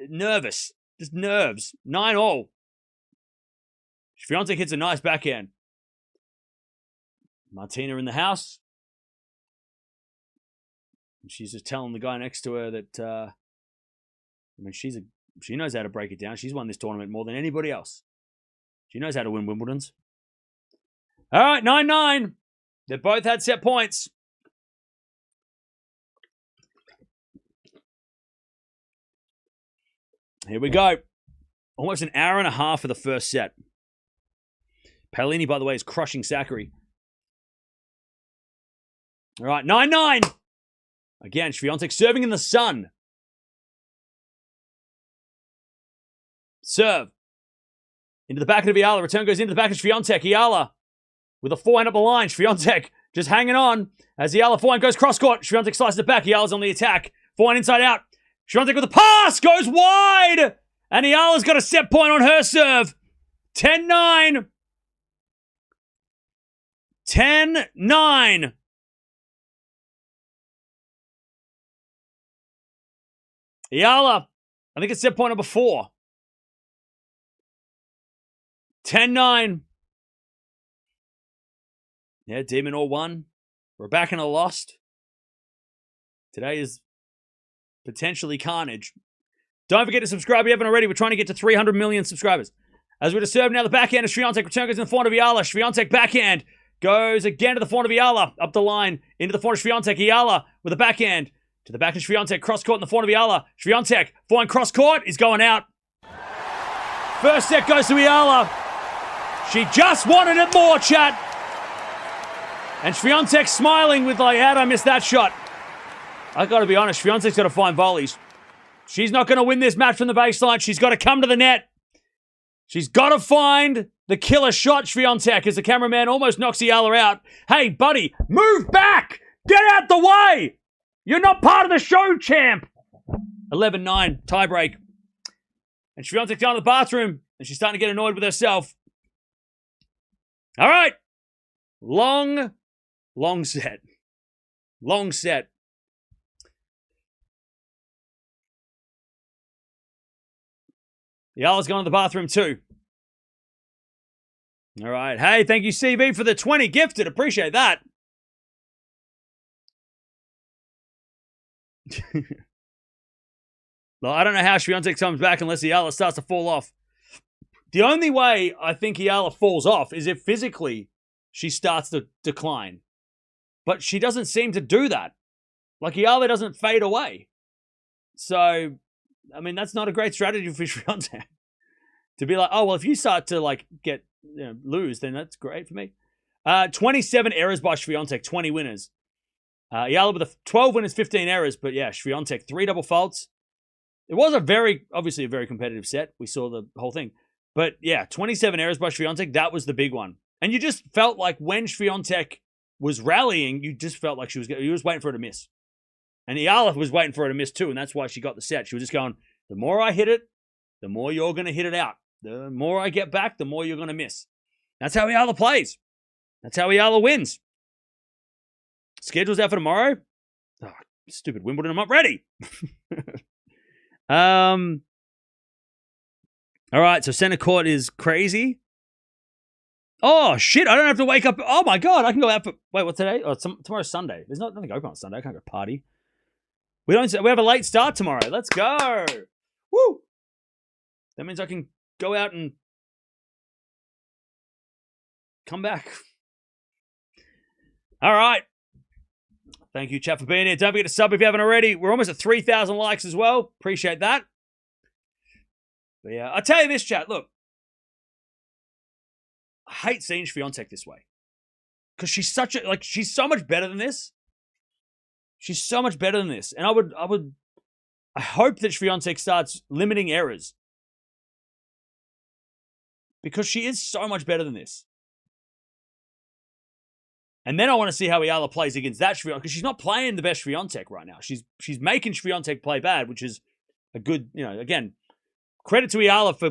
nervous. Just nerves. 9-all. Swiatek hits a nice backhand. Martina in the house. She's just telling the guy next to her that, she knows how to break it down. She's won this tournament more than anybody else. She knows how to win Wimbledons. All right, 9-9. They both had set points. Here we go. Almost an hour and a half for the first set. Paolini, by the way, is crushing Sakkari. All right, 9-9. Again, Swiatek serving in the sun. Serve. Into the back of Eala. Return goes into the back of Swiatek. Eala with a forehand up the line. Swiatek just hanging on. As Eala forehand goes cross-court. Swiatek slices it back. Eala's on the attack. Forehand inside out. Swiatek with a pass. Goes wide. And Eala's got a set point on her serve. 10-9. 10-9. Eala, I think it's set point number 4. 10-9. Yeah, Demon all won. Raducanu lost. Today is potentially carnage. Don't forget to subscribe if you haven't already. We're trying to get to 300 million subscribers. As we're to serve now, the backhand of Swiatek. Return goes in the front of Eala. Swiatek backhand. Goes again to the front of Eala. Up the line. Into the front of Swiatek. Eala with a backhand. To the back of Swiatek. Cross court in the front of Eala. Swiatek. Forehand cross court is going out. First set goes to Eala. She just wanted it more, chat. And Swiatek smiling with like, how'd I miss that shot? I got to be honest, Swiatek's got to find volleys. She's not going to win this match from the baseline. She's got to come to the net. She's got to find the killer shot, Swiatek, as the cameraman almost knocks Eala out. Hey, buddy, move back! Get out the way! You're not part of the show, champ! 11-9, tiebreak. And Swiatek's down to the bathroom, and she's starting to get annoyed with herself. All right. Long set. Long set. Eala's gone to the bathroom too. All right. Hey, thank you, CB, for the 20 gifted. Appreciate that. Well, I don't know how Swiatek comes back unless Eala starts to fall off. The only way I think Eala falls off is if physically she starts to decline. But she doesn't seem to do that. Like, Eala doesn't fade away. So, I mean, that's not a great strategy for Swiatek. To be like, oh, well, if you start to, like, get, lose, then that's great for me. 27 errors by Swiatek, 20 winners. Eala with 12 winners, 15 errors. But yeah, Swiatek, 3 double faults. It was obviously a very competitive set. We saw the whole thing. But yeah, 27 errors by Swiatek, that was the big one. And you just felt like when Swiatek was rallying, you just felt like she was waiting for her to miss. And Eala was waiting for her to miss too, and that's why she got the set. She was just going, the more I hit it, the more you're going to hit it out. The more I get back, the more you're going to miss. That's how Eala plays. That's how Eala wins. Schedule's out for tomorrow. Oh, stupid Wimbledon, I'm not ready. All right, so center court is crazy. Oh, shit, I don't have to wake up. Oh, my God, I can go out for... Wait, what's today? Oh, tomorrow's Sunday. There's nothing open on Sunday. I can't go party. We have a late start tomorrow. Let's go. Woo! That means I can go out and come back. All right. Thank you, chat, for being here. Don't forget to sub if you haven't already. We're almost at 3,000 likes as well. Appreciate that. But yeah, I'll tell you this, chat. Look, I hate seeing Swiatek this way. because she's she's so much better than this. She's so much better than this. And I hope that Swiatek starts limiting errors. Because she is so much better than this. And then I want to see how Eala plays against that Swiatek, because she's not playing the best Swiatek right now. She's making Swiatek play bad, which is a good, again, credit to Eala for,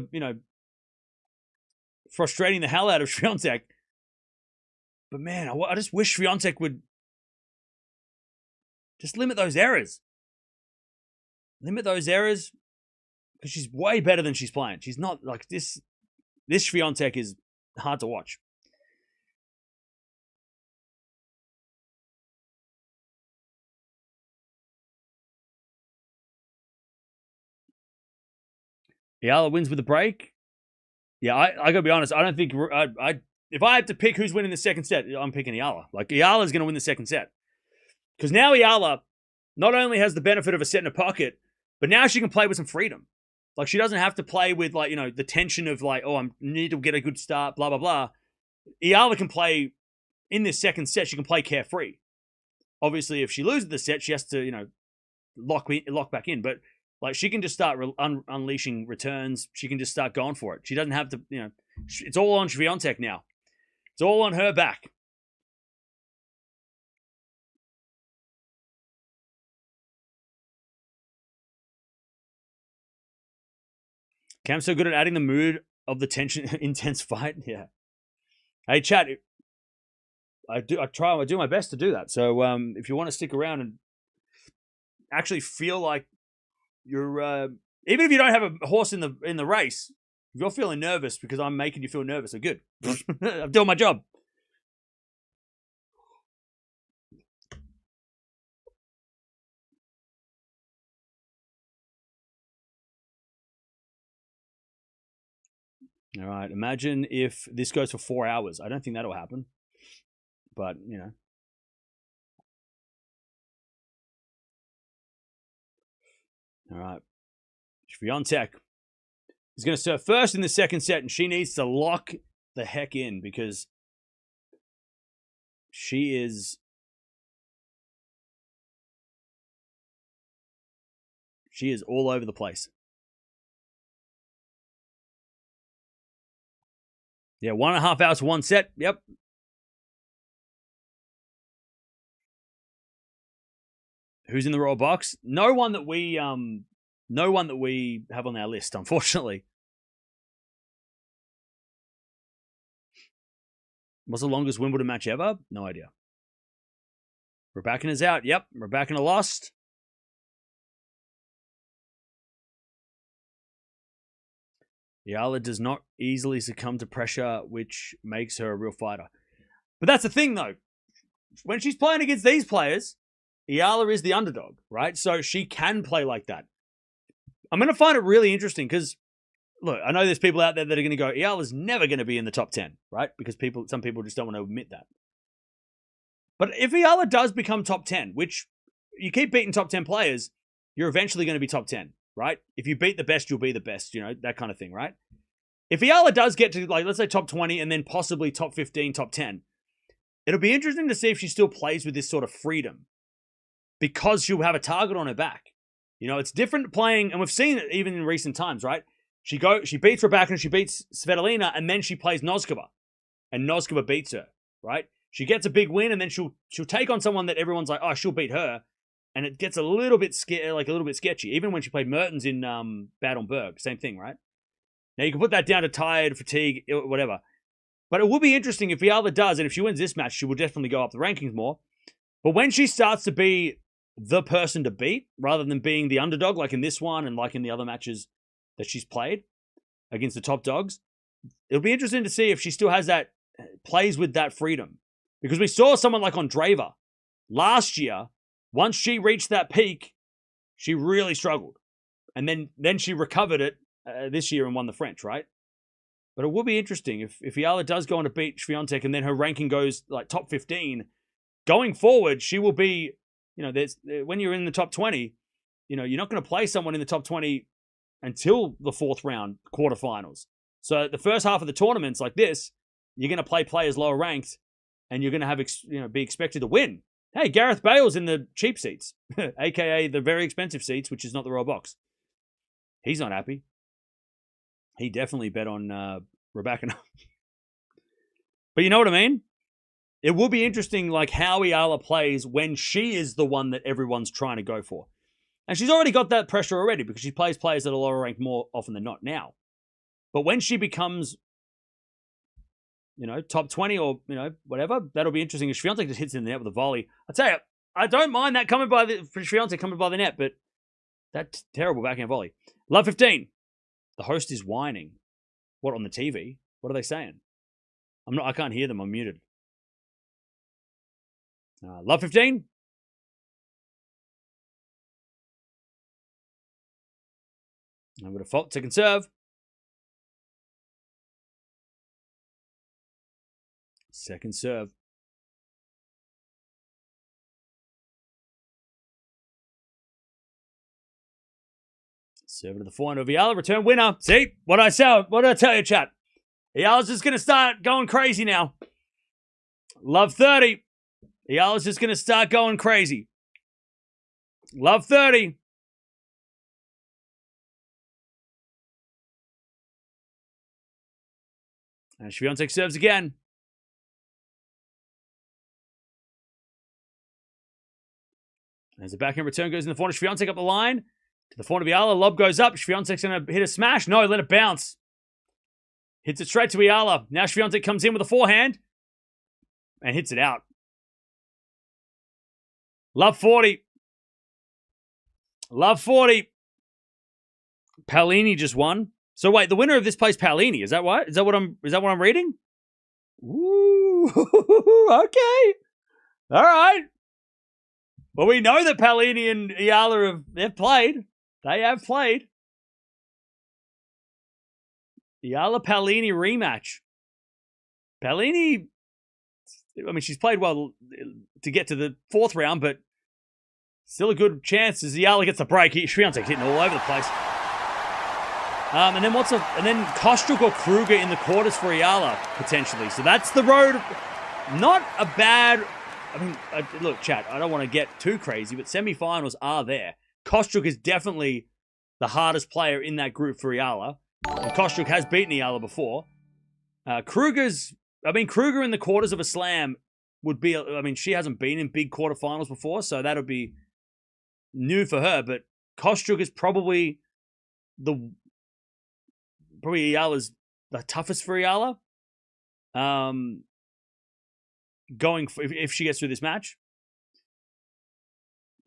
frustrating the hell out of Swiatek. But man, I just wish Swiatek would just limit those errors. Limit those errors, because she's way better than she's playing. She's not like this. This Swiatek is hard to watch. Eala wins with a break. Yeah, I gotta be honest. I don't think if I had to pick who's winning the second set, I'm picking Eala. Like Eala's gonna win the second set, because now Eala not only has the benefit of a set in her pocket, but now she can play with some freedom. Like she doesn't have to play with the tension of I need to get a good start, blah blah blah. Eala can play in this second set. She can play carefree. Obviously, if she loses the set, she has to lock back in. But she can just start unleashing returns. She can just start going for it. She doesn't have to, it's all on Swiatek now. It's all on her back. Cam's so good at adding the mood of the tension, intense fight. Yeah. Hey, chat. I do my best to do that. So if you want to stick around and actually feel like you're, even if you don't have a horse in the race, if you're feeling nervous because I'm making you feel nervous, so good. I'm doing my job. All right. Imagine if this goes for 4 hours. I don't think that'll happen. But, All right. Swiatek is going to serve first in the second set, and she needs to lock the heck in because she is all over the place. Yeah, 1.5 hours for one set. Yep. Who's in the royal box? No one that we have on our list, unfortunately. What's the longest Wimbledon match ever? No idea. Raducanu is out. Yep, Raducanu lost. Eala does not easily succumb to pressure, which makes her a real fighter. But that's the thing, though. When she's playing against these players, Eala is the underdog, right? So she can play like that. I'm going to find it really interesting because, look, I know there's people out there that are going to go, Eala's never going to be in the top 10, right? Because some people just don't want to admit that. But if Eala does become top 10, which you keep beating top 10 players, you're eventually going to be top 10, right? If you beat the best, you'll be the best, that kind of thing, right? If Eala does get to, let's say top 20 and then possibly top 15, top 10, it'll be interesting to see if she still plays with this sort of freedom because she'll have a target on her back. It's different playing, and we've seen it even in recent times, right? She beats Raducanu, she beats Svitolina, and then she plays Noskova, and Noskova beats her, right? She gets a big win, and then she'll take on someone that everyone's like, oh, she'll beat her, and it gets a little bit sketchy. Even when she played Mertens in Bad on Berg, same thing, right? Now you can put that down to tired, fatigue, whatever. But it will be interesting if Eala does, and if she wins this match, she will definitely go up the rankings more. But when she starts to be the person to beat, rather than being the underdog, like in this one and like in the other matches that she's played against the top dogs, it'll be interesting to see if she still has that, plays with that freedom. Because we saw someone like Andreeva last year, once she reached that peak, she really struggled. And then she recovered it this year and won the French, right? But it will be interesting if Eala does go on to beat Swiatek and then her ranking goes like top 15, going forward, she will be, when you're in the top 20, you're not going to play someone in the top 20 until the fourth round, quarterfinals. So the first half of the tournaments like this, you're going to play players lower ranked, and you're going to have be expected to win. Hey, Gareth Bale's in the cheap seats, aka the very expensive seats, which is not the Royal Box. He's not happy. He definitely bet on Raducanu. But you know what I mean? It will be interesting, like how Eala plays when she is the one that everyone's trying to go for. And she's already got that pressure already because she plays players that are lower ranked more often than not now. But when she becomes, top 20 or, whatever, that'll be interesting. If Swiatek just hits in the net with a volley, I tell you, I don't mind that for Swiatek coming by the net, but that's terrible backhand volley. Love 15. The host is whining. What, on the TV? What are they saying? I can't hear them. I'm muted. Love 15. I'm going to fault second serve. Second serve. Serve to the forehand of Eala. Return winner. See? What did I tell you, chat? Eala's just going to start going crazy now. Love 30. Eala's just going to start going crazy. Love 30. And Swiatek serves again. As the backhand return goes in the forehand, Swiatek up the line. To the forehand of Eala. Lob goes up. Swiatek's going to hit a smash. No, let it bounce. Hits it straight to Eala. Now Swiatek comes in with a forehand. And hits it out. Love 40. Love 40. Paolini just won. So wait, the winner of this plays Paolini. Is that what? Is that what I'm reading? Ooh, okay. All right. Well, we know that Paolini and Eala they've played. They have played. Eala Paolini rematch. Paolini, I mean, she's played well to get to the fourth round, but still a good chance as Eala gets the break. Swiatek hitting all over the place. And then Kostruk or Kruger in the quarters for Eala, potentially. So that's the road. Not a bad... I mean, look, chat, I don't want to get too crazy, but semifinals are there. Kostruk is definitely the hardest player in that group for Eala. And Kostruk has beaten Eala before. Kruger in the quarters of a slam would be... I mean, she hasn't been in big quarterfinals before, so that'll be new for her. But Kostruk is probably Eala's the toughest for Eala. If she gets through this match.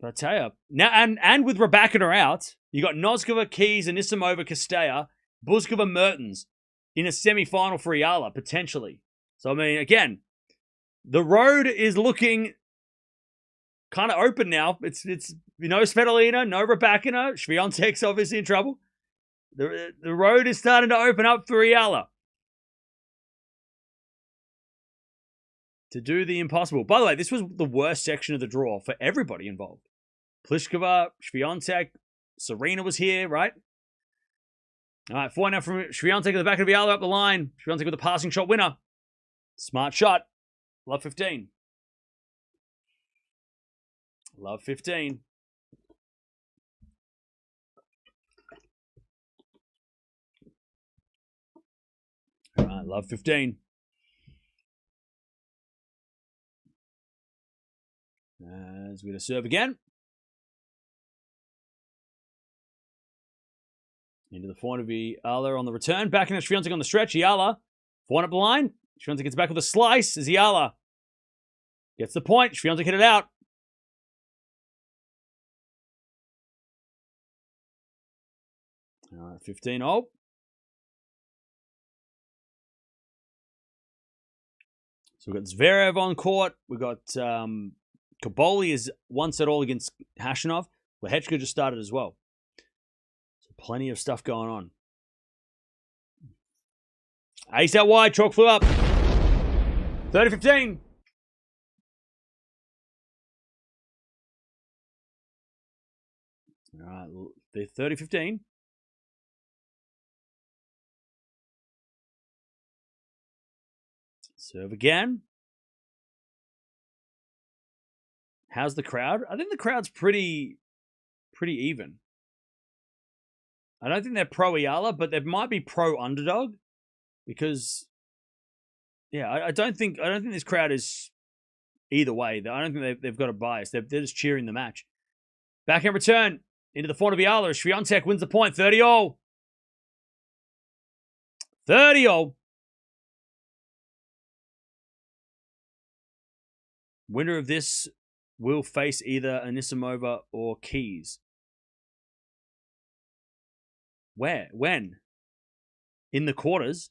But I tell you, now and with Raducanu out, you got Noskova, Keys, Anisimova, Castella, Buzkova, Mertens in a semi-final for Eala, potentially. So, I mean, again, the road is looking kind of open now. It's Svitolina, no Raducanu. Swiatek's obviously in trouble. The road is starting to open up for Eala to do the impossible. By the way, this was the worst section of the draw for everybody involved. Pliskova, Swiatek, Serena was here, right? All right, 4 now from Swiatek at the back of Eala up the line. Swiatek with a passing shot winner. Smart shot. Love 15. Love 15. All right, love 15. As we're going to serve again. Into the forehand of Eala on the return. Back in Swiatek on the stretch. Eala. Forehand up the line. Swiatek gets back with a slice as Eala gets the point. Swiatek hit it out. All right, 15-0. So we've got Zverev on court. We've got Kaboli is one set all against Hashanov. Lehechka just started as well. So plenty of stuff going on. Ace out wide. Chalk flew up. 30-15. All right, 30-15. Serve again. How's the crowd? I think the crowd's pretty even. I don't think they're pro Eala, but they might be pro underdog because, yeah, I don't think this crowd is either way. I don't think they've got a bias. They're just cheering the match. Backhand return into the front of Eala. Swiatek wins the point, 30-all. 30-all. Winner of this will face either Anisimova or Keys. Where? When? In the quarters?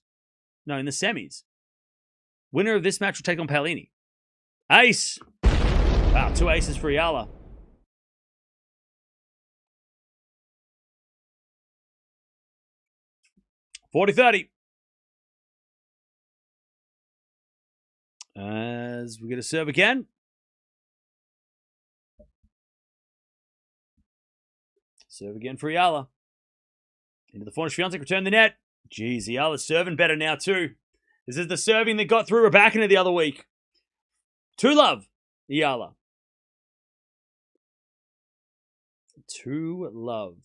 No, in the semis. Winner of this match will take on Paolini. Ace! Wow, 2 aces for Eala. $40-30. As we get a serve again. Serve again for Eala. Into the front, Swiatek return the net. Jeez, Eala's serving better now too. This is the serving that got through Raducanu the other week. 2-love, Eala. 2-love.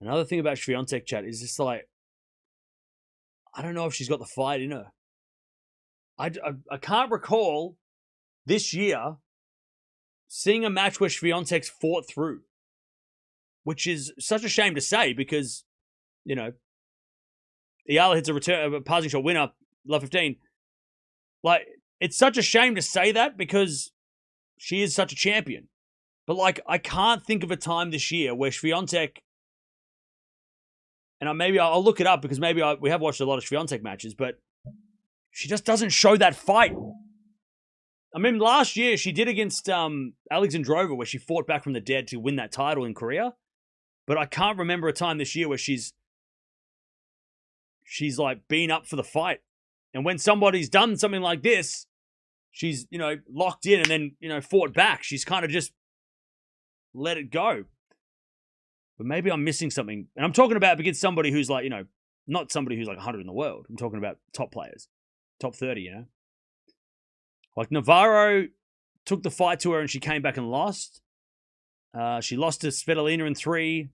Another thing about Swiatek, chat, is just like, I don't know if she's got the fight in her. I can't recall this year seeing a match where Swiatek's fought through, which is such a shame to say because, you know, Eala hits a passing shot winner, love 15. Like, it's such a shame to say that because she is such a champion. But, like, I can't think of a time this year where Swiatek, and maybe I'll look it up because maybe we have watched a lot of Swiatek matches, but she just doesn't show that fight. I mean, last year she did against Alexandrova where she fought back from the dead to win that title in Korea. But I can't remember a time this year where she's like been up for the fight. And when somebody's done something like this, she's, you know, locked in and then, you know, fought back. She's kind of just let it go. But maybe I'm missing something. And I'm talking about against somebody who's like, you know, not somebody who's like 100 in the world. I'm talking about top players. Top 30, you know. Like Navarro took the fight to her and she came back and lost. She lost to Svitolina in 3.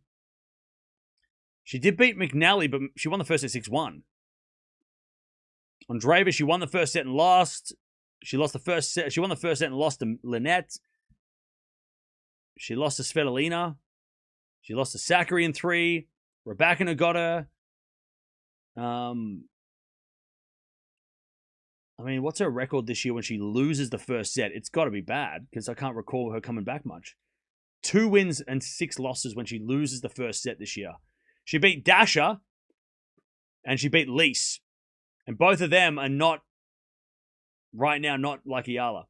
She did beat McNally, but she won the first set 6-1. Andreeva, she won the first set and lost. She lost the first set. She won the first set and lost to Lynette. She lost to Svitolina. She lost to Sakkari in 3. Raducanu got her. I mean, what's her record this year when she loses the first set? It's got to be bad because I can't recall her coming back much. 2 wins and 6 losses when she loses the first set this year. She beat Dasha and she beat Lise. And both of them are not, right now, not like Eala.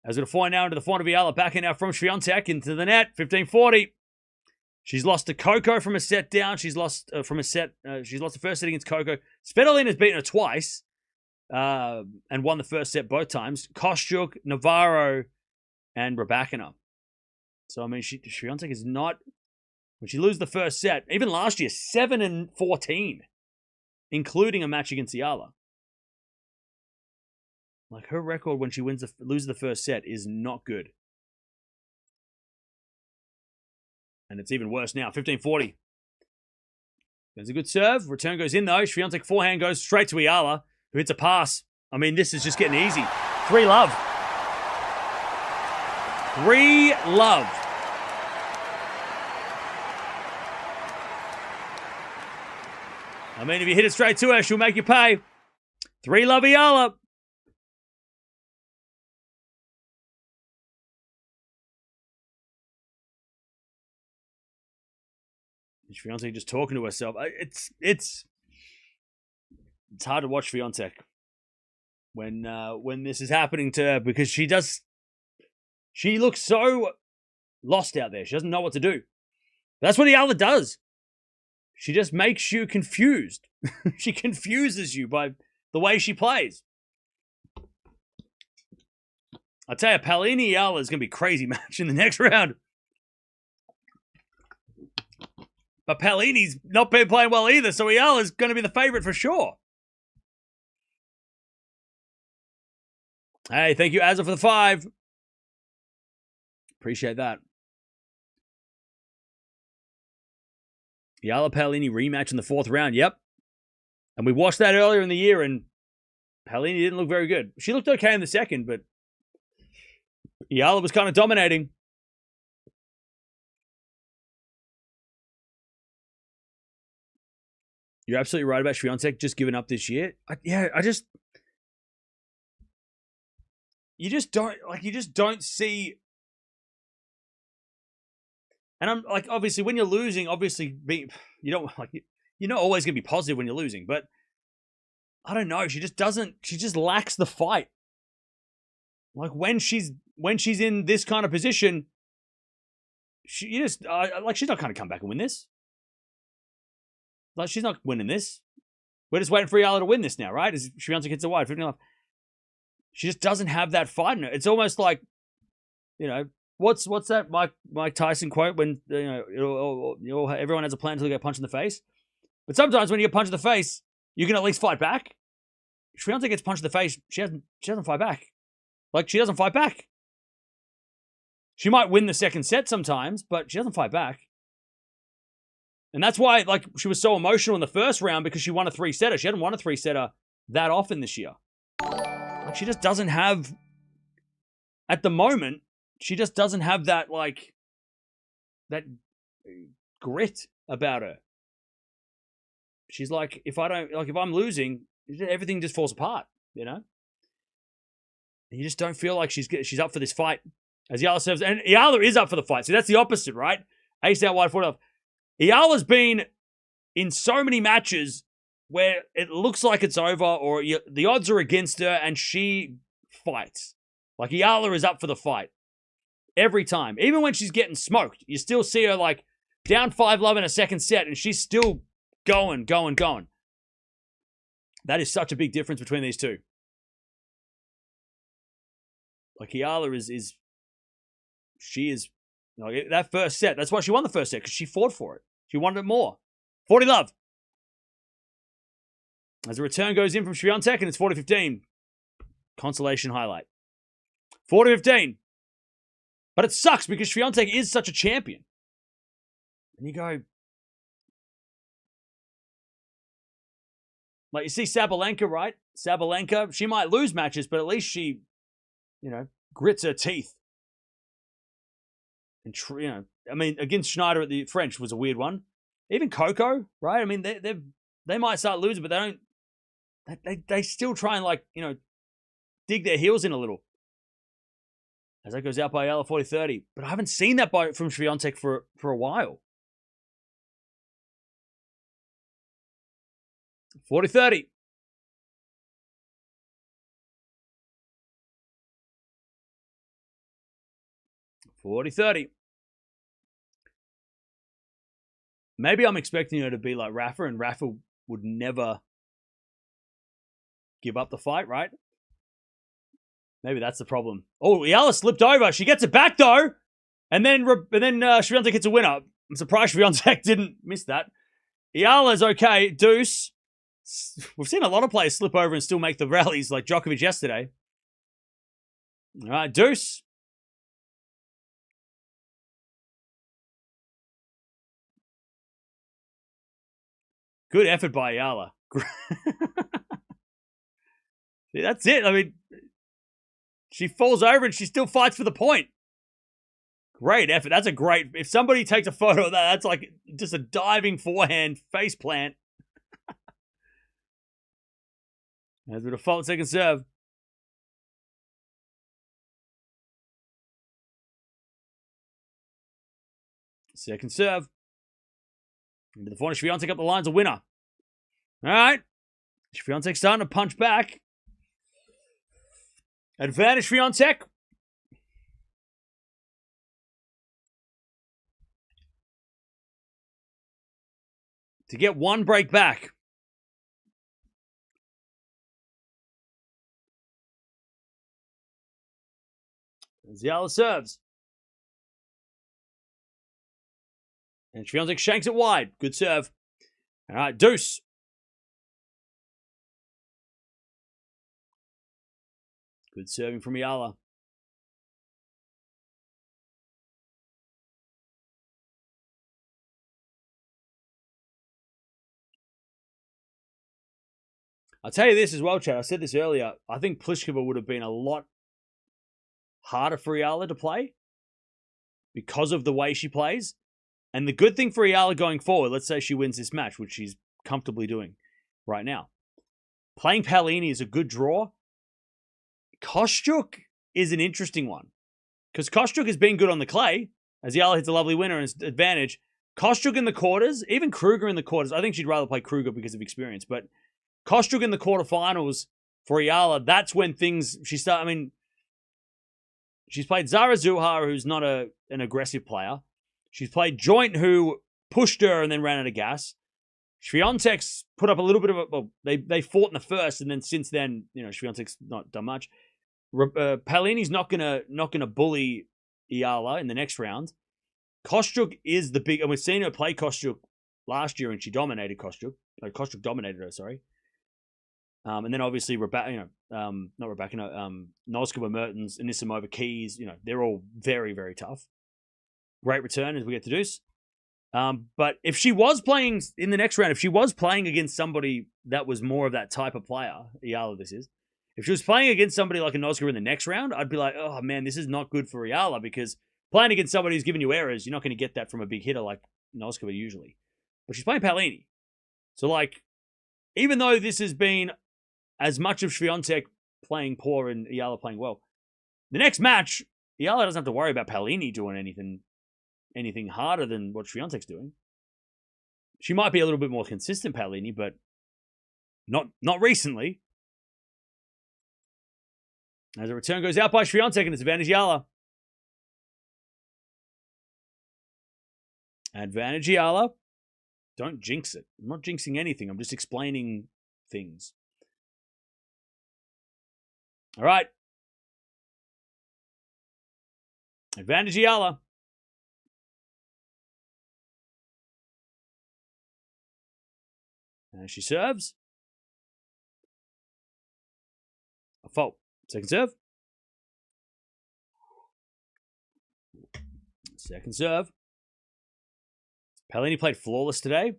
As we're going to find now into the front of Eala, back in now from Swiatek into the net, 15-40. She's lost to Coco from a set down. She's lost from a set. She's lost the first set against Coco. Svitolina's beaten her twice and won the first set both times. Kostyuk, Navarro, and Raducanu. So, I mean, Swiatek is not... When she loses the first set, even last year, 7-14, including a match against Eala. Like, her record when she loses the first set is not good. And it's even worse now. 15-40. There's a good serve. Return goes in, though. Swiatek forehand goes straight to Eala, who hits a pass. I mean, this is just getting easy. 3-love. 3-love. I mean, if you hit it straight to her, she'll make you pay. 3-love Eala. Swiatek just talking to herself. It's hard to watch Swiatek when this is happening to her because she looks so lost out there. She doesn't know what to do. That's what Eala does. She just makes you confused. She confuses you by the way she plays. I tell you, Paolini Eala is going to be a crazy match in the next round. But Paolini's not been playing well either, so Eala's going to be the favorite for sure. Hey, thank you, Azza, for the 5. Appreciate that. Eala Paolini rematch in the 4th round. Yep. And we watched that earlier in the year, and Paolini didn't look very good. She looked okay in the 2nd, but Eala was kind of dominating. You're absolutely right about Swiatek just giving up this year. You just don't see. And I'm like, obviously, when you're losing, you're not always going to be positive when you're losing, but I don't know. She just lacks the fight. Like when she's in this kind of position, she's not going to come back and win this. Like, she's not winning this. We're just waiting for Eala to win this now, right? As Swiatek hits a wide, 15 She just doesn't have that fight in her. It's almost like, what's that Mike Tyson quote when everyone has a plan until they get punched in the face? But sometimes when you get punched in the face, you can at least fight back. Swiatek gets punched in the face, she doesn't fight back. Like, she doesn't fight back. She might win the 2nd set sometimes, but she doesn't fight back. And that's why, like, she was so emotional in the 1st round, because she won a 3-setter. She hadn't won a 3-setter that often this year. Like, she just doesn't have, at the moment, she just doesn't have that, like, that grit about her. She's like, if I'm losing, everything just falls apart, And you just don't feel like she's up for this fight. As Eala serves, and Eala is up for the fight. See, that's the opposite, right? Ace out wide, 40 off. Eala's been in so many matches where it looks like it's over, or the odds are against her, and she fights. Like, Eala is up for the fight every time. Even when she's getting smoked, you still see her, like, down 5-love in a 2nd set, and she's still going. That is such a big difference between these two. Like, Eala is like, that 1st set. That's why she won the 1st set, because she fought for it. She wanted it more. 40 love. As the return goes in from Swiatek, and it's 40-15. Consolation highlight. 40-15. But it sucks because Swiatek is such a champion. And you go, like, you see Sabalenka, right? Sabalenka, she might lose matches, but at least she, grits her teeth. And, I mean, against Schneider at the French was a weird one. Even Coco, right? I mean, they might start losing, but they still try and, like, dig their heels in a little. As that goes out by Eala, 40-30. But I haven't seen that from Swiatek for a while. 40-30. Maybe I'm expecting her to be like Rafa, and Rafa would never give up the fight, right? Maybe that's the problem. Oh, Eala slipped over. She gets it back, though. And then Swiatek hits a winner. I'm surprised Swiatek didn't miss that. Eala's okay. Deuce. We've seen a lot of players slip over and still make the rallies, like Djokovic yesterday. All right, deuce. Good effort by Eala. See, that's it. I mean, she falls over and she still fights for the point. Great effort. That's a great... If somebody takes a photo of that, that's like just a diving forehand face plant. As we default 2nd serve. Second serve. Into the corner. Swiatek up the line's a winner. All right. Swiatek starting to punch back. Advantage Swiatek. To get one break back. Eala serves. And Swiatek shanks it wide. Good serve. All right, deuce. Good serving from Eala. I'll tell you this as well, Chad. I said this earlier. I think Pliskova would have been a lot harder for Eala to play because of the way she plays. And the good thing for Eala going forward, let's say she wins this match, which she's comfortably doing right now. Playing Paolini is a good draw. Kostyuk is an interesting one. Because Kostyuk has been good on the clay, as Eala hits a lovely winner and it's advantage. Kostyuk in the quarters, even Kruger in the quarters. I think she'd rather play Kruger because of experience, but Kostyuk in the quarterfinals for Eala, that's when things, she's played Zara Zuhar, who's not an aggressive player. She's played Joint, who pushed her and then ran out of gas. Swiatek's put up a little bit of a, well, they fought in the first, and then since then, Swiatek's not done much. Paolini's not gonna bully Eala in the next round. Kostyuk is the big, and we've seen her play Kostyuk last year, and she dominated Kostyuk. Kostyuk dominated her, sorry. And then obviously Noskova, Mertens, Anisimova, Keys, they're all very, very tough. Great return as we get to deuce. But if she was playing in the next round, if she was playing against somebody that was more of that type of player, Eala this is, if she was playing against somebody like a Noskova in the next round, I'd be like, oh man, this is not good for Eala, because playing against somebody who's giving you errors, you're not going to get that from a big hitter like Noskova usually. But she's playing Paolini. So even though this has been as much of Swiatek playing poor and Eala playing well, the next match, Eala doesn't have to worry about Paolini doing anything harder than what Swiatek's doing. She might be a little bit more consistent, Paolini, but not recently. As a return goes out by Swiatek, and it's advantage Eala. Advantage Eala. Don't jinx it. I'm not jinxing anything. I'm just explaining things. All right. Advantage Eala. And she serves. A fault. Second serve. Second serve. Paolini played flawless today.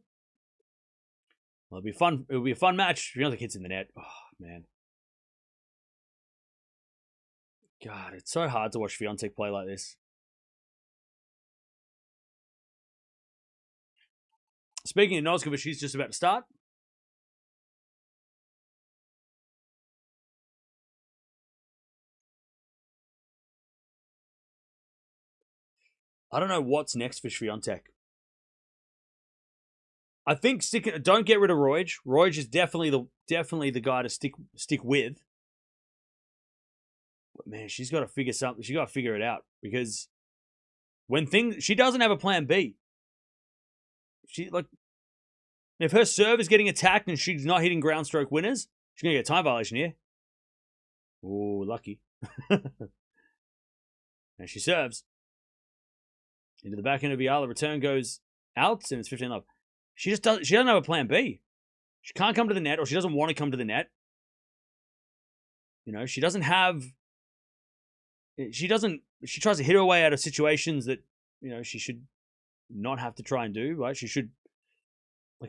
Well, it'll be fun. It'll be a fun match. Swiatek hits in the net. Oh man. God, it's so hard to watch Swiatek play like this. Speaking of Noskova, she's just about to start. I don't know what's next for Swiatek. I think don't get rid of Roig. Roig is definitely the guy to stick with. But man, she's got to figure something. She's got to figure it out, because she doesn't have a plan B. If her serve is getting attacked and she's not hitting ground stroke winners, she's gonna get a time violation here. Oh, lucky. And she serves into the back end of Eala. Return goes out, and it's 15-love. She doesn't have a plan B. She can't come to the net, or she doesn't want to come to the net. She doesn't have. She tries to hit her way out of situations that she should not have to try and do. Right? She should.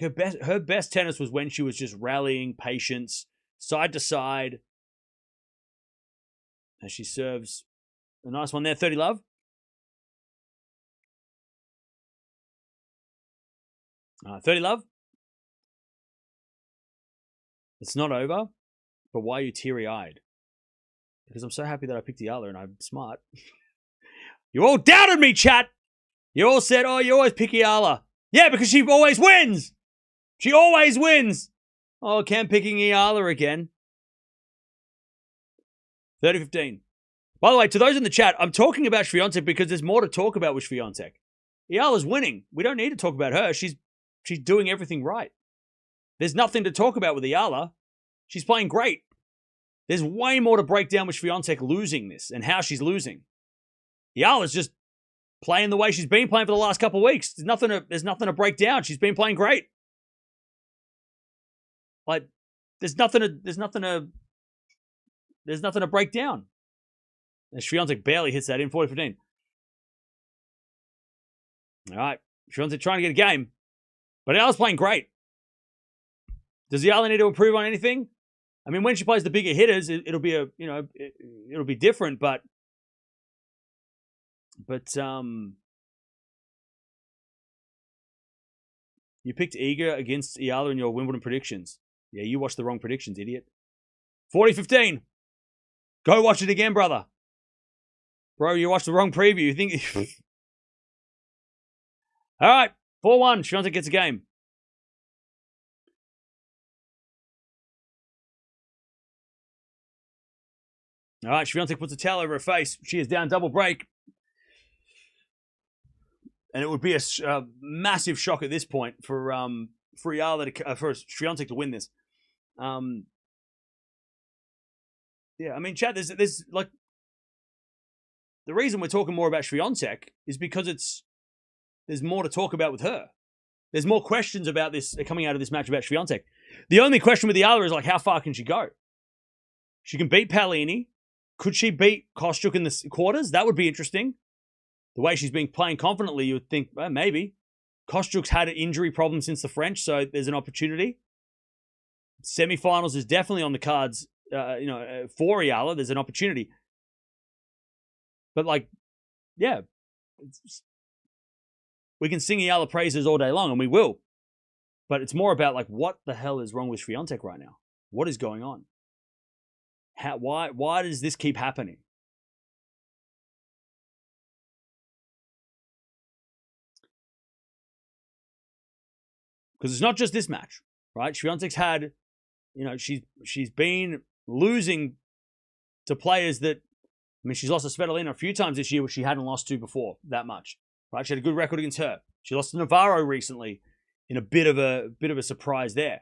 Her best tennis was when she was just rallying, patience, side to side. And she serves a nice one there, 30-love. All right, 30-love. It's not over, but why are you teary-eyed? Because I'm so happy that I picked Eala and I'm smart. You all doubted me, chat! You all said, oh, you always pick Eala. Yeah, because she always wins! She always wins! Oh, Cam picking Eala again. 30-15. By the way, to those in the chat, I'm talking about Swiatek because there's more to talk about with Swiatek. Eala's winning. We don't need to talk about her. She's doing everything right. There's nothing to talk about with Eala. She's playing great. There's way more to break down with Swiatek losing this and how she's losing. Eala's just playing the way she's been playing for the last couple of weeks. There's nothing to break down. She's been playing great. Like, there's nothing to break down. And Swiatek barely hits that in 40-15. All right. Swiatek trying to get a game. But Eala's playing great. Does Eala need to improve on anything? I mean, when she plays the bigger hitters, it'll be it'll be different, but you picked Iga against Eala in your Wimbledon predictions. Yeah, you watched the wrong predictions, idiot. 40-15. Go watch it again, brother. Bro, you watched the wrong preview. You think... All right, 4-1. Swiatek gets a game. All right, Swiatek puts a towel over her face. She is down double break. And it would be a massive shock at this point for Eala for Swiatek to win this. Yeah, I mean, Chad, there's like the reason we're talking more about Swiatek is because there's more to talk about with her. There's more questions about this coming out of this match about Swiatek. The only question with Eala is like, how far can she go? She can beat Paolini. Could she beat Kostyuk in the quarters? That would be interesting. The way she's been playing confidently, you would think, well, maybe. Kostyuk's had an injury problem since the French, so there's an opportunity. Semifinals is definitely on the cards, for Eala. There's an opportunity. But, like, yeah. We can sing Eala praises all day long, and we will. But it's more about, like, what the hell is wrong with Swiatek right now? What is going on? Why does this keep happening? Because it's not just this match, right? Swiatek's had, she's been losing to players that, I mean, she's lost to Svitolina a few times this year, which she hadn't lost to before that much, right? She had a good record against her. She lost to Navarro recently in a bit of a surprise there.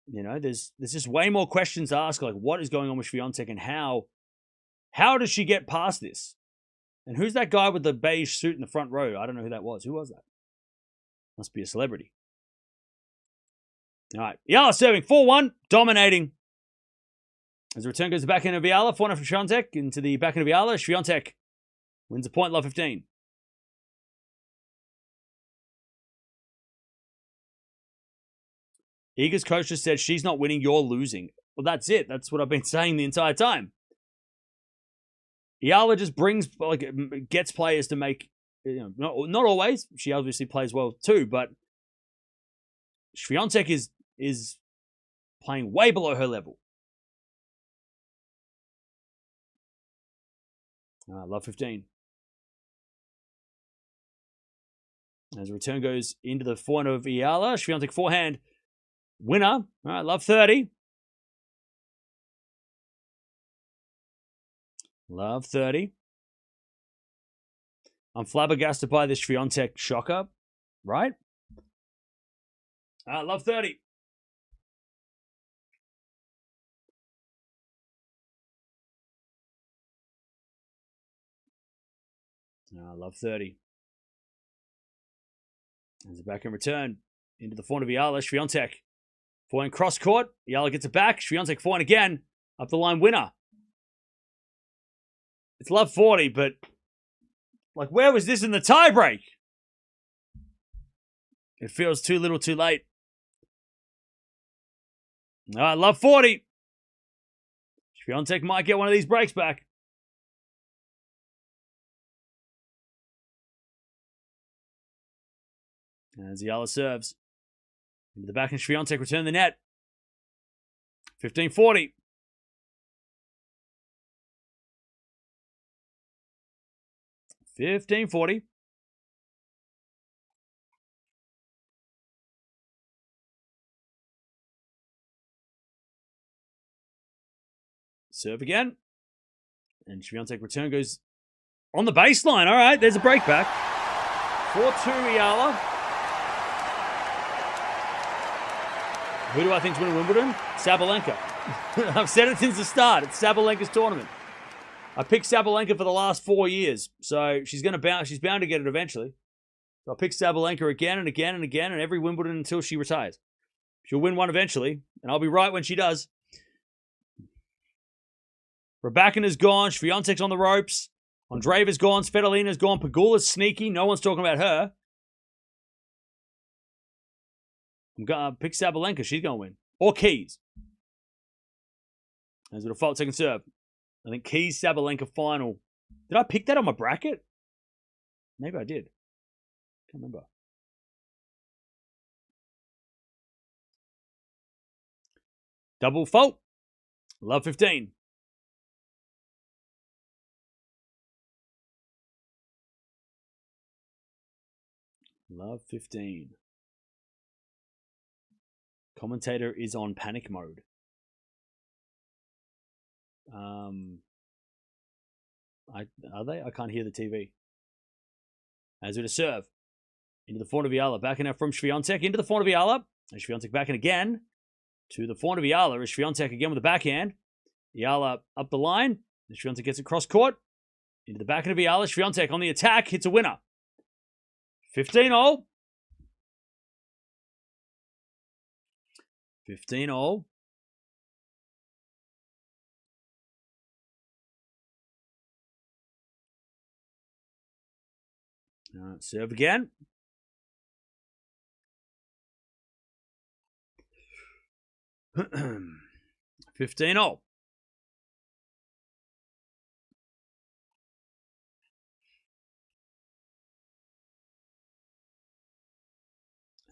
There's just way more questions to ask, like what is going on with Swiatek and how does she get past this? And who's that guy with the beige suit in the front row? I don't know who that was. Who was that? Must be a celebrity. All right. Eala serving 4-1, dominating. As the return goes to the back end of Eala, 4-0 from Swiatek into the back end of Eala. Swiatek wins a point, love 15. Iga's coach just said, she's not winning, you're losing. Well, that's it. That's what I've been saying the entire time. Eala just gets players to make, not always. She obviously plays well too, but Swiatek is playing way below her level. Love 15. As the return goes into the forehand of Eala, Swiatek forehand winner. All right, love 30. Love 30. I'm flabbergasted by this Swiatek shocker, right? Love 30. Love 30. There's a back and return into the forehand of Eala. Swiatek forehand cross court. Eala gets it back. Swiatek forehand again. Up the line winner. It's love 40, but like, where was this in the tiebreak? It feels too little too late. Love 40. Swiatek might get one of these breaks back. As Eala serves. Into the back and Swiatek return the net. 15-40. Serve again. And Swiatek return goes on the baseline. All right, there's a break back. 4-2 Eala. Who do I think's winning Wimbledon? Sabalenka. I've said it since the start. It's Sabalenka's tournament. I picked Sabalenka for the last 4 years, so she's bound to get it eventually. So I'll pick Sabalenka again and again and again, and every Wimbledon until she retires. She'll win one eventually, and I'll be right when she does. Raducanu's gone. Swiatek's on the ropes. Andreeva's gone. Svitolina's gone. Pegula's sneaky. No one's talking about her. I'm going to pick Sabalenka. She's going to win. Or Keys. As a default second serve. I think Keys Sabalenka final. Did I pick that on my bracket? Maybe I did. Can't remember. Double fault. Love 15. Love 15. Commentator is on panic mode. Are they? I can't hear the TV. As with a serve. Into the forehand of Eala. Backing out from Swiatek. Into the forehand of Eala. And Swiatek backing again. To the forehand of Eala. Is Swiatek again with the backhand. Eala up the line. And Swiatek gets it cross court. Into the backhand of Eala. Swiatek on the attack. Hits a winner. 15-all. 15-all. Serve again. $15.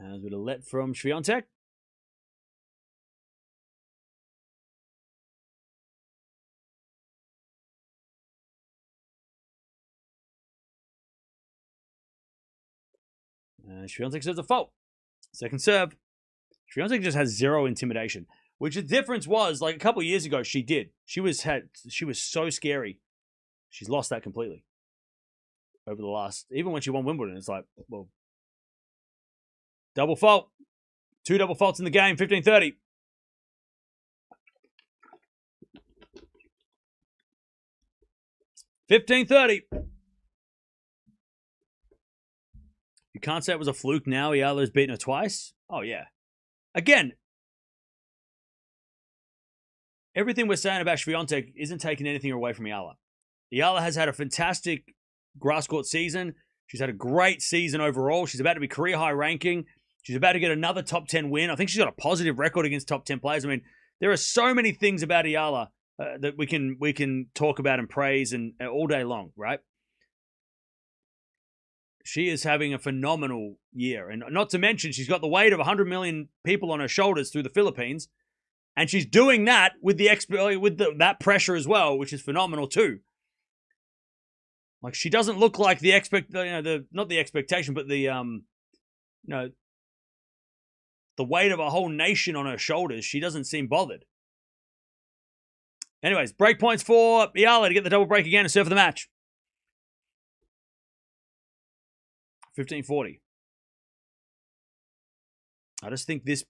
As with a let from Swiatek. Swiatek says a fault. Second serve. Swiatek just has zero intimidation, which the difference was like a couple of years ago. She did. She was so scary. She's lost that completely over the last. Even when she won Wimbledon, it's like, well, double fault. 2 double faults in the game. 15-30. You can't say it was a fluke now. Eala's beaten her twice. Oh, yeah. Again, everything we're saying about Swiatek isn't taking anything away from Eala. Eala has had a fantastic grass court season. She's had a great season overall. She's about to be career high ranking. She's about to get another top 10 win. I think she's got a positive record against top 10 players. I mean, there are so many things about Eala that we can talk about and praise and all day long, right? She is having a phenomenal year. And not to mention, she's got the weight of 100 million people on her shoulders through the Philippines. And she's doing that with that pressure as well, which is phenomenal too. Like, she doesn't look like the not the expectation, but the weight of a whole nation on her shoulders. She doesn't seem bothered. Anyways, break points for Eala to get the double break again and serve for the match. 15-40. I just think this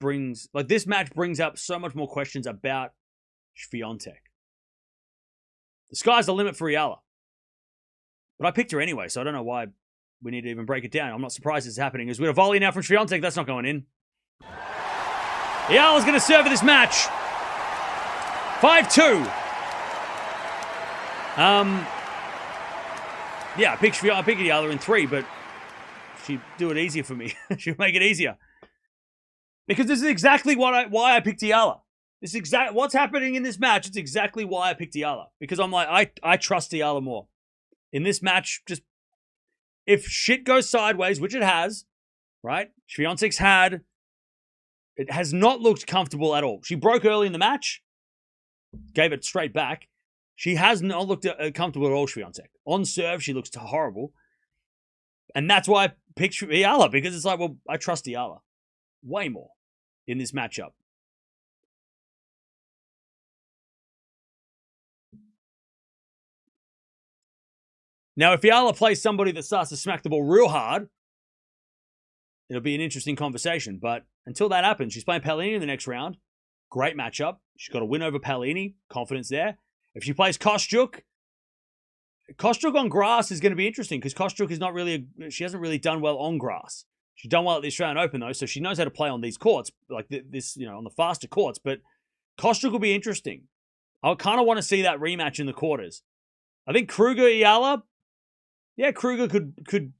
match brings up so much more questions about Swiatek. The sky's the limit for Eala. But I picked her anyway, so I don't know why we need to even break it down. I'm not surprised it's happening. As we have a volley now from Swiatek, that's not going in. Eala's going to serve for this match. 5-2. Yeah, I picked Eala in 3, but she'd do it easier for me. She'd make it easier. Because this is exactly why I picked Eala. This is what's happening in this match. It's exactly why I picked Eala. Because I'm like, I trust Eala more. In this match, just if shit goes sideways, which it has, right? Swiatek's it has not looked comfortable at all. She broke early in the match, gave it straight back. She has not looked comfortable at all, Swiatek. On serve, she looks horrible. And that's why I picked Eala, because it's like, well, I trust Eala way more in this matchup. Now, if Eala plays somebody that starts to smack the ball real hard, it'll be an interesting conversation. But until that happens, she's playing Paolini in the next round. Great matchup. She's got a win over Paolini. Confidence there. If she plays Kostyuk, Kostruck on grass is going to be interesting because Kostruck is not really, she hasn't really done well on grass. She's done well at the Australian Open though, so she knows how to play on these courts, like this, on the faster courts. But Kostruck will be interesting. I kind of want to see that rematch in the quarters. I think Kruger Eala, yeah, Kruger could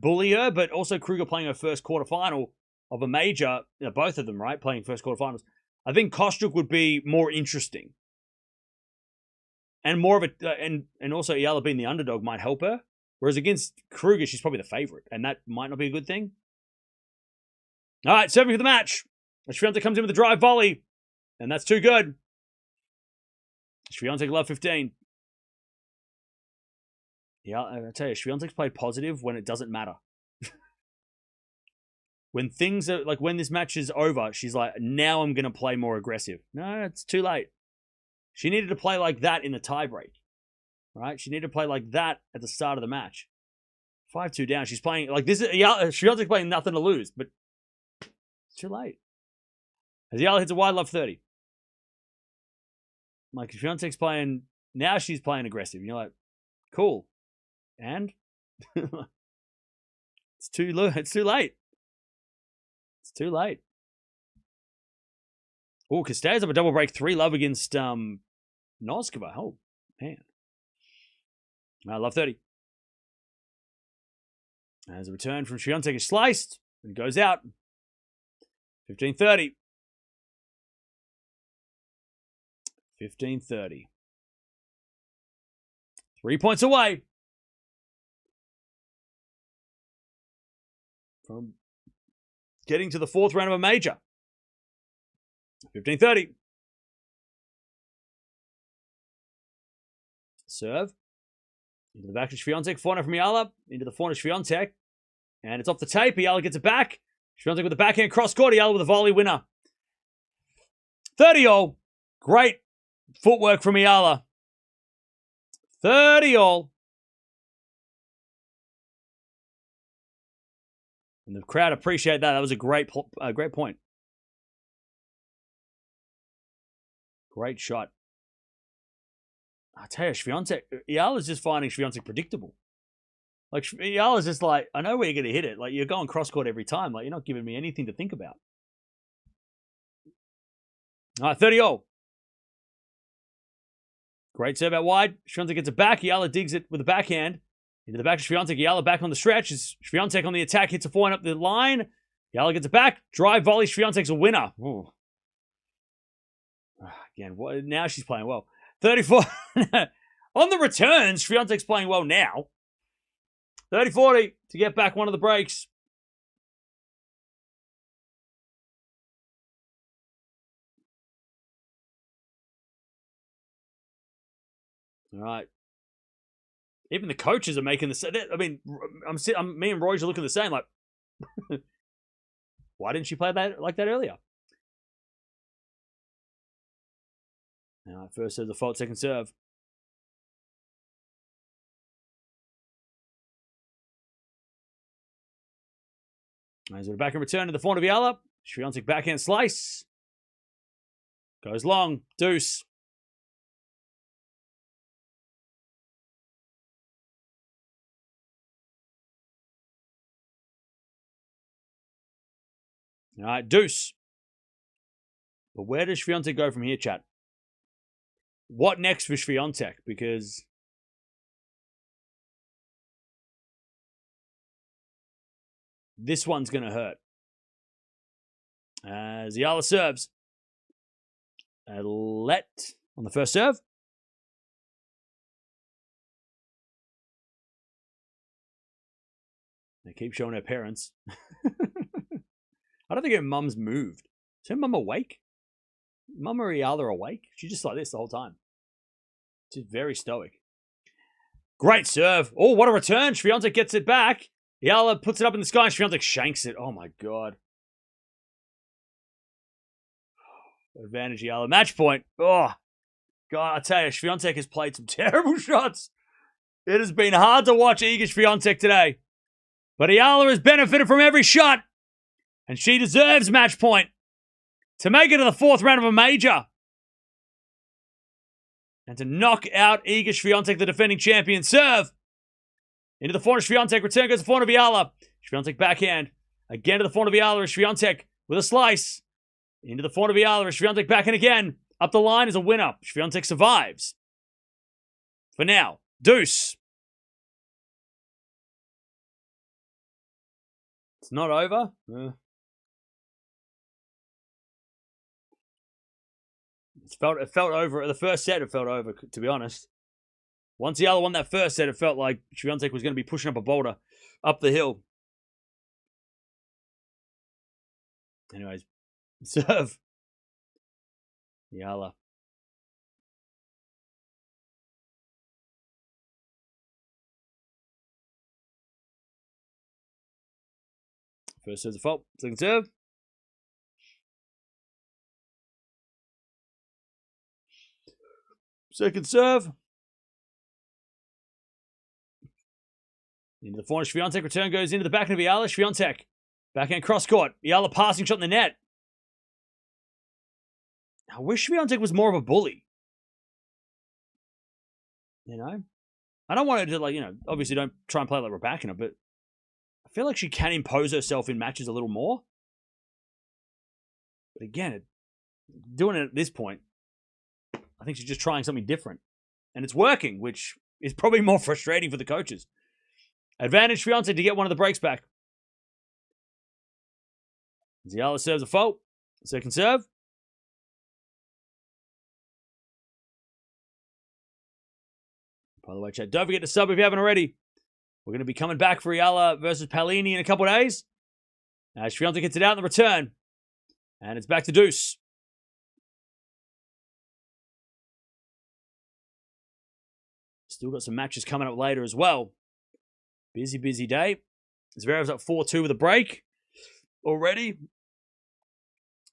bully her, but also Kruger playing her first quarterfinal of a major, both of them, right, playing first quarterfinals. I think Kostruck would be more interesting. And more of a, and also Eala being the underdog might help her. Whereas against Kruger, she's probably the favorite, and that might not be a good thing. All right, serving for the match. Swiatek comes in with a drive volley, and that's too good. Swiatek love 15. Yeah, I tell you, Swiatek's played positive when it doesn't matter. When things are, like when this match is over, she's like, now I'm going to play more aggressive. No, it's too late. She needed to play like that in the tiebreak, right? She needed to play like that at the start of the match. 5-2 down. She's playing like this. Swiatek's playing nothing to lose, but it's too late. As Eala hits a wide love 30. Like Swiatek's playing, now she's playing aggressive. And you're like, cool. And it's too late. It's too late. Oh, Castells up a double break 3 love against Noskova. Oh, man. I love 30. As a return from Swiatek is sliced and goes out. 15-30. 15-30. 3 points away from getting to the 4th round of a major. 15-30. Serve. Into the back of Swiatek. Forehand from Eala. Into the forehand of Swiatek. And it's off the tape. Eala gets it back. Swiatek with the backhand cross court. Eala with a volley winner. 30-all. Great footwork from Eala. 30-all. And the crowd appreciate that. That was a great point. Great shot. I tell you, Swiatek, Eala's just finding Swiatek predictable. Like, Eala's just like, I know where you're going to hit it. Like, you're going cross-court every time. Like, you're not giving me anything to think about. All right, 30-all. Great serve out wide. Swiatek gets it back. Eala digs it with a backhand. Into the back of Swiatek. Eala back on the stretch. Swiatek on the attack. Hits a forehand up the line. Eala gets it back. Drive volley. Swiatek's a winner. Ooh. Again, now she's playing well. 34. On the returns, Swiatek's playing well now. 30-40 to get back one of the breaks. All right. Even the coaches are making the same. I mean, me and Roy are looking the same. Like, why didn't she play that like that earlier? All right, first serve, the fault, second serve. As we're back in return to the forehand of Eala. Swiatek backhand slice. Goes long. Deuce. All right, deuce. But where does Swiatek go from here, chat? What next for Swiatek? Because this one's going to hurt. As Eala serves. A let on the first serve. They keep showing her parents. I don't think her mum's moved. Is her mum awake? Mum or Eala awake? She's just like this the whole time. She's very stoic. Great serve. Oh, what a return. Swiatek gets it back. Eala puts it up in the sky and Swiatek shanks it. Oh my god. Advantage Eala. Match point. Oh, God, I tell you, Swiatek has played some terrible shots. It has been hard to watch Iga Swiatek today. But Eala has benefited from every shot. And she deserves match point to make it to the 4th round of a major. And to knock out Iga Swiatek, the defending champion. Serve! Into the forehand, Swiatek. Return goes to forehand of Eala. Swiatek backhand. Again to the forehand of Eala. Swiatek with a slice. Into the forehand of Eala. Swiatek backhand again. Up the line is a winner. Swiatek survives. For now. Deuce. It's not over. It felt over. The first set, it felt over, to be honest. Once the other won that first set, it felt like Swiatek was going to be pushing up a boulder up the hill. Anyways, serve. Eala. First serve's a fault. Second serve. Second serve. Into the forehand, Swiatek. Return goes into the backhand of Eala. Swiatek. Backhand cross court. Eala passing shot in the net. I wish Swiatek was more of a bully. You know? I don't want her to, like, you know, obviously don't try and play like Raducanu, but I feel like she can impose herself in matches a little more. But again, doing it at this point, I think she's just trying something different. And it's working, which is probably more frustrating for the coaches. Advantage Swiatek to get one of the breaks back. Eala serves a fault. Second serve. By the way, chat, don't forget to sub if you haven't already. We're going to be coming back for Eala versus Palini in a couple of days. Swiatek gets it out in the return. And it's back to deuce. Still got some matches coming up later as well. Busy, busy day. Zverev's up 4-2 with a break already.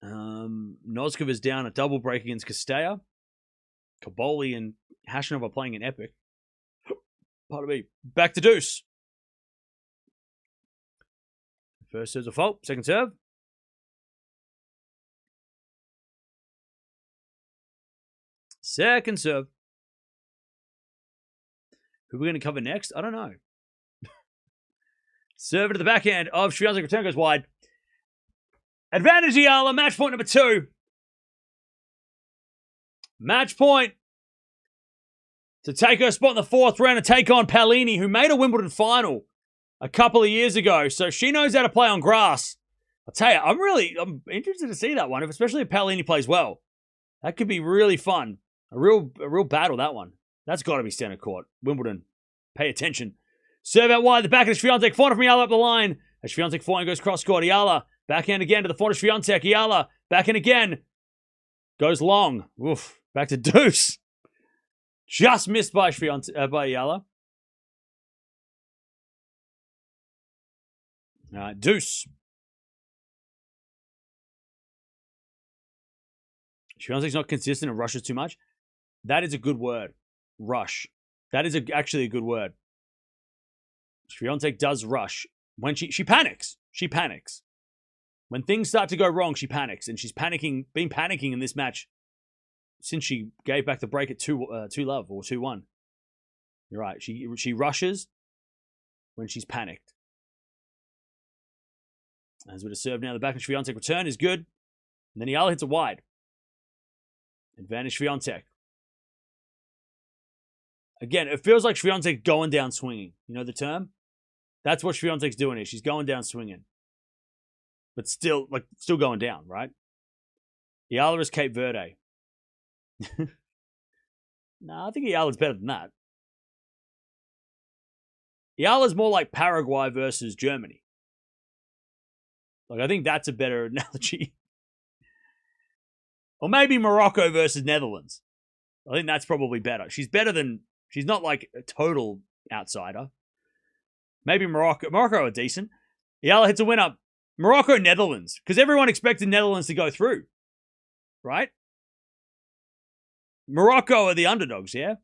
Noskov is down a double break against Castella. Kaboli and Hashanov are playing an epic. Pardon me. Back to deuce. First serve's a fault. Second serve. Second serve. Who are we going to cover next? I don't know. Serve to the backhand of Swiatek. Return goes wide. Advantage Eala. Match point number 2. Match point to take her spot in the 4th round and take on Palini, who made a Wimbledon final a couple of years ago. So she knows how to play on grass. I'll tell you, I'm interested to see that one, especially if Palini plays well. That could be really fun. A real battle, that one. That's got to be standard court. Wimbledon. Pay attention. Serve out wide. The back of Swiatek. Forehand from Eala up the line. As Swiatek forehand goes cross court. Eala. Backhand again to the forehand of Swiatek. Eala. Backhand again. Goes long. Oof. Back to deuce. Just missed by Eala. All right. Deuce. Swiatek's not consistent and rushes too much. That is a good word. Rush. That is actually a good word. Swiatek does rush. When she panics. She panics. When things start to go wrong, she panics. And she's been panicking in this match since she gave back the break at 2-love or 2-1. You're right. She rushes when she's panicked. As with a serve now, the back of Swiatek return is good. And then Eala hits it wide. Advantage Swiatek. Again, it feels like Swiatek going down swinging. You know the term? That's what Swiatek's doing here. She's going down swinging. But still going down, right? Eala is Cape Verde. No, I think Eala's better than that. Eala's more like Paraguay versus Germany. Like, I think that's a better analogy. Or maybe Morocco versus Netherlands. I think that's probably better. She's not like a total outsider. Maybe Morocco. Morocco are decent. Eala hits a win up. Morocco, Netherlands. Because everyone expected Netherlands to go through. Right? Morocco are the underdogs, yeah?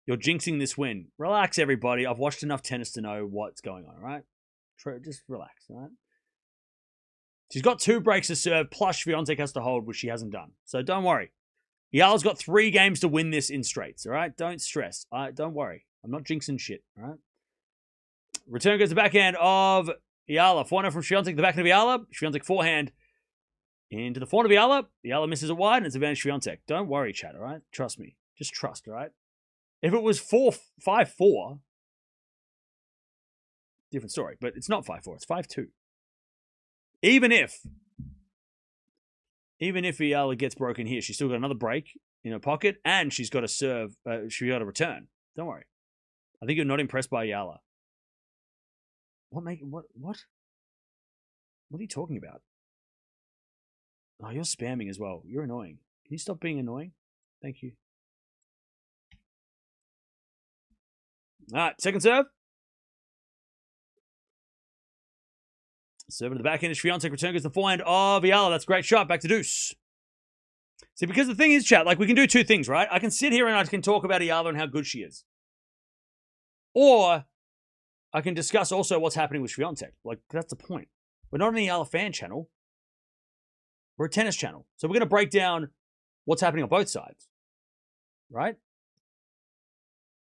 You're jinxing this win. Relax, everybody. I've watched enough tennis to know what's going on, all right? Just relax, all right? She's got 2 breaks to serve, plus Swiatek has to hold, which she hasn't done. So don't worry. Eala's got 3 games to win this in straights, all right? Don't stress. Don't worry. I'm not jinxing shit, all right? Return goes to the backhand of Eala. Forehand from Swiatek, the backhand of Eala. Swiatek forehand into the forehand of Eala. Eala misses it wide, and it's advantage Swiatek. Don't worry, chat, all right? Trust me. Just trust, all right? If it was 5-4, different story. But it's not 5-4, it's 5-2. Even if Eala gets broken here, she's still got another break in her pocket, and she's got a serve. She's got a return. Don't worry. I think you're not impressed by Eala. What? What are you talking about? Oh, you're spamming as well. You're annoying. Can you stop being annoying? Thank you. All right, second serve. Serve to the backhand is Swiatek. Return goes to the forehand of Eala. That's a great shot. Back to deuce. See, because the thing is, chat, like we can do 2 things, right? I can sit here and I can talk about Eala and how good she is. Or I can discuss also what's happening with Swiatek. Like, that's the point. We're not an Eala fan channel. We're a tennis channel. So we're going to break down what's happening on both sides. Right?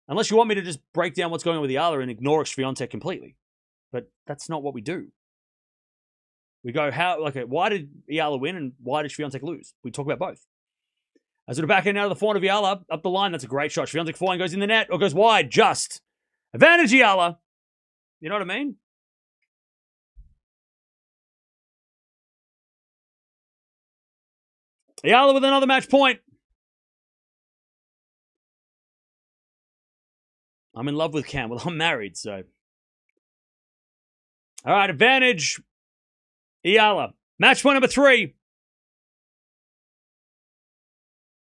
Unless you want me to just break down what's going on with Eala and ignore Swiatek completely. But that's not what we do. We go, why did Eala win and why did Swiatek lose? We talk about both. As to the backhand out of the forehand of Eala, up the line, that's a great shot. Swiatek forehand goes in the net or goes wide, just. Advantage Eala. You know what I mean? Eala with another match point. I'm in love with Cam. Well, I'm married, so. All right, advantage Eala. Match point number 3.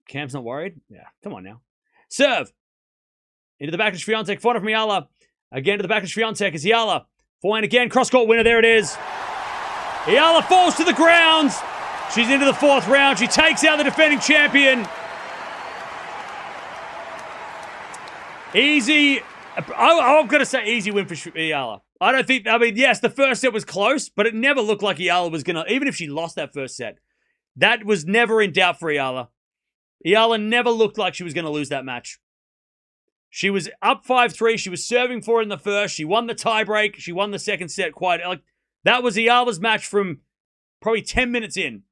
Cam's not worried? Yeah, come on now. Serve. Into the back of Swiatek. Forehand from Eala. Again to the back of Swiatek is Eala. Forehand again. Cross-court winner. There it is. Eala falls to the ground. She's into the 4th round. She takes out the defending champion. Easy. I'm going to say easy win for Eala. Yes, the first set was close, but it never looked like Eala was going to, even if she lost that first set, that was never in doubt for Eala. Eala never looked like she was going to lose that match. She was up 5-3. She was serving for it in the first. She won the tiebreak. She won the second set that was Eala's match from probably 10 minutes in.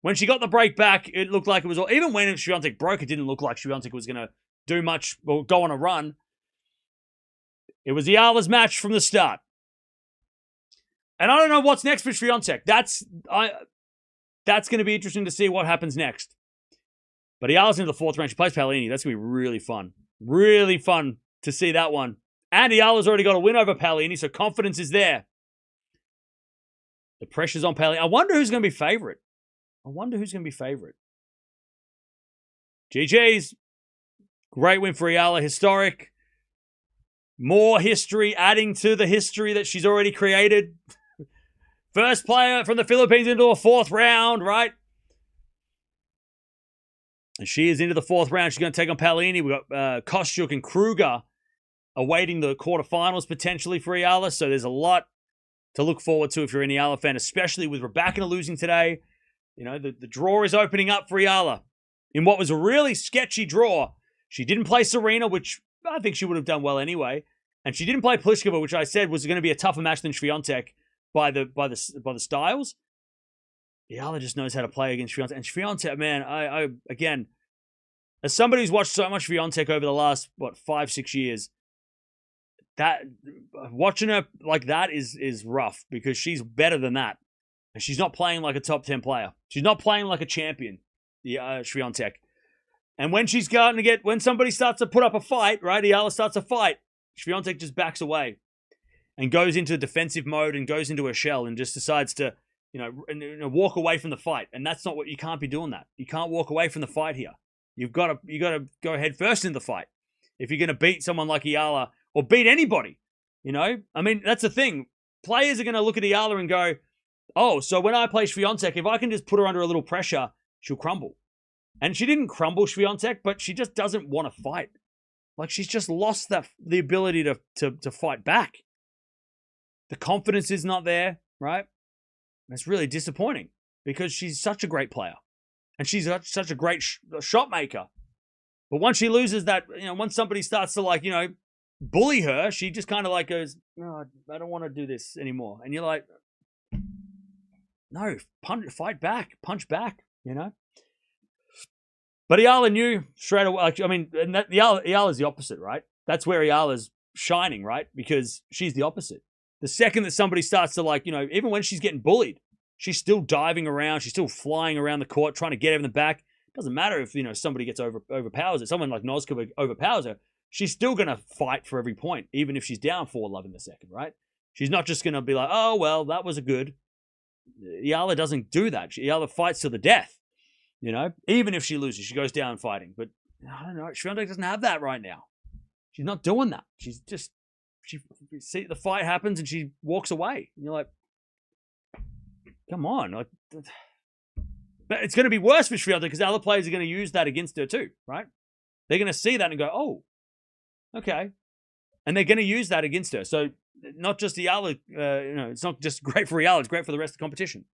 When she got the break back, it looked like it was all, even when Swiatek broke, it didn't look like Swiatek was going to do much or go on a run. It was Eala's match from the start. And I don't know what's next for Swiatek. That's going to be interesting to see what happens next. But Eala's into the 4th round. She plays Paolini. That's going to be really fun. Really fun to see that one. And Eala's already got a win over Paolini, so confidence is there. The pressure's on Paolini. I wonder who's going to be favorite. GG's. Great win for Eala. Historic. More history, adding to the history that she's already created. First player from the Philippines into a 4th round, right? And she is into the 4th round. She's going to take on Paolini. We've got Kostyuk and Kruger awaiting the quarterfinals potentially for Eala. So there's a lot to look forward to if you're an Eala fan, especially with Raducanu losing today. You know, the draw is opening up for Eala. In what was a really sketchy draw, she didn't play Serena, which I think she would have done well anyway. And she didn't play Pliskova, which I said was going to be a tougher match than Swiatek by the styles. Eala just knows how to play against Swiatek. And Swiatek, man, I again, as somebody who's watched so much Swiatek over the last, 5-6 years, that watching her like that is rough because she's better than that. And she's not playing like a top 10 player. She's not playing like a champion, Swiatek. And when when somebody starts to put up a fight, right, Eala starts a fight, Swiatek just backs away and goes into defensive mode and goes into a shell and just decides to, walk away from the fight. And that's not what, you can't be doing that. You can't walk away from the fight here. You got to go head first in the fight. If you're going to beat someone like Eala or beat anybody, I mean, that's the thing. Players are going to look at Eala and go, oh, so when I play Swiatek, if I can just put her under a little pressure, she'll crumble. And she didn't crumble Swiatek, but she just doesn't want to fight. Like, she's just lost the ability to fight back. The confidence is not there, right? And it's really disappointing because she's such a great player. And she's such a great shot maker. But once she loses that, once somebody starts to bully her, she just kind of goes, no, I don't want to do this anymore. And you're like, no, fight back, punch back, But Eala knew straight away. Eala's the opposite, right? That's where Eala's shining, right? Because she's the opposite. The second that somebody starts to even when she's getting bullied, she's still diving around. She's still flying around the court, trying to get her in the back. It doesn't matter if, somebody gets overpowers her. Someone like Noskova overpowers her. She's still going to fight for every point, even if she's down 4-love in the second, right? She's not just going to be like, oh, well, that was a good. Eala doesn't do that. Eala fights to the death, Even if she loses, she goes down fighting. But, I don't know, Swiatek doesn't have that right now. She's not doing that. She's just, see the fight happens and she walks away. And you're like, come on. But it's going to be worse for Swiatek because other players are going to use that against her too, right? They're going to see that and go, oh, okay. And they're going to use that against her. So not just Eala, it's not just great for Eala, it's great for the rest of the competition.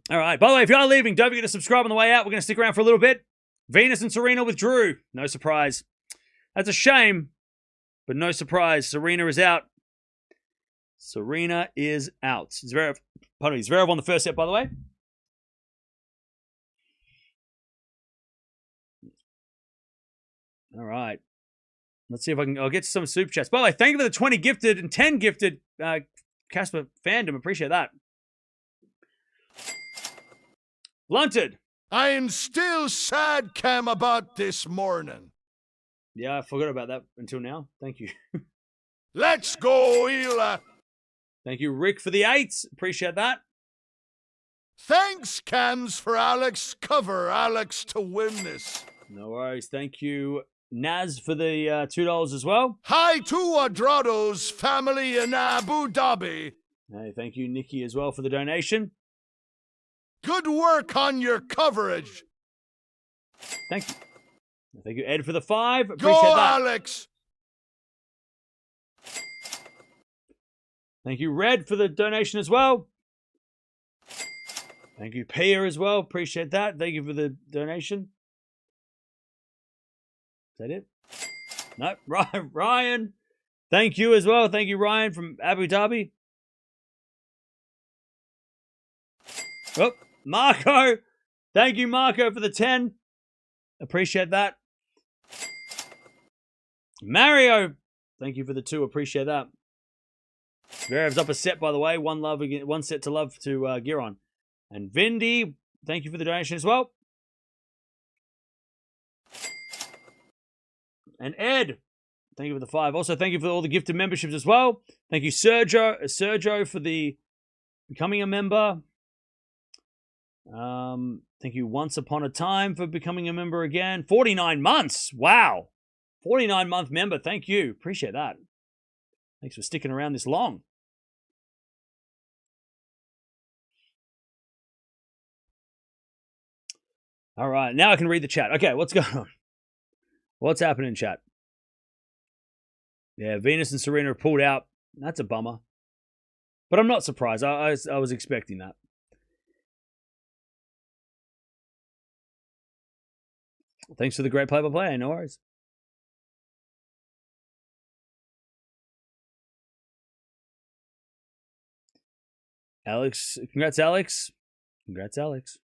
All right. By the way, if you are leaving, don't forget to subscribe on the way out. We're going to stick around for a little bit. Venus and Serena withdrew. No surprise. That's a shame, but no surprise. Serena is out. Serena is out. Zverev on the first set, by the way. All right. Let's see if I'll get to some soup chats. By the way, thank you for the 20 gifted and 10 gifted Casper fandom. Appreciate that. Blunted. I am still sad, Cam, about this morning. Yeah, I forgot about that until now. Thank you. Let's go, Eala. Thank you, Rick, for the 8s. Appreciate that. Thanks, Cams, for Alex. Cover Alex to win this. No worries. Thank you, Naz, for the $2 as well. Hi to Adrado's family in Abu Dhabi. Hey, thank you, Nikki, as well, for the donation. Good work on your coverage. Thank you. Thank you, Ed, for the 5. Appreciate Go, that. Alex. Thank you, Red, for the donation as well. Thank you, Pia, as well. Appreciate that. Thank you for the donation. Is that it? No, Ryan. Thank you as well. Thank you, Ryan, from Abu Dhabi. Oh, Marco. Thank you, Marco, for the 10. Appreciate that. Mario. Thank you for the 2. Appreciate that. Zverev's up a set, by the way. One set to love to Giron. And Vindy, thank you for the donation as well. And Ed, thank you for the 5. Also, thank you for all the gifted memberships as well. Thank you, Sergio, for the becoming a member. Thank you, Once Upon a Time, for becoming a member again. 49 months. Wow. 49-month member. Thank you. Appreciate that. Thanks for sticking around this long. All right. Now I can read the chat. Okay, what's going on? What's happening in chat? Yeah, Venus and Serena are pulled out. That's a bummer. But I'm not surprised. I was expecting that. Thanks for the great play-by-play. No worries. Alex, congrats, Alex. Congrats, Alex.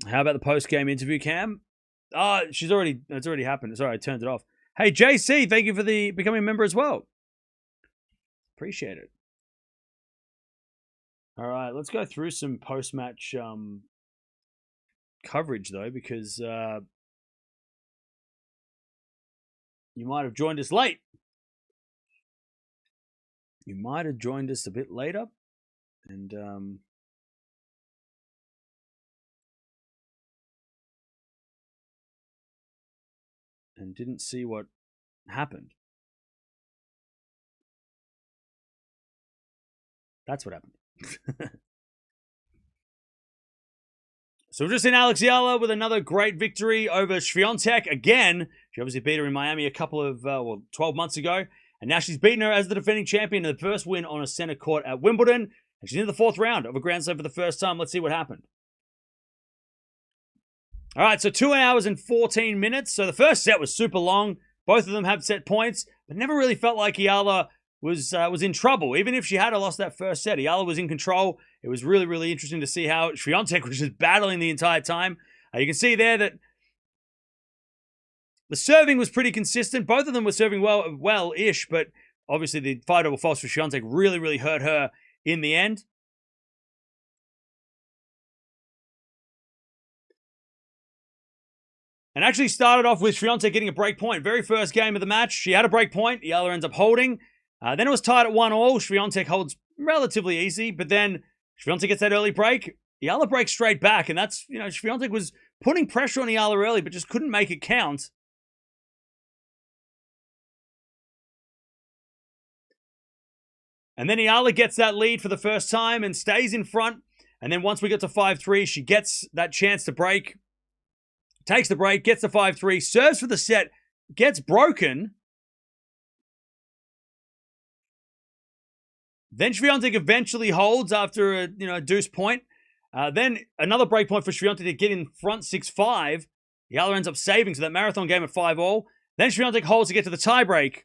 How about the post-game interview, Cam? It's already happened. Sorry, I turned it off. Hey, JC, thank you for becoming a member as well. Appreciate it. All right, let's go through some post-match coverage, though, because you might have joined us late. You might have joined us a bit later, and didn't see what happened. That's what happened. So we've just seen Alex Eala with another great victory over Swiatek again. She obviously beat her in Miami a couple of 12 months ago. And now she's beaten her as the defending champion in the first win on a center court at Wimbledon. And she's in the 4th round of a Grand Slam for the first time. Let's see what happened. All right, so 2 hours and 14 minutes. So the first set was super long. Both of them had set points, but never really felt like Eala was in trouble. Even if she had lost that first set, Eala was in control. It was really, really interesting to see how Swiatek was just battling the entire time. You can see there that the serving was pretty consistent. Both of them were serving well-ish, but obviously the 5-double false for Swiatek really, really hurt her in the end. And actually started off with Swiatek getting a break point. Very first game of the match, she had a break point. Eala ends up holding. Then it was tied at 1-1. Swiatek holds relatively easy, but then Swiatek gets that early break. Eala breaks straight back, and that's, Swiatek was putting pressure on Eala early, but just couldn't make it count. And then Eala gets that lead for the first time and stays in front. And then once we get to 5-3, she gets that chance to break. Takes the break, gets the 5-3, serves for the set, gets broken. Then Swiatek eventually holds after a deuce point. Then another break point for Swiatek to get in front 6-5. Eala ends up saving, so that marathon game at 5-all. Then Swiatek holds to get to the tiebreak.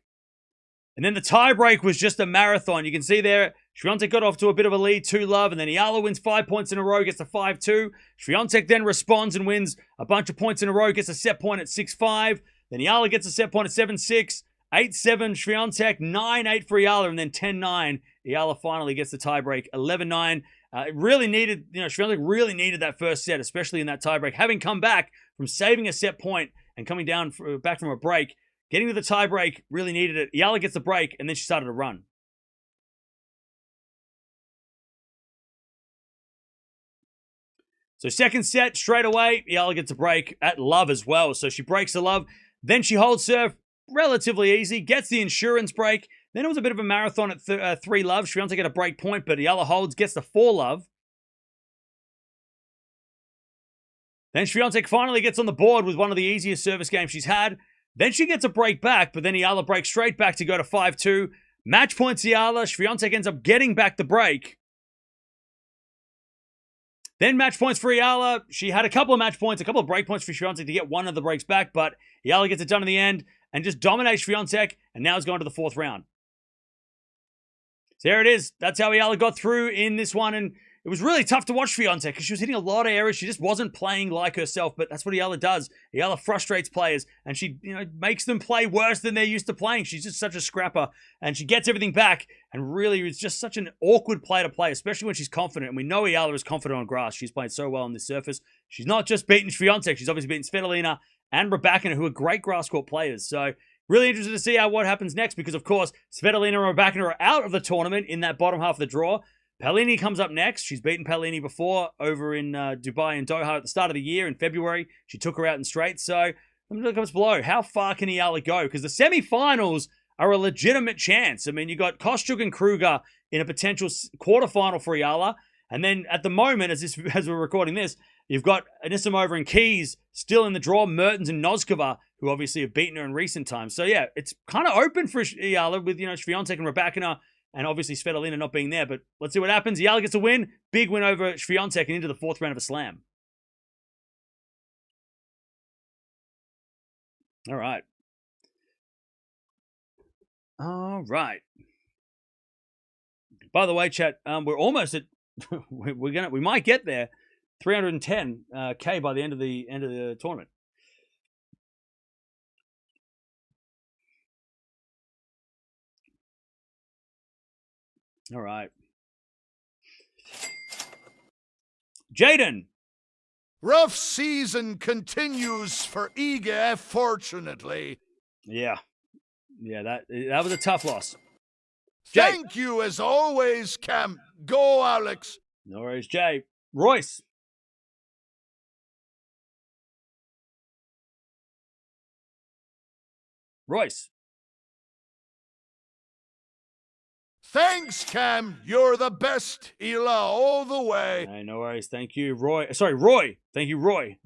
And then the tiebreak was just a marathon. You can see there, Swiatek got off to a bit of a lead, 2-love, and then Eala wins 5 points in a row, gets to 5-2. Swiatek then responds and wins a bunch of points in a row, gets a set point at 6-5. Then Eala gets a set point at 7-6, 8-7 Swiatek, 9-8 for Eala, and then 10-9. Eala finally gets the tiebreak, 11-9. It really needed, Swiatek really needed that first set, especially in that tiebreak. Having come back from saving a set point and coming down back from a break, getting to the tiebreak, really needed it. Eala gets the break, and then she started to run. So second set, straight away, Eala gets a break at love as well. So she breaks the love. Then she holds serve relatively easy, gets the insurance break. Then it was a bit of a marathon at 3-love. Swiatek get a break point, but Eala holds, gets the 4-love. Then Swiatek finally gets on the board with one of the easiest service games she's had. Then she gets a break back, but then Eala breaks straight back to go to 5-2. Match points Eala. Swiatek ends up getting back the break. Then match points for Eala. She had a couple of match points, a couple of break points for Swiatek to get one of the breaks back, but Eala gets it done in the end and just dominates Swiatek, and now is going to the 4th round. So there it is. That's how Eala got through in this one, and it was really tough to watch Swiatek because she was hitting a lot of errors. She just wasn't playing like herself, but that's what Eala does. Eala frustrates players, and she makes them play worse than they're used to playing. She's just such a scrapper, and she gets everything back, and really is just such an awkward player to play, especially when she's confident. And we know Eala is confident on grass. She's played so well on this surface. She's not just beaten Swiatek. She's obviously beaten Svitolina and Raducanu, who are great grass court players. So really interested to see what happens next because, of course, Svitolina and Raducanu are out of the tournament in that bottom half of the draw. Pellini comes up next. She's beaten Pellini before over in Dubai and Doha at the start of the year in February. She took her out in straight. So let me look up below. How far can Eala go? Because the semifinals are a legitimate chance. I mean, you got Kostyuk and Kruger in a potential quarterfinal for Eala. And then at the moment, as we're recording this, you've got Anisimova and Keys still in the draw. Mertens and Noskova, who obviously have beaten her in recent times. So yeah, it's kind of open for Eala with, Swiatek and Raducanu. And obviously Svitolina not being there. But let's see what happens. Eala gets a win. Big win over Swiatek and into the 4th round of a slam. All right. By the way, chat, we're almost at we might get there. 310K by the end of the tournament. All right. Jaden. Rough season continues for Iga, fortunately. Yeah, that was a tough loss. Thank you as always, Cam. Go, Alex. No worries, Jay. Royce. Thanks, Cam. You're the best, Eala, all the way. Hey, no worries. Thank you, Roy. Sorry, Roy. Thank you, Roy.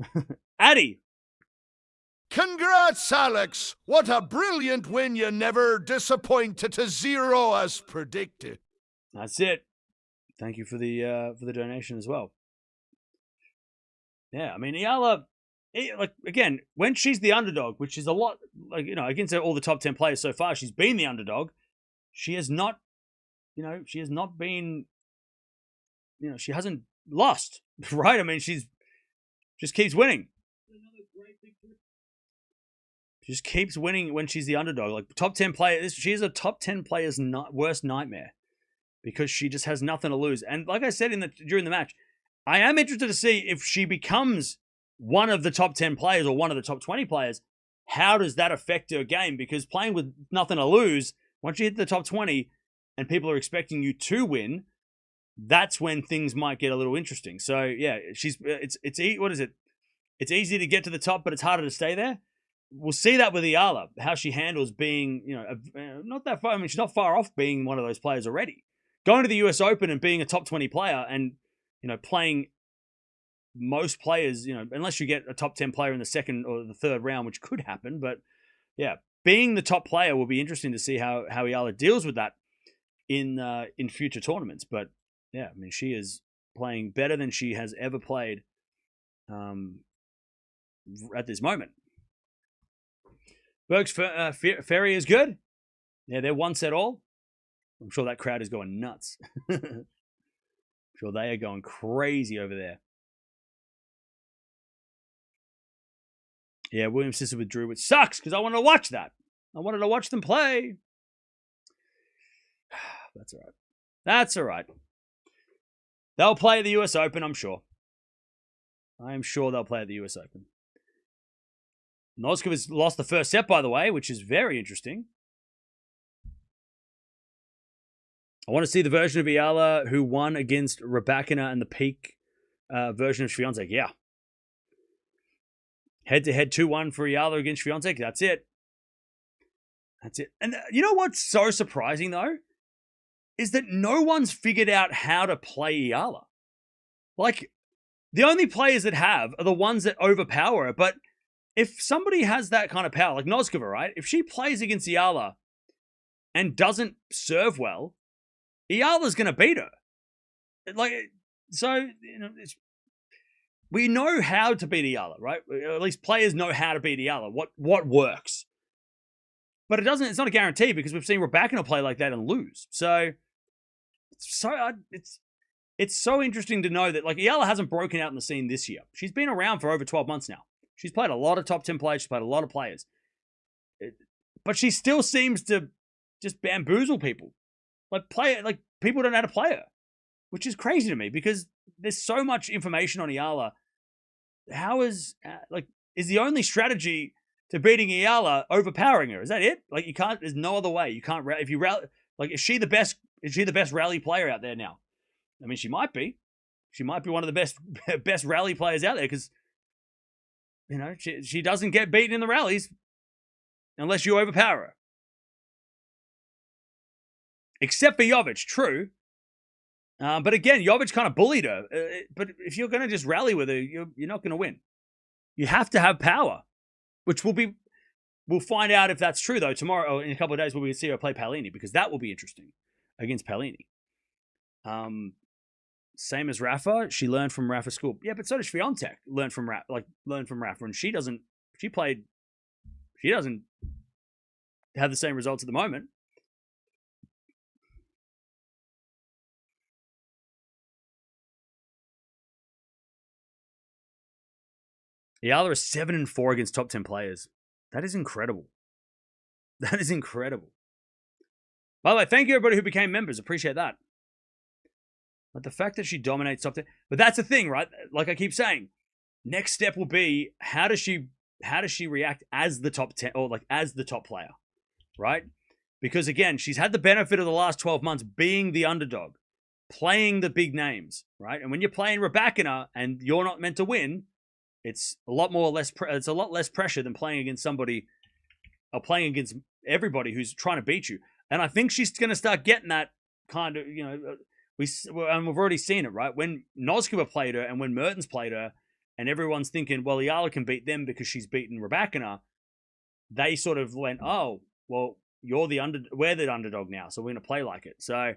Addy. Congrats, Alex. What a brilliant win. You never disappointed to 0 as predicted. That's it. Thank you for the donation as well. Yeah, I mean, Eala, like, again, when she's the underdog, which is a lot, like, you know, against all the top 10 players so far, she's been the underdog. She has not, you know, she has not been, you know, she hasn't lost, right? I mean, she's just keeps winning. She just keeps winning when she's the underdog. Like, top 10 player, she's a top 10 player's worst nightmare because she just has nothing to lose. And like I said during the match, I am interested to see if she becomes one of the top 10 players or one of the top 20 players. How does that affect her game? Because playing with nothing to lose, once you hit the top 20 and people are expecting you to win, that's when things might get a little interesting. So yeah, what is it? It's easy to get to the top, but it's harder to stay there. We'll see that with Eala, how she handles being, you know, not that far. I mean, she's not far off being one of those players already. Going to the US Open and being a top 20 player and, you know, playing most players, you know, unless you get a top 10 player in the second or the third round, which could happen. But yeah, being the top player will be interesting to see how Eala deals with that in future tournaments. But yeah, I mean, she is playing better than she has ever played at this moment. Berg's Ferry is good. Yeah, they're one set all. I'm sure that crowd is going nuts. I'm sure they are going crazy over there. Yeah, Williams' sister withdrew, which sucks because I wanted to watch that. I wanted to watch them play. That's all right. That's all right. They'll play at the US Open, I'm sure. I am sure they'll play at the US Open. Noskov has lost the first set, by the way, which is very interesting. I want to see the version of Eala who won against Raducanu and the peak version of Swiatek. Yeah. Head-to-head 2-1 for Eala against Swiatek. That's it. That's it. And you know what's so surprising, though? Is that no one's figured out how to play Eala. Like, the only players that have are the ones that overpower her. But if somebody has that kind of power, like Noskova, right? If she plays against Eala and doesn't serve well, Eala's going to beat her. Like, so, you know, we know how to beat Eala, right? At least players know how to beat Eala. What works. But it's not a guarantee because we've seen Raducanu play like that and lose. So it's so interesting to know that, like, Eala hasn't broken out in the scene this year. She's been around for over 12 months now. She's played a lot of top 10 players. She's played a lot of players. But she still seems to just bamboozle people. Like people don't know how to play her, which is crazy to me because there's so much information on Eala. How is the only strategy to beating Eala overpowering her? Is that it? Like, you can't. There's no other way. You can't. If you rally, like, is she the best? Is she the best rally player out there now? I mean, she might be. She might be one of the best rally players out there because, you know, she doesn't get beaten in the rallies unless you overpower her. Except for Jovic, true. But again, Jovic kind of bullied her. But if you're going to just rally with her, you're not going to win. You have to have power, which we'll find out if that's true, though, tomorrow or in a couple of days when we see her play Paolini, because that will be interesting against Paolini. Same as Rafa, she learned from Rafa's school. Yeah, but so does Swiatek learn from Rafa, and she doesn't have the same results at the moment. Eala is 7-4 against top 10 players. That is incredible. That is incredible. By the way, thank you everybody who became members. Appreciate that. But the fact that she dominates top 10, but that's the thing, right? Like I keep saying, next step will be how does she react as the top 10 or like as the top player, right? Because again, she's had the benefit of the last 12 months being the underdog, playing the big names, right? And when you're playing Raducanu and you're not meant to win, it's a lot less pressure than playing against somebody or playing against everybody who's trying to beat you. And I think she's going to start getting that kind of, you know, we've already seen it, right? When Noskova played her and when Mertens played her, and everyone's thinking, well, Eala can beat them because she's beaten Raducanu, they sort of went, oh, well, we're the underdog now, so we're going to play like it. So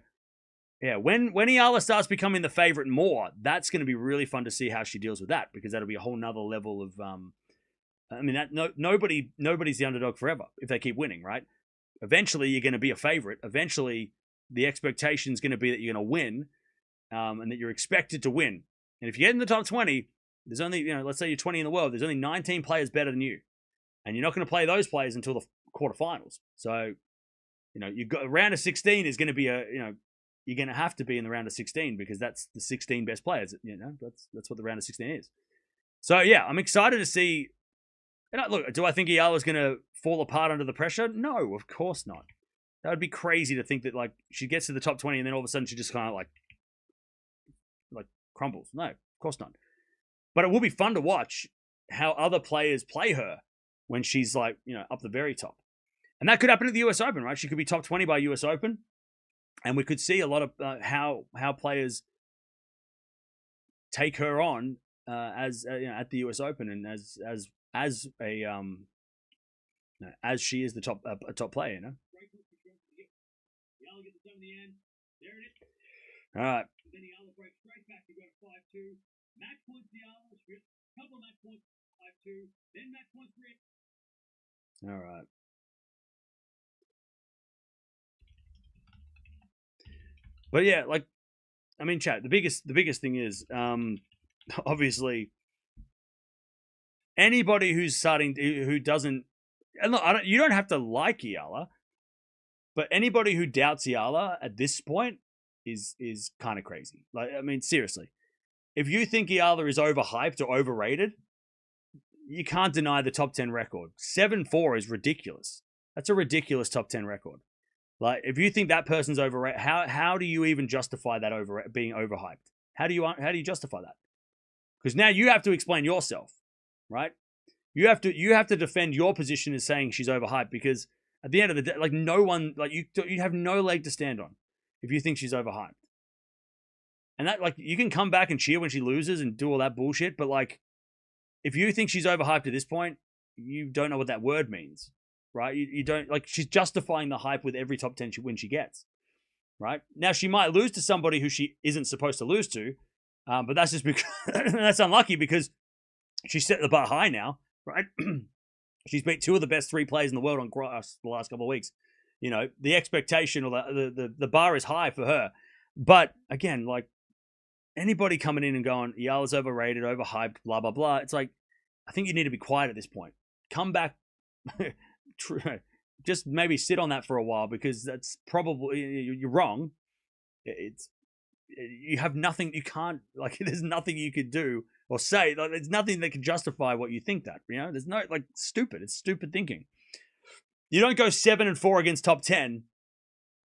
Yeah, when Eala starts becoming the favorite more, that's going to be really fun to see how she deals with that, because that'll be a whole nother level of. I mean, nobody's the underdog forever if they keep winning, right? Eventually, you're going to be a favorite. Eventually, the expectation is going to be that you're going to win, and that you're expected to win. And if you get in the top 20, there's only, let's say you're 20 in the world, there's only 19 players better than you, and you're not going to play those players until the quarterfinals. So, you've got a round of 16 is going to be you're going to have to be in the round of 16, because that's the 16 best players. That's what the round of 16 is. So yeah, I'm excited to see. Look, do I think Eala is going to fall apart under the pressure? No, of course not. That would be crazy to think that she gets to the top 20 and then all of a sudden she just kind of like crumbles. No, of course not. But it will be fun to watch how other players play her when she's up the very top. And that could happen at the US Open, right? She could be top 20 by US Open. And we could see a lot of how players take her on as at the US Open, and as she is the top player, All right. All right. But yeah, chat. The biggest thing is, obviously, anybody who doesn't, and look, you don't have to like Eala, but anybody who doubts Eala at this point is kind of crazy. Seriously, if you think Eala is overhyped or overrated, you can't deny the top 10 record. 7-4 is ridiculous. That's a ridiculous top 10 record. If you think that person's overrated, how do you even justify that being overhyped? How do you justify that? Because now you have to explain yourself, right? You have to defend your position as saying she's overhyped, because at the end of the day, no one, you have no leg to stand on if you think she's overhyped. And that, you can come back and cheer when she loses and do all that bullshit, but if you think she's overhyped at this point, you don't know what that word means. Right? You don't, she's justifying the hype with every top 10 win she gets. Right? Now, she might lose to somebody who she isn't supposed to lose to, but that's just because that's unlucky, because she's set the bar high now, right? She's beat two of the best 3 players in the world on grass the last couple of weeks. The expectation or the bar is high for her. But again, anybody coming in and going, Eala's overrated, overhyped, blah, blah, blah. It's I think you need to be quiet at this point. Come back. Just maybe sit on that for a while, because that's probably, you're wrong. You have nothing, you can't, there's nothing you could do or say. There's nothing that can justify what you think that, there's no, stupid. It's stupid thinking. You don't go 7-4 against top 10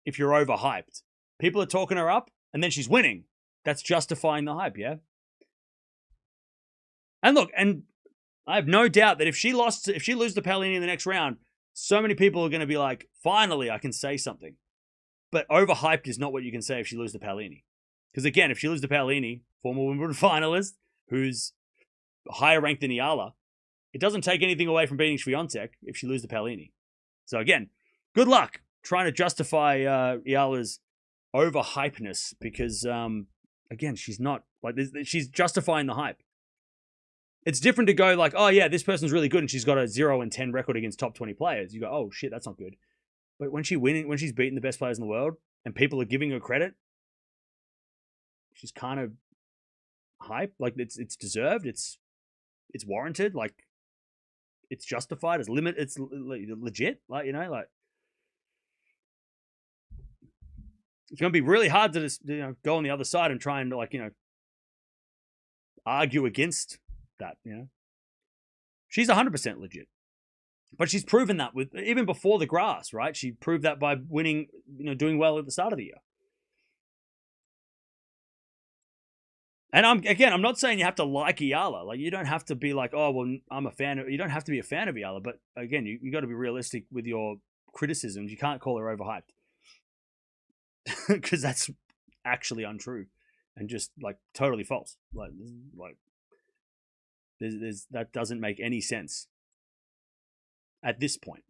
if you're overhyped. People are talking her up and then she's winning. That's justifying the hype, yeah? And look, and I have no doubt that if she loses to Paolini in the next round, so many people are going to be like, finally, I can say something. But overhyped is not what you can say if she loses to Paolini. Because again, if she loses to Paolini, former Wimbledon finalist, who's higher ranked than Eala, it doesn't take anything away from beating Swiatek if she loses to Paolini. So again, good luck trying to justify Eala's overhypeness, because again, she's not, she's justifying the hype. It's different to go oh yeah, this person's really good and she's got a 0-10 record against top 20 players. You go, oh shit, that's not good. But when she's beating the best players in the world and people are giving her credit, she's kind of hype. It's deserved. It's warranted. It's justified. It's legit. It's going to be really hard to just go on the other side and try and argue against that. She's 100% legit, but she's proven that with even before the grass, right? She proved that by winning, doing well at the start of the year. And I'm not saying you have to like Eala. You don't have to be oh, well, I'm a fan of, you don't have to be a fan of Eala, but again, you got to be realistic with your criticisms. You can't call her overhyped, because that's actually untrue and just totally false. That doesn't make any sense at this point.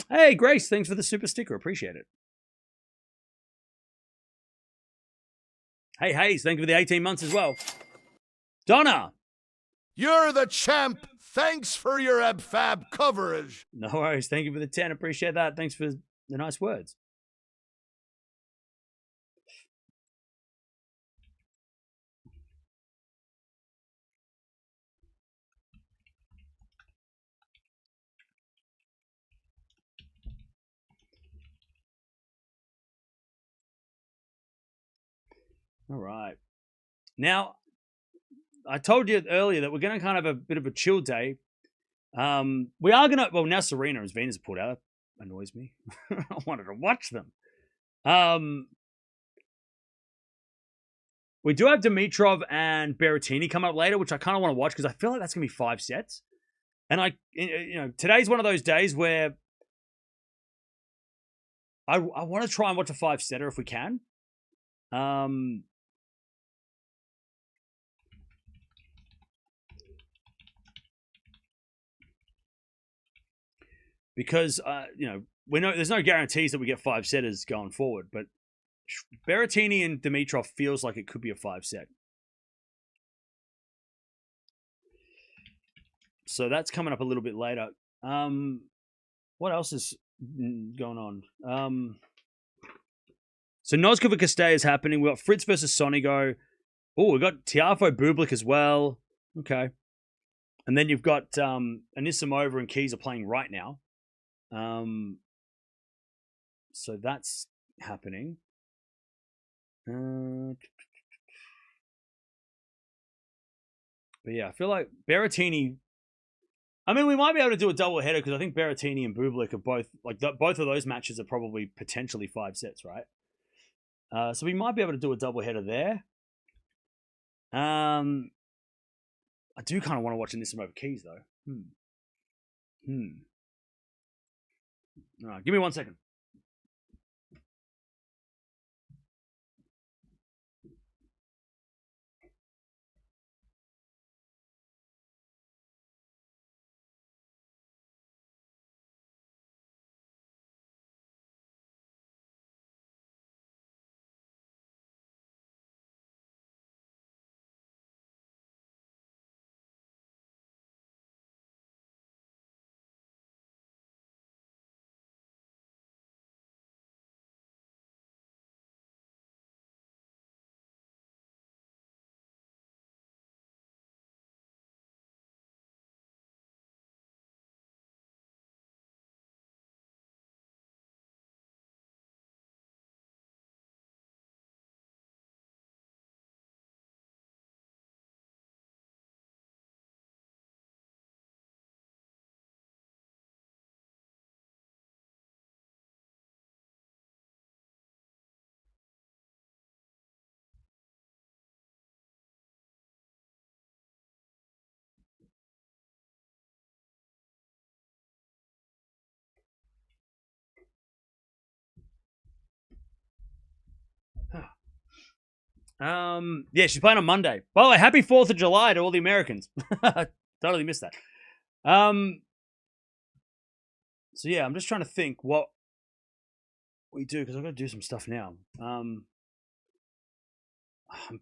Hey, Grace, thanks for the super sticker. Appreciate it. Hey, Hayes, thank you for the 18 months as well. Donna. You're the champ. Thanks for your ab-fab coverage. No worries. Thank you for the 10. Appreciate that. Thanks for the nice words. All right. Now, I told you earlier that we're going to kind of have a bit of a chill day. We are going to, well, now Serena and Venus pulled out. That annoys me. I wanted to watch them. We do have Dimitrov and Berrettini come up later, which I kind of want to watch because I feel like that's going to be 5 sets. And today's one of those days where I want to try and watch a 5-setter if we can. Because we know there's no guarantees that we get 5-setters going forward, but Berrettini and Dimitrov feels like it could be a 5-set. So that's coming up a little bit later. What else is going on? So Noskova Castell is happening. We've got Fritz versus Sonigo. Oh, we've got Tiafoe Bublik as well. Okay. And then you've got Anisimova and Keys are playing right now. So that's happening. But yeah, I feel like Berrettini. I mean, we might be able to do a double header because I think Berrettini and Bublik are both both of those matches are probably potentially 5 sets, right? So we might be able to do a double header there. I do kind of want to watch Anisimova Keys though. All right, give me 1 second. Yeah, she's playing on Monday. By the way, happy 4th of July to all the Americans. Totally missed that. So yeah, I'm just trying to think what we do because I've got to do some stuff now. I'm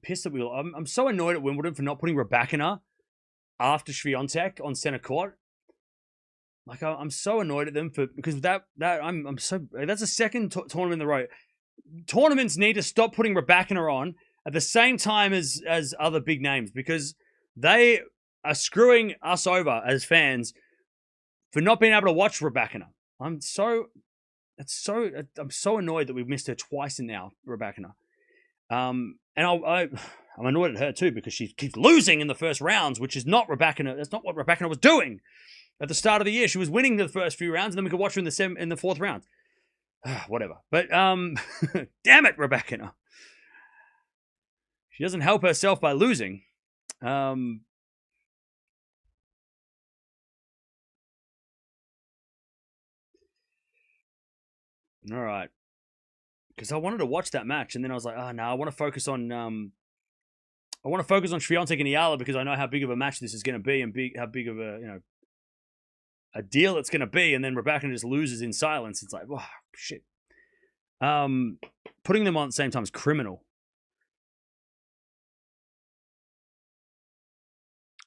pissed that I'm so annoyed at Wimbledon for not putting Raducanu after Swiatek on center court. Like I'm so annoyed at them because I'm so that's a second tournament in the row. Tournaments need to stop putting Raducanu on at the same time as other big names because they are screwing us over as fans for not being able to watch Raducanu. I'm so annoyed that we've missed her twice now, Raducanu. And I'm annoyed at her too because she keeps losing in the first rounds, which is not Raducanu. That's not what Raducanu was doing at the start of the year. She was winning the first few rounds, and then we could watch her in the 4th round. Whatever. But damn it, Raducanu. She doesn't help herself by losing. All right. Because I wanted to watch that match, and then I was like, no, I want to focus on Swiatek and Eala because I know how big of a match this is going to be, and how big of a a deal it's going to be, and then Raducanu just loses in silence. It's like, wow, shit. Putting them on at the same time is criminal.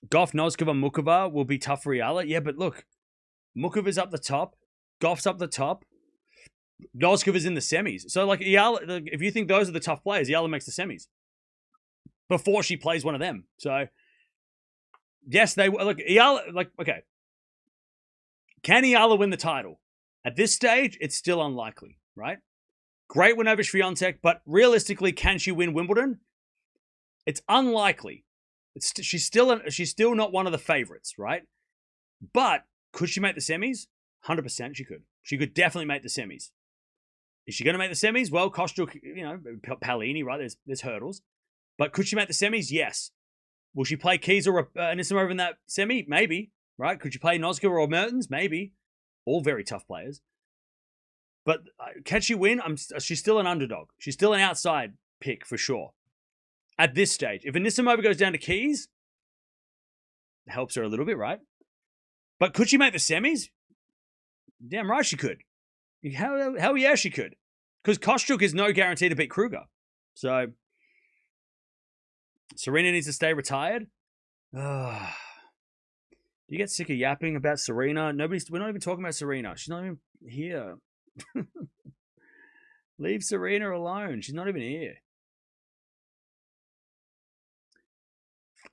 Gauff, Noskova, Mukova will be tough for Eala. Yeah, but look, Mukova's up the top. Gauff's up the top. Noskova's in the semis. So, like, Eala, if you think those are the tough players, Eala makes the semis before she plays one of them. So, yes, they look. Eala, like, okay, can Eala win the title? At this stage, it's still unlikely, right? Great win over Swiatek, but realistically, can she win Wimbledon? It's unlikely. She's still not one of the favorites, right? But could she make the semis? 100% she could. She could definitely make the semis. Is she going to make the semis? Well, Kostyuk, Palini, right? There's hurdles. But could she make the semis? Yes. Will she play Keys or Anisimova in that semi? Maybe, right? Could she play Noskova or Mertens? Maybe. All very tough players. But can she win? She's still an underdog. She's still an outside pick for sure. At this stage. If Anisimova goes down to Keys, it helps her a little bit, right? But could she make the semis? Damn right she could. Hell yeah, she could. Because Kostyuk is no guarantee to beat Kruger. So, Serena needs to stay retired. Do you get sick of yapping about Serena? We're not even talking about Serena. She's not even here. Leave Serena alone. She's not even here.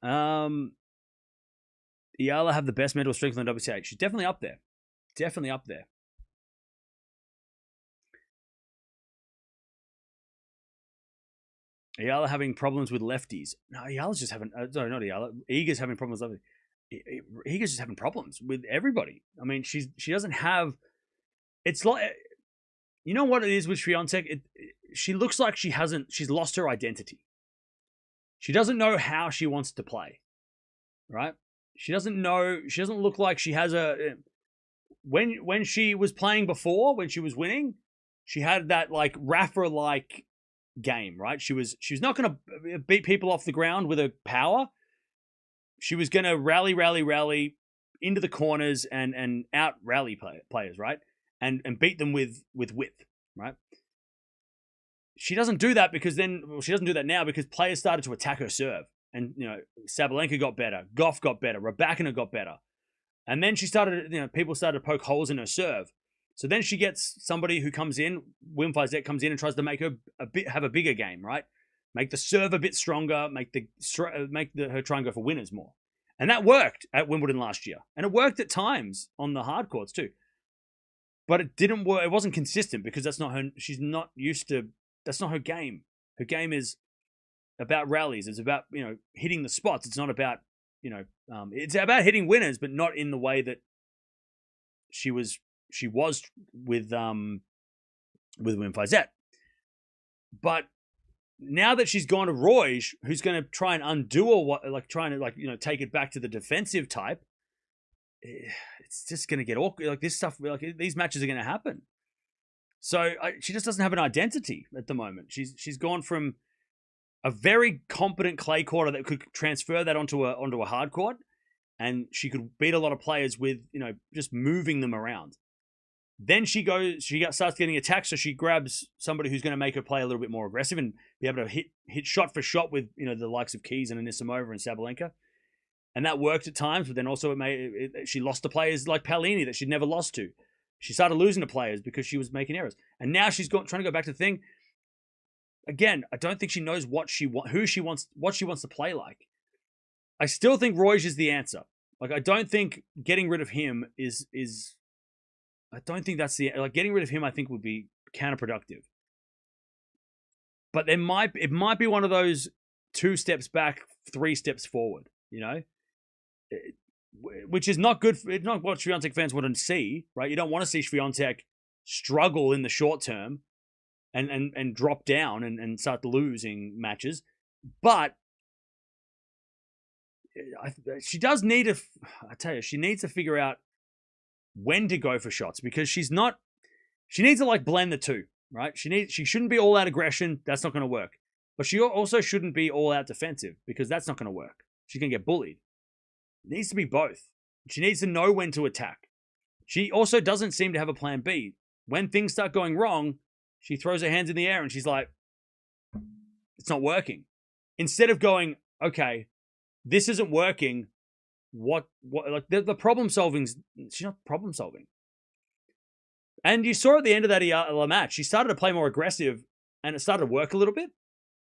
Eala have the best mental strength on the WTA. She's definitely up there. Definitely up there. Eala having problems with lefties. No, Eala's just having... sorry, not Eala. Iga's having problems with lefties. Iga's just having problems with everybody. I mean, she doesn't have... It's like... You know what it is with Swiatek? She looks like she's lost her identity. She doesn't know how she wants to play. Right? She doesn't look like she has a... When she was playing before, when she was winning, she had that, like, Rafa-like game, right? She was not going to beat people off the ground with her power. She was going to rally into the corners and out rally players, right? And beat them with width, right? She doesn't do that she doesn't do that now because players started to attack her serve. And, Sabalenka got better. Gauff got better. Raducanu got better. And then she started, people started to poke holes in her serve. So then she gets somebody who comes in, Wim Fizek comes in and tries to make her have a bigger game, right? Make the serve a bit stronger, make her try and go for winners more. And that worked at Wimbledon last year. And it worked at times on the hard courts too. But it didn't work. It wasn't consistent because that's not her game. Her game is about rallies. It's about, hitting the spots. It's not about, it's about hitting winners, but not in the way that she was with Wim Fizek. But now that she's gone to Roy, who's going to try and undo take it back to the defensive type, it's just going to get awkward. Like this stuff, like these matches are going to happen. So she just doesn't have an identity at the moment. She's gone from a very competent clay courter that could transfer that onto a hard court, and she could beat a lot of players with just moving them around. Then she starts getting attacked, so she grabs somebody who's going to make her play a little bit more aggressive and be able to hit shot for shot with the likes of Keys and Anisimova and Sabalenka, and that worked at times. But then also she lost to players like Palini that she'd never lost to. She started losing to players because she was making errors, and now she's trying to go back to the thing. Again, I don't think she knows what she wants to play like. I still think Roy is the answer. Like, I don't think getting rid of him is. I don't think that's getting rid of him. I think would be counterproductive. But it might be one of those 2 steps back, 3 steps forward. Which is not good. It's not what Swiatek fans want to see, right? You don't want to see Swiatek struggle in the short term and drop down and start losing matches. But she does need to, I tell you, she needs to figure out when to go for shots because she needs to blend the two, right? She shouldn't be all out aggression. That's not going to work. But she also shouldn't be all out defensive because that's not going to work. She's going to get bullied. It needs to be both. She needs to know when to attack. She also doesn't seem to have a plan B. When things start going wrong, she throws her hands in the air and she's like, it's not working. Instead of going, okay, this isn't working. What like the problem solving's, she's not problem solving. And you saw at the end of that Eala match, she started to play more aggressive and it started to work a little bit.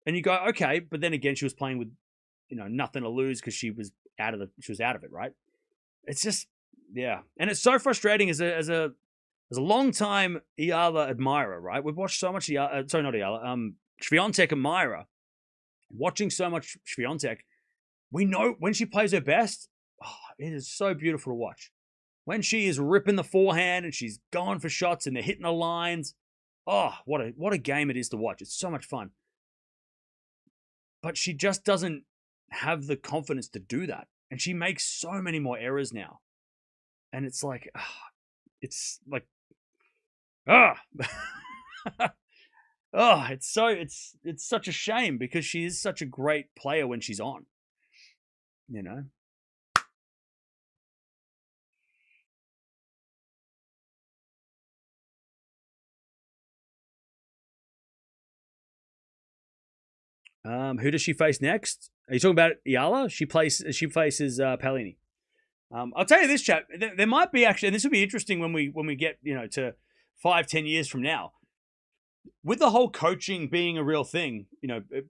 And you go, okay, but then again, she was playing with, nothing to lose because she was out of it, right? It's just, yeah. And it's so frustrating as a long time Eala admirer, right? We've watched so much Swiatek and Mirra. Watching so much Swiatek, we know when she plays her best, it is so beautiful to watch. When she is ripping the forehand and she's going for shots and they're hitting the lines, what a game it is to watch. It's so much fun. But she just doesn't have the confidence to do that. And she makes so many more errors now. And it's like, it's such a shame because she is such a great player when she's on. Who does she face next? Are you talking about Eala? She faces Paolini. I'll tell you this, chat. There might be actually, and this will be interesting when we get to 5-10 years from now, with the whole coaching being a real thing.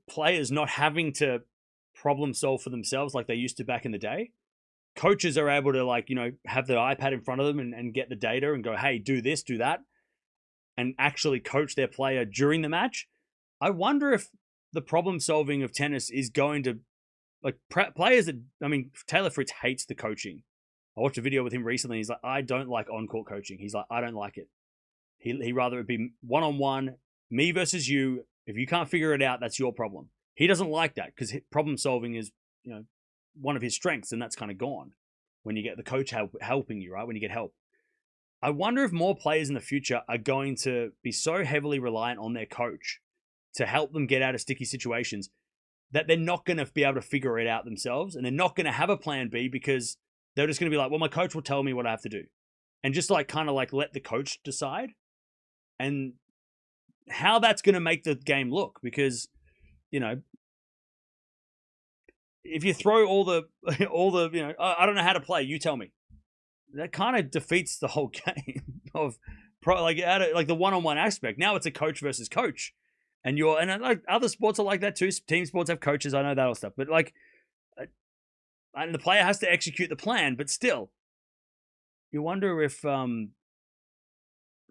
Players not having to problem solve for themselves like they used to back in the day. Coaches are able to have the iPad in front of them and get the data and go, hey, do this, do that, and actually coach their player during the match. I wonder if the problem solving of tennis is going to players that, Taylor Fritz hates the coaching. I watched a video with him recently. He's like, I don't like on-court coaching. He's like, I don't like it. He rather it be one-on-one, me versus you. If you can't figure it out, that's your problem. He doesn't like that because problem solving is, one of his strengths, and that's kind of gone when you get the coach helping you, right? When you get help. I wonder if more players in the future are going to be so heavily reliant on their coach to help them get out of sticky situations that they're not going to be able to figure it out themselves, and they're not going to have a plan B because they're just going to be like, well, my coach will tell me what I have to do, and just let the coach decide, and how that's going to make the game look, because if you throw all the I don't know how to play, you tell me, that kind of defeats the whole game of the one-on-one aspect. Now it's a coach versus coach. And other sports are like that too. Team sports have coaches. I know that all stuff, but and the player has to execute the plan. But still, you wonder if because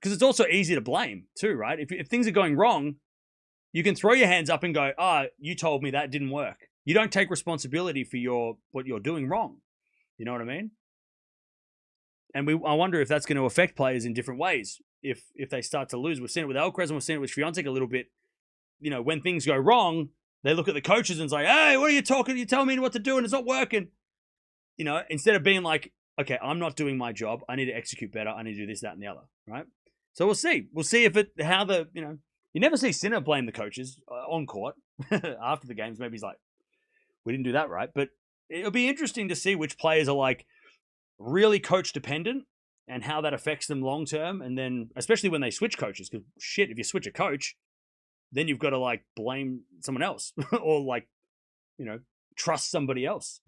it's also easy to blame too, right? If things are going wrong, you can throw your hands up and go, you told me that didn't work. You don't take responsibility for what you're doing wrong. You know what I mean? And I wonder if that's going to affect players in different ways if they start to lose. We've seen it with Alcaraz and we've seen it with Swiatek a little bit. When things go wrong, they look at the coaches and say, hey, what are you talking? You tell me what to do and it's not working. Instead of being like, okay, I'm not doing my job. I need to execute better. I need to do this, that, and the other, right? So we'll see. We'll see you never see Sinner blame the coaches on court after the games. Maybe he's like, we didn't do that right. But it'll be interesting to see which players are really coach dependent and how that affects them long term. And then especially when they switch coaches, because if you switch a coach, then you've got to blame someone else or trust somebody else.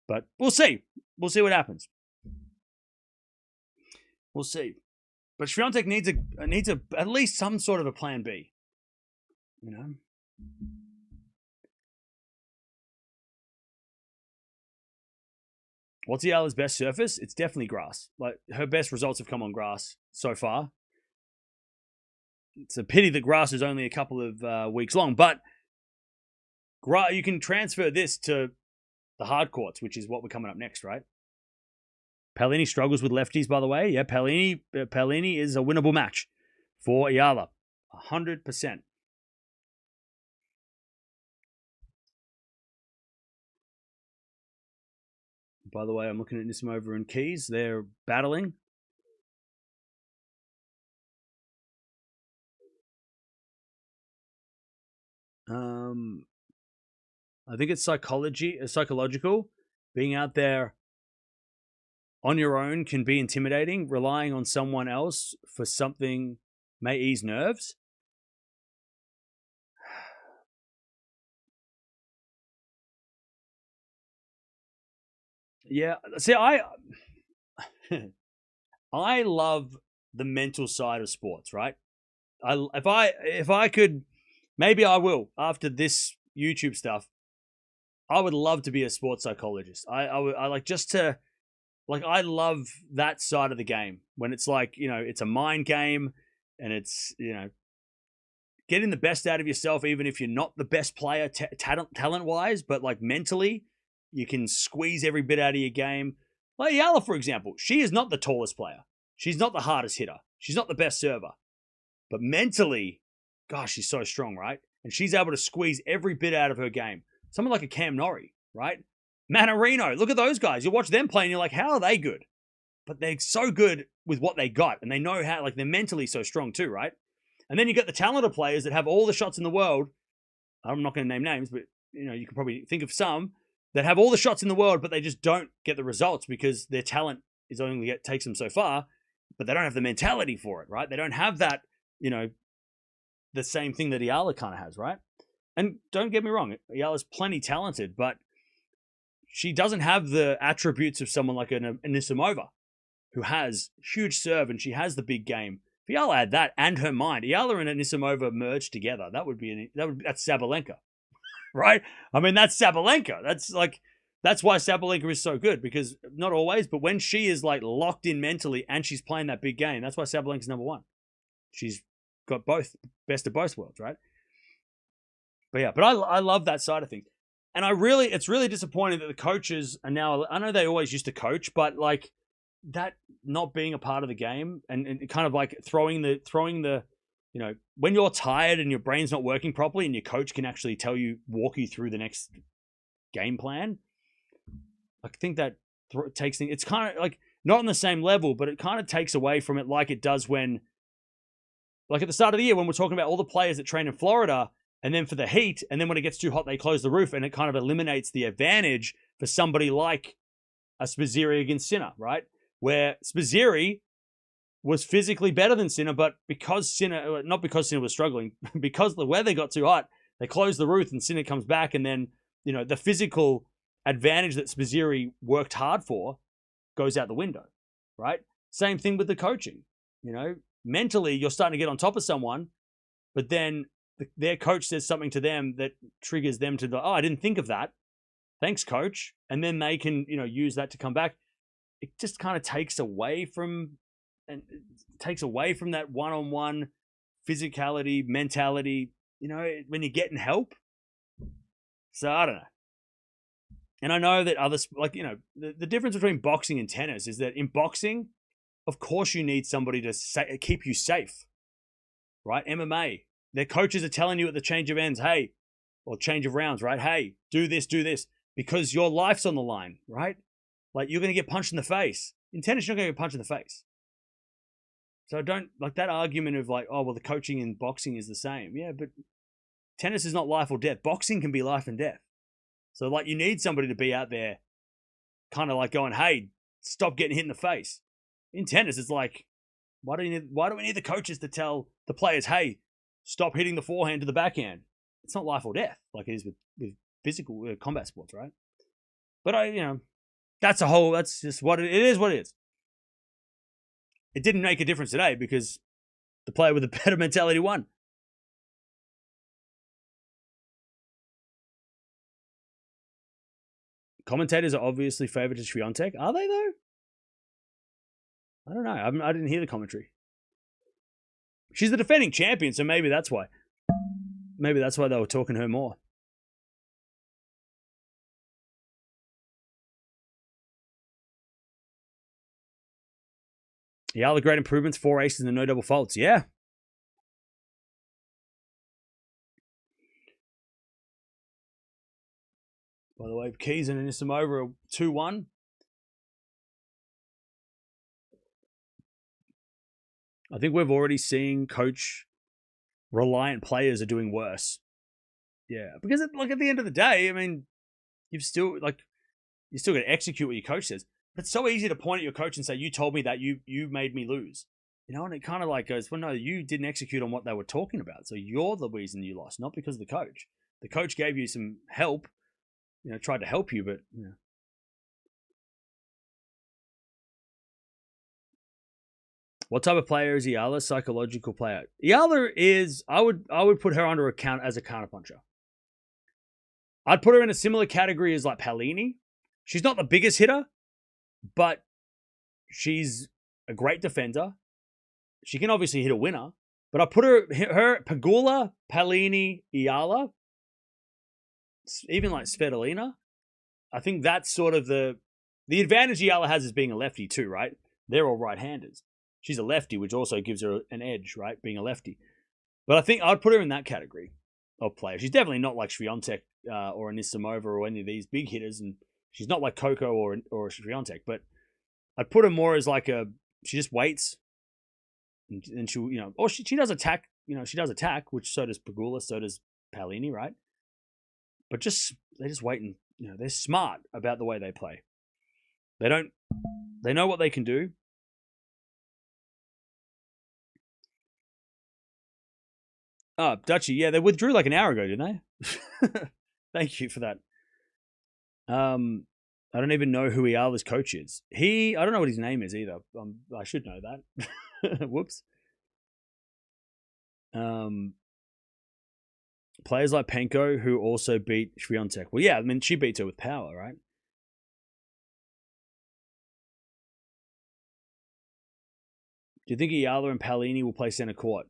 But we'll see. We'll see what happens. We'll see. But Swiatek needs at least some sort of a plan B. What's Eala's best surface? It's definitely grass. Her best results have come on grass so far. It's a pity that grass is only a couple of weeks long, but you can transfer this to the hard courts, which is what we're coming up next, right? Paolini struggles with lefties, by the way. Yeah, Paolini is a winnable match for Eala, 100%. By the way, I'm looking at Nissimova and Keys. They're battling. I think it's psychological, being out there on your own can be intimidating. Relying on someone else for something may ease nerves. Yeah, see, I love the mental side of sports, right? If I could, maybe I will after this YouTube stuff. I would love to be a sports psychologist. I like just to like I love that side of the game when it's like, it's a mind game and it's, getting the best out of yourself even if you're not the best player talent wise, but like mentally you can squeeze every bit out of your game. Like Eala, for example, she is not the tallest player. She's not the hardest hitter. She's not the best server. But mentally, gosh, she's so strong, right? And she's able to squeeze every bit out of her game. Someone like a Cam Norrie, right? Manarino, look at those guys. You watch them play and you're like, how are they good? But they're so good with what they got. And they know how, like, they're mentally so strong too, right? And then you get the talented players that have all the shots in the world. I'm not going to name names, but, you can probably think of some that have all the shots in the world, but they just don't get the results because their talent is only takes them so far, but they don't have the mentality for it, right? They don't have that, the same thing that Eala kind of has, right? And don't get me wrong, Eala's plenty talented, but she doesn't have the attributes of someone like an Anisimova, who has huge serve and she has the big game. If Eala had that and her mind, Eala and Anisimova merged together, that's Sabalenka, right? I mean, that's Sabalenka. That's why Sabalenka is so good, because not always, but when she is like locked in mentally and she's playing that big game, that's why Sabalenka's number one. She's got both, best of both worlds, right? But I love that side of things. And it's really disappointing that the coaches are now, I know they always used to coach, but like that not being a part of the game and kind of like throwing the, when you're tired and your brain's not working properly and your coach can actually walk you through the next game plan. I think that takes things, it's kind of like not on the same level, but it kind of takes away from it like it does when, like at the start of the year, when we're talking about all the players that train in Florida, and then for the heat, and then when it gets too hot, they close the roof, and it kind of eliminates the advantage for somebody like a Sposiri against Sinner, right? Where Sposiri was physically better than Sinner, but not because Sinner was struggling, because the weather got too hot, they closed the roof, and Sinner comes back, and then, the physical advantage that Sposiri worked hard for goes out the window, right? Same thing with the coaching. Mentally, you're starting to get on top of someone, but then their coach says something to them that triggers them to I didn't think of that. Thanks, coach. And then they can, use that to come back. It just kind of takes away from that one-on-one physicality, mentality, when you're getting help. So I don't know. And I know that others, the difference between boxing and tennis is that in boxing, of course you need somebody to keep you safe, right? MMA, their coaches are telling you at the change of ends, hey, or change of rounds, right? Hey, do this, because your life's on the line, right? Like you're going to get punched in the face. In tennis, you're not going to get punched in the face. So don't like that argument of like, oh, well, the coaching in boxing is the same. Yeah, but tennis is not life or death. Boxing can be life and death. So like you need somebody to be out there kind of like going, hey, stop getting hit in the face. In tennis, it's like, why do we need the coaches to tell the players, hey, stop hitting the forehand to the backhand? It's not life or death like it is with physical combat sports, right? But that's just what it is. What it is. It didn't make a difference today because the player with a better mentality won. Commentators are obviously favored to Swiatek. Are they though? I don't know. I didn't hear the commentary. She's the defending champion, so maybe that's why. Maybe that's why they were talking to her more. Yeah, the great improvements, 4 aces and no double faults. Yeah. By the way, Keys and Anisimova are 2-1. I think we've already seen coach reliant players are doing worse. Yeah, because at the end of the day, I mean, you've still got to execute what your coach says. It's so easy to point at your coach and say, you told me that, you made me lose. And it kind of like goes, well, no, you didn't execute on what they were talking about. So you're the reason you lost, not because of the coach. The coach gave you some help, tried to help you, but, What type of player is Eala? Psychological player. Eala is, I would put her under account as a counterpuncher. I'd put her in a similar category as like Palini. She's not the biggest hitter, but she's a great defender. She can obviously hit a winner, but I put her Pegula, Palini, Eala, even like Svitolina. I think that's sort of the advantage Eala has is being a lefty too, right? They're all right-handers. She's a lefty, which also gives her an edge, right? Being a lefty. But I think I'd put her in that category of player. She's definitely not like Swiatek or Anisimova or any of these big hitters, and she's not like Coco or Swiatek. But I'd put her more as like she just waits, and she or she does attack. She does attack, which so does Pegula, so does Palini, right? But they just wait and they're smart about the way they play. They know what they can do. Oh, Dutchy, yeah, they withdrew like an hour ago, didn't they? Thank you for that. I don't even know who Eala's coach is. I don't know what his name is either. I should know that. Whoops. Players like Penko, who also beat Swiatek. Well, yeah, I mean, she beats her with power, right? Do you think Eala and Palini will play center court?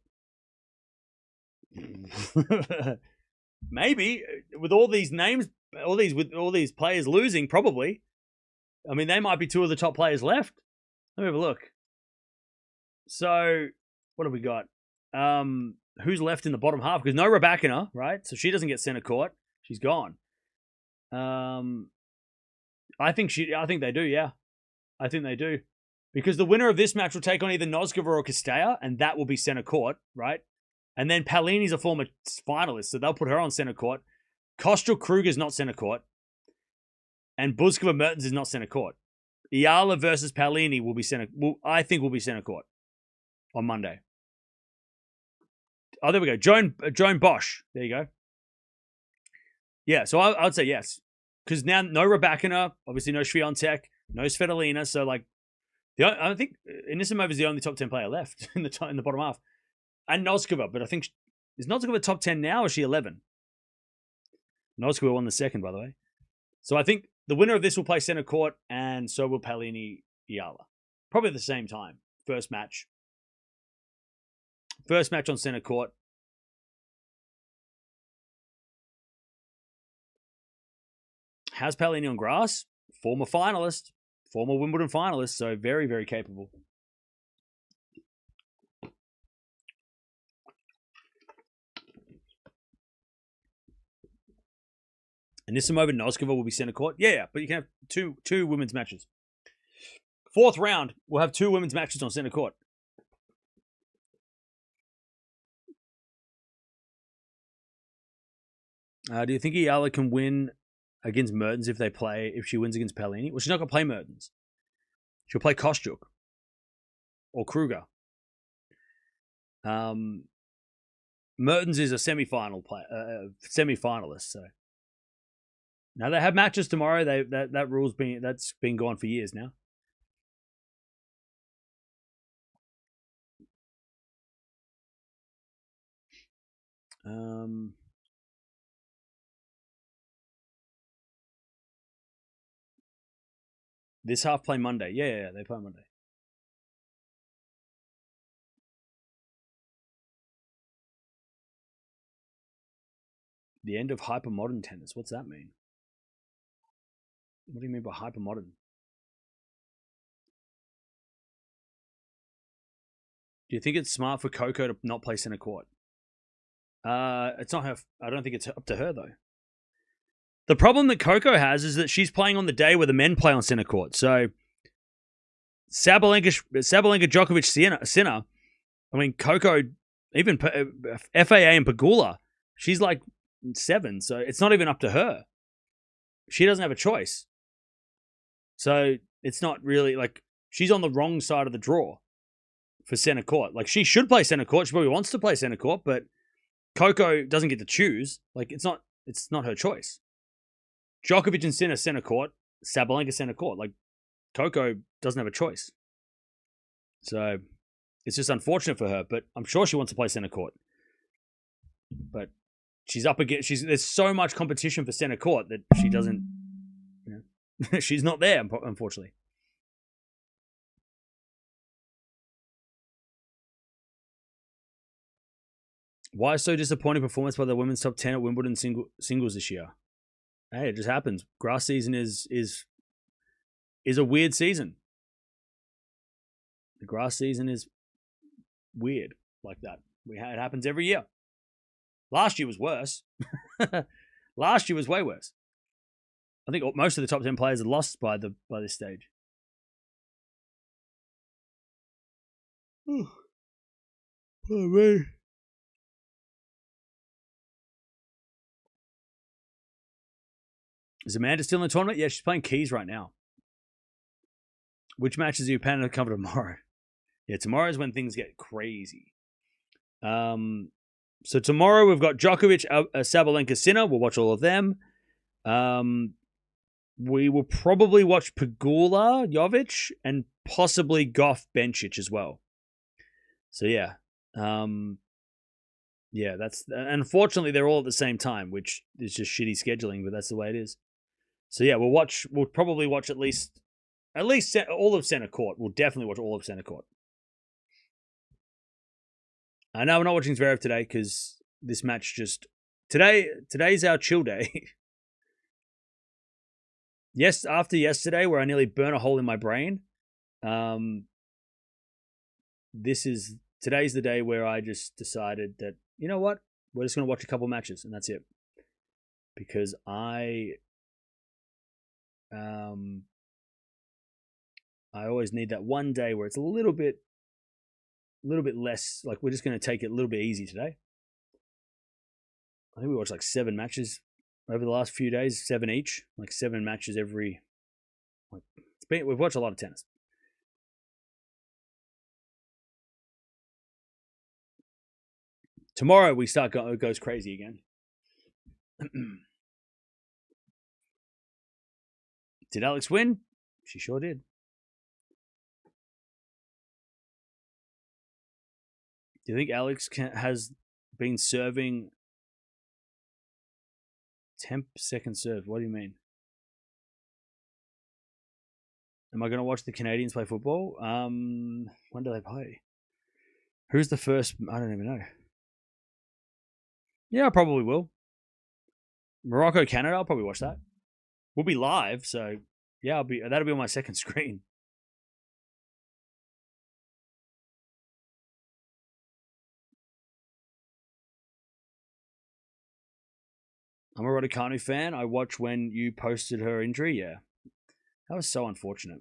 Maybe, with all these names, with all these players losing, probably. I mean, they might be two of the top players left. Let me have a look. So, what have we got? Who's left in the bottom half? Because no Raducanu, right? So she doesn't get center court. She's gone. I think they do. Yeah, I think they do, because the winner of this match will take on either Noskova or Castella, and that will be center court, right? And then Palini's a former finalist, so they'll put her on center court. Kostrel Kruger's not center court. And Buzkova Mertens is not center court. Eala versus Palini will be I think will be center court on Monday. Oh, there we go. Joan Bosch. There you go. Yeah, so I would say yes. Because now no Raducanu, obviously no Swiatek, no Svitolina. So like, I think Anisimova is the only top 10 player left in the bottom half. And Noskova, but I think, is Noskova top 10 now or is she 11? Noskova won the second, by the way. So I think the winner of this will play center court, and so will Palini Eala. Probably at the same time. First match on center court. How's Palini on grass? Former Wimbledon finalist, so very, very capable. And Anisimova and Noskova will be center court. Yeah, but you can have two women's matches. Fourth round, we'll have two women's matches on center court. Do you think Eala can win against Mertens if she wins against Palini? Well, she's not going to play Mertens. She'll play Kostyuk or Kruger. Mertens is a semi-finalist, so. Now they have matches tomorrow. That rule's that's been gone for years now. This half play Monday. Yeah, they play Monday. The end of hypermodern tennis. What's that mean? What do you mean by hypermodern? Do you think it's smart for Coco to not play center court? It's not her. I don't think it's up to her, though. The problem that Coco has is that she's playing on the day where the men play on center court. So Sabalenka, Djokovic, Sinner. I mean, Coco, even FAA and Pegula, she's like 7. So it's not even up to her. She doesn't have a choice. So it's not really like she's on the wrong side of the draw for center court. Like she should play center court. She probably wants to play center court, but Coco doesn't get to choose. Like it's not her choice. Djokovic and Sinner center court, Sabalenka center court. Like Coco doesn't have a choice. So it's just unfortunate for her, but I'm sure she wants to play center court. But she's up against there's so much competition for center court that she doesn't, she's not there, unfortunately. Why so disappointing performance by the women's top 10 at Wimbledon singles this year? Hey, it just happens. Grass season is a weird season. The grass season is weird like that. It happens every year. Last year was worse. Last year was way worse. I think most of the top 10 players are lost by this stage. Oh, man. Is Amanda still in the tournament? Yeah, she's playing Keys right now. Which matches are you planning to cover tomorrow? Yeah, tomorrow is when things get crazy. So tomorrow we've got Djokovic, Sabalenka, Sinner. We'll watch all of them. We will probably watch Pegula, Jovic, and possibly Gauff, Bencic as well. So yeah. Yeah, that's unfortunately they're all at the same time, which is just shitty scheduling, but that's the way it is. So yeah, we'll probably watch at least all of center court. We'll definitely watch all of center court. I know we're not watching Zverev today because this match today's our chill day. Yes, after yesterday where I nearly burnt a hole in my brain, today's the day where I just decided that, you know what? We're just going to watch a couple matches and that's it. Because I always need that one day where it's a little bit less, like we're just going to take it a little bit easy today. I think we watched like 7 matches over the last few days, 7 each, like 7 matches every. We've watched a lot of tennis. Tomorrow we it goes crazy again. Did Alex win? She sure did. Do you think Alex has been serving 10-second serve? What do you mean? Am I going to watch the Canadians play football? When do they play? Who's the first? I don't even know. Yeah, I probably will. Morocco, Canada, I'll probably watch that. We'll be live, so yeah, that'll be on my second screen. I'm a Raducanu fan. I watched when you posted her injury. Yeah, that was so unfortunate.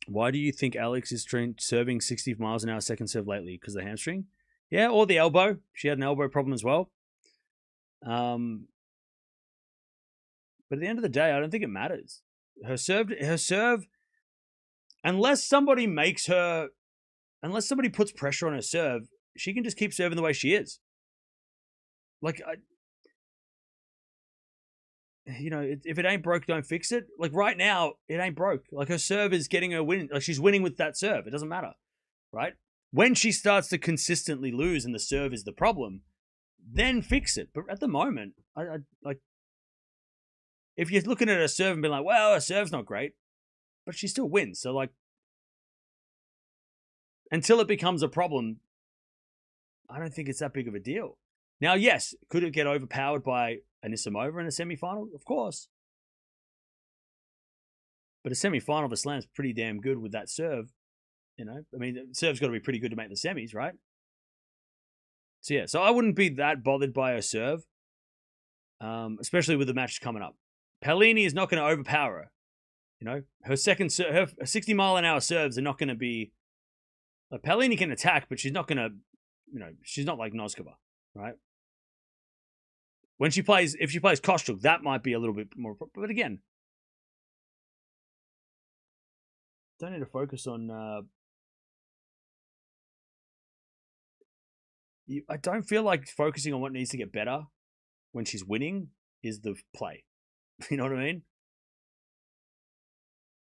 Why do you think Alex is serving 60 miles an hour second serve lately? Because of the hamstring? Yeah, or the elbow. She had an elbow problem as well. But at the end of the day, I don't think it matters. Her serve, unless somebody puts pressure on her serve, she can just keep serving the way she is. Like, if it ain't broke, don't fix it. Like right now, it ain't broke. Like her serve is getting her win. Like she's winning with that serve. It doesn't matter, right? When she starts to consistently lose and the serve is the problem, then fix it. But at the moment, I like. If you're looking at her serve and being like, well, her serve's not great, but she still wins. So like, until it becomes a problem, I don't think it's that big of a deal. Now, yes, could it get overpowered by Anisimova in a semi-final? Of course. But a semi-final of a slam's pretty damn good with that serve. I mean, the serve's got to be pretty good to make the semis, right? So yeah, so I wouldn't be that bothered by her serve, especially with the matches coming up. Paolini is not going to overpower her. Her 60-mile-an-hour serves are not going to be Like, Paolini can attack, but she's not going to, she's not like Noskova, right? If she plays Kostruk, that might be a little bit more. But again, don't need to focus on. I don't feel like focusing on what needs to get better when she's winning is the play. You know what I mean?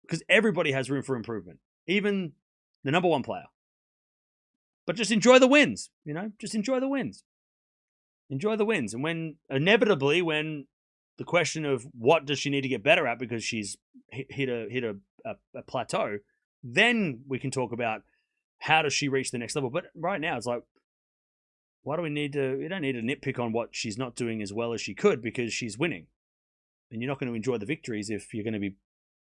Because everybody has room for improvement, even the number one player. But just enjoy the wins, just enjoy the wins. Enjoy the wins. And when the question of what does she need to get better at because she's hit a plateau, then we can talk about how does she reach the next level. But right now it's like, why do we need to, you don't need to nitpick on what she's not doing as well as she could because she's winning. And you're not going to enjoy the victories if you're going to be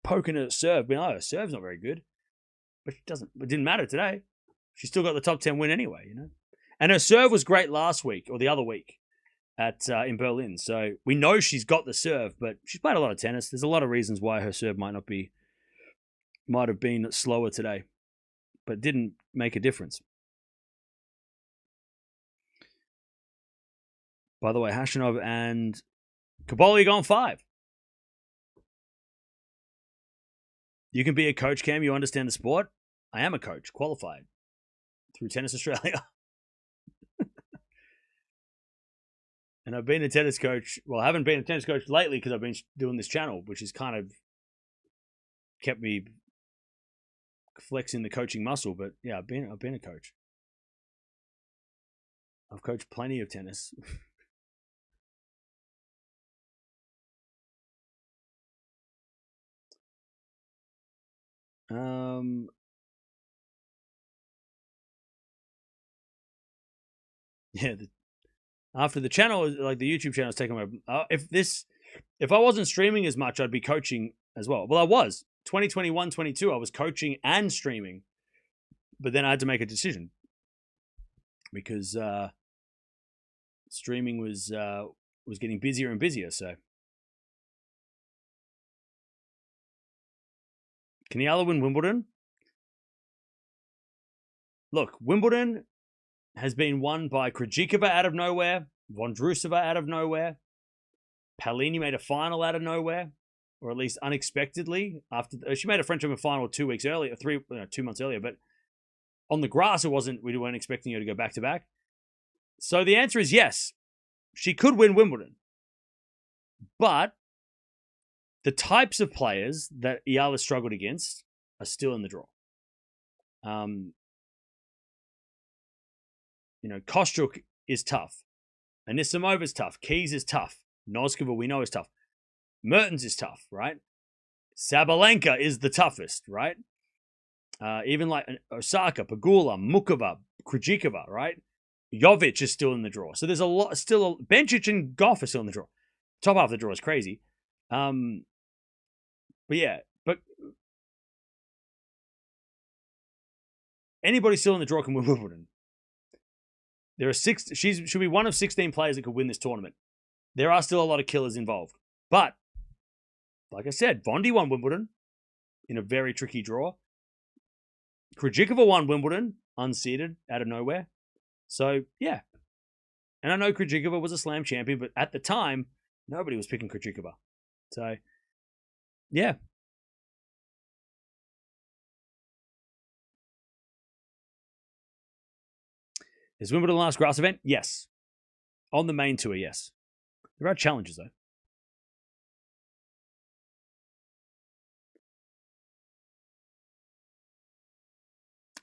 poking at serve. Her serve's not very good. But it didn't matter today. She still got the top 10 win anyway, And her serve was great last week or the other week in Berlin. So we know she's got the serve, but she's played a lot of tennis. There's a lot of reasons why her serve might have been slower today, but it didn't make a difference. By the way, Khachanov and Kaboli gone 5. You can be a coach, Cam. You understand the sport. I am a coach, qualified through Tennis Australia. And I've been a tennis coach. Well, I haven't been a tennis coach lately because I've been doing this channel, which has kind of kept me flexing the coaching muscle. But yeah, I've been a coach. I've coached plenty of tennis. Yeah, after the channel, like the YouTube channel is taking my. If I wasn't streaming as much, I'd be coaching as well. Well, I was 2021, 22. I was coaching and streaming, but then I had to make a decision because streaming was getting busier and busier. So, can Eala win Wimbledon? Look, Wimbledon has been won by Krejcikova out of nowhere, Vondrousova out of nowhere. Paolini made a final out of nowhere, or at least unexpectedly. After she made a French Open final 2 weeks earlier, 2 months earlier, but on the grass we weren't expecting her to go back to back. So the answer is yes, she could win Wimbledon, but the types of players that Eala struggled against are still in the draw. Kostruk is tough. Anisimova's tough. Keys is tough. Noskova, we know, is tough. Mertens is tough, right? Sabalenka is the toughest, right? Even like Osaka, Pegula, Mukova, Krejcikova, right? Jovic is still in the draw. So there's a lot, Bencic and Gauff are still in the draw. Top half of the draw is crazy. But anybody still in the draw can win Wimbledon. There are 6. She should be one of 16 players that could win this tournament. There are still a lot of killers involved. But, like I said, Vondi won Wimbledon in a very tricky draw. Krejcikova won Wimbledon, unseeded, out of nowhere. So, yeah. And I know Krejcikova was a slam champion, but at the time, nobody was picking Krejcikova. So, yeah. Is Wimbledon the last grass event? Yes. On the main tour, yes. There are challenges, though.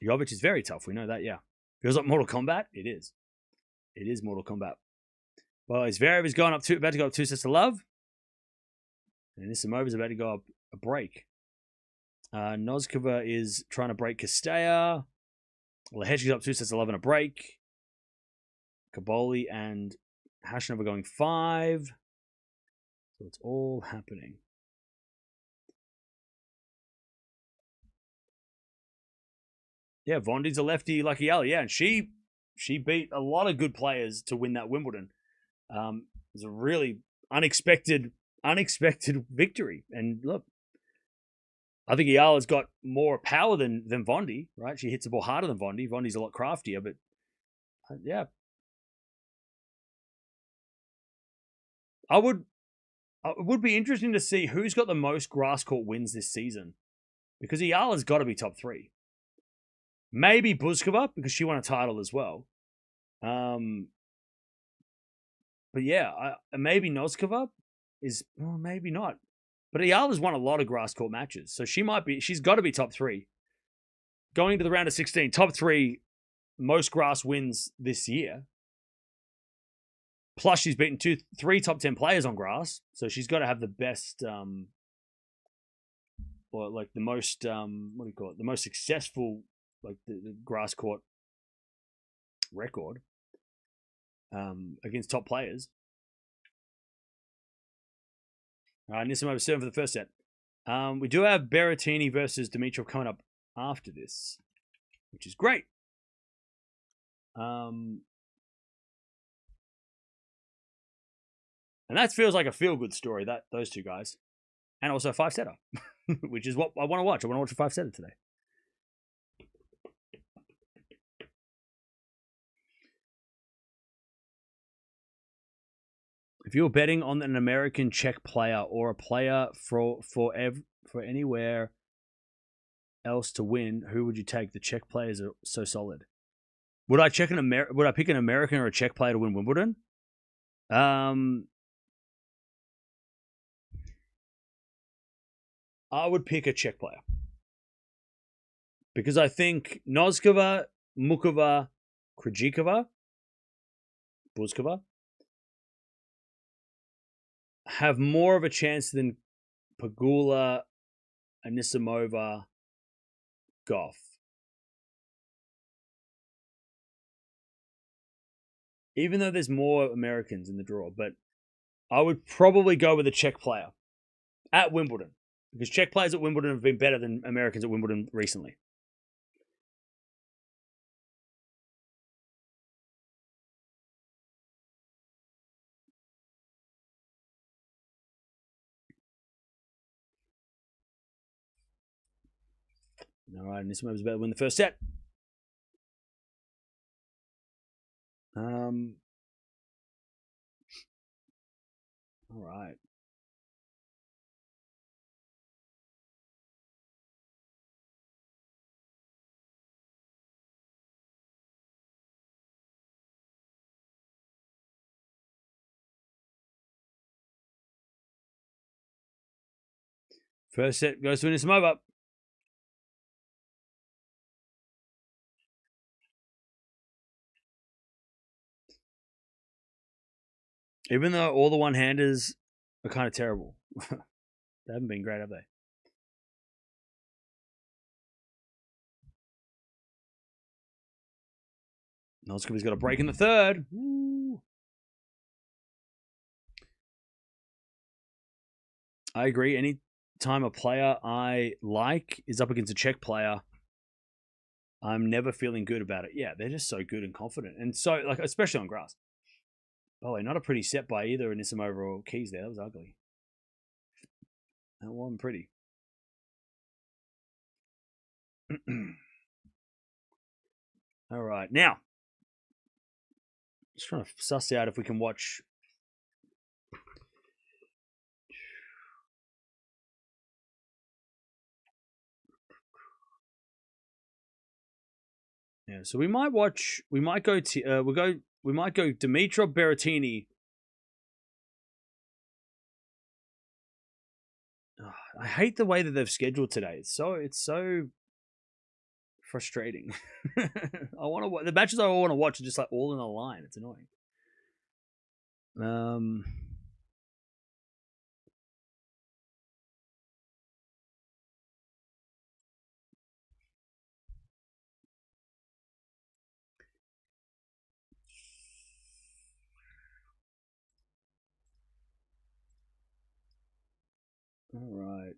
Jovic is very tough. We know that, yeah. Feels like Mortal Kombat? It is. It is Mortal Kombat. Well, Zverev is about to go up 2 sets to love. And Anisimova is about to go up a break. Noskova is trying to break Castella. Lehecki's up 2 sets to love and a break. Kaboli and Khachanov are going 5. So it's all happening. Yeah, Vondi's a lefty like Eala. Yeah, and she beat a lot of good players to win that Wimbledon. It was a really unexpected victory. And look, I think Eala's got more power than Vondi, right? She hits the ball harder than Vondi. Vondi's a lot craftier, but yeah. It would be interesting to see who's got the most grass court wins this season, because Eala's got to be top 3. Maybe Buzkova, because she won a title as well. But yeah, maybe Noskova is, well, maybe not. But Eala's won a lot of grass court matches, so she's got to be top 3. Going into the round of 16, top 3 most grass wins this year. Plus, she's beaten 3 top 10 players on grass, so she's got to have the best, or like the most, what do you call it? The most successful, like the grass court record against top players. All right, Nisimova 7 for the first set. We do have Berrettini versus Dimitrov coming up after this, which is great. And that feels like a feel-good story, that those two guys. And also a 5-setter, which is what I want to watch. I want to watch a 5-setter today. If you were betting on an American Czech player or a player for anywhere else to win, who would you take? The Czech players are so solid. Would I pick an American or a Czech player to win Wimbledon? I would pick a Czech player. Because I think Noskova, Mukova, Krejcikova, Buzkova have more of a chance than Pegula, Anisimova, Gauff. Even though there's more Americans in the draw, but I would probably go with a Czech player at Wimbledon. Because Czech players at Wimbledon have been better than Americans at Wimbledon recently. All right, Nisimova's about to win the first set. All right. First set goes to Anisimova. Even though all the one-handers are kind of terrible. They haven't been great, have they? Noskova's got a break in the third. Woo. I agree. Any time a player I like is up against a Czech player, I'm never feeling good about it. Yeah, they're just so good and confident. And so, like, especially on grass. Oh, not a pretty set by either Anisimova or Keys there. That was ugly. That wasn't pretty. All right. Now, just trying to suss out if we can watch. Yeah, so we might go Dimitrov Berrettini. Oh, I hate the way that they've scheduled today. It's so frustrating. I want to the matches I want to watch are just like all in a line. It's annoying. All right.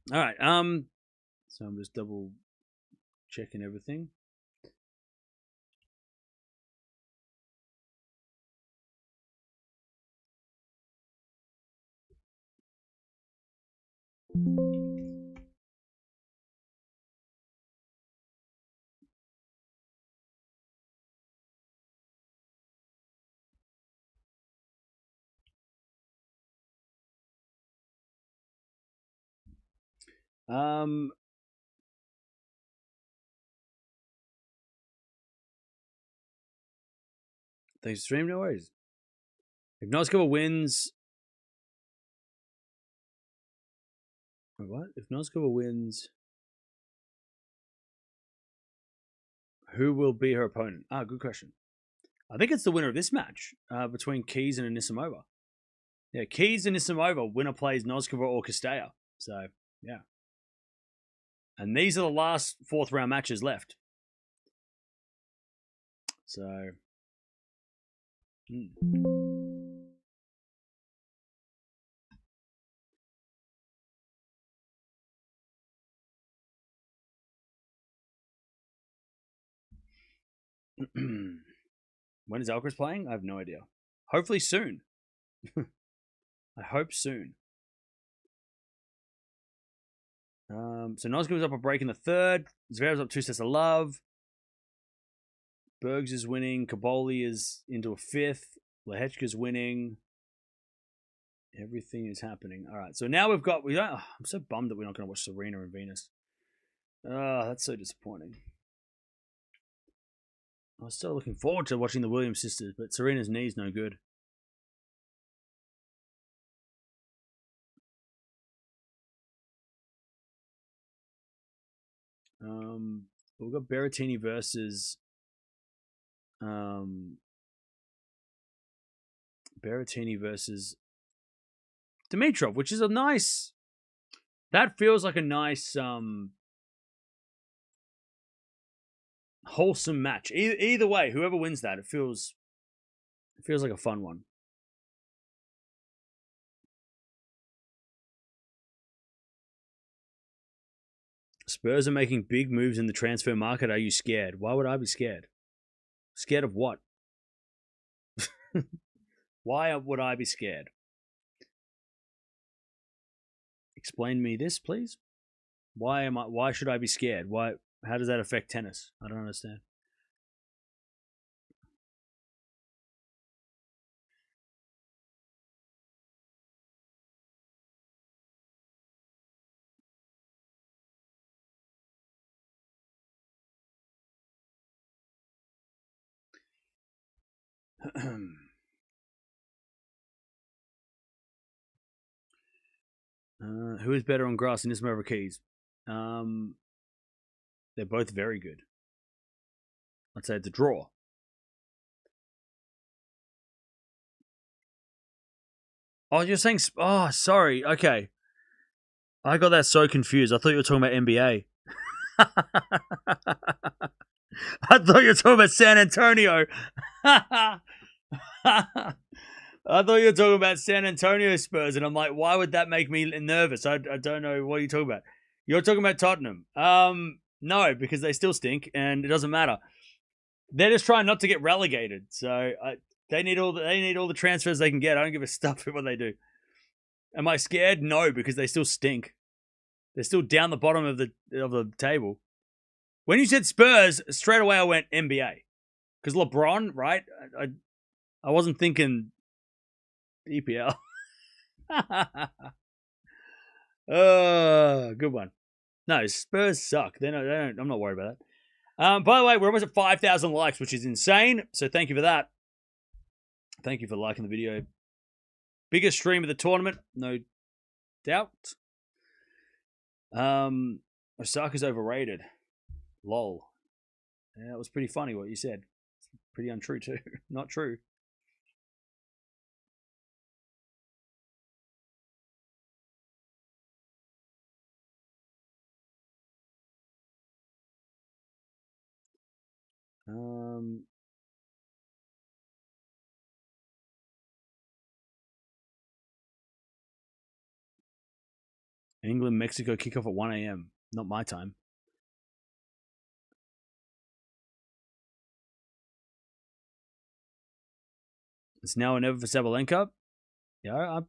All right. So I'm just double checking everything. Thanks for stream. No worries. If Noskova wins, wait, what? If Noskova wins, who will be her opponent? Ah, good question. I think it's the winner of this match between Keys and Anisimova. Yeah, Keys and Anisimova. Winner plays Noskova or Castella. So yeah, and these are the last fourth round matches left. So. When is Alcaraz playing? I have no idea. Hopefully soon. I hope soon. So Noskova's up a break in the third. Zverev's up 2 sets of love. Bergs is winning. Kaboli is into a fifth. Lehechka's winning. Everything is happening. All right. So now we've got. I'm so bummed that we're not going to watch Serena and Venus. That's so disappointing. I was still looking forward to watching the Williams sisters, but Serena's knee's no good. We've got Berrettini versus Dimitrov, which is a nice. That feels like a nice wholesome match. Either way, whoever wins that, it feels like a fun one. Spurs are making big moves in the transfer market. Are you scared? Why would I be scared? Scared of what? Why would I be scared? Explain me this, please. Why should I be scared? Why? How does that affect tennis? I don't understand. Who is better on grass in this over Keys? They're both very good. I'd say it's a draw. Oh, you're saying? Oh, sorry. Okay, I got that so confused. I thought you were talking about NBA. I thought you were talking about San Antonio. I thought you were talking about San Antonio Spurs, and I'm like, why would that make me nervous? I don't know what you're talking about. You're talking about Tottenham. No, because they still stink, and it doesn't matter. They're just trying not to get relegated. So they need all the transfers they can get. I don't give a stuff what they do. Am I scared? No, because they still stink. They're still down the bottom of the table. When you said Spurs, straight away I went NBA. Because LeBron, right? I wasn't thinking EPL. Good one. No, Spurs suck. They don't. I'm not worried about that. By the way, we're almost at 5,000 likes, which is insane. So thank you for that. Thank you for liking the video. Biggest stream of the tournament, no doubt. Osaka's overrated. Lol. Yeah, that was pretty funny what you said. It's pretty untrue too. Not true. England, Mexico kickoff at 1 a.m. Not my time. It's now or never for Sabalenka. Yeah,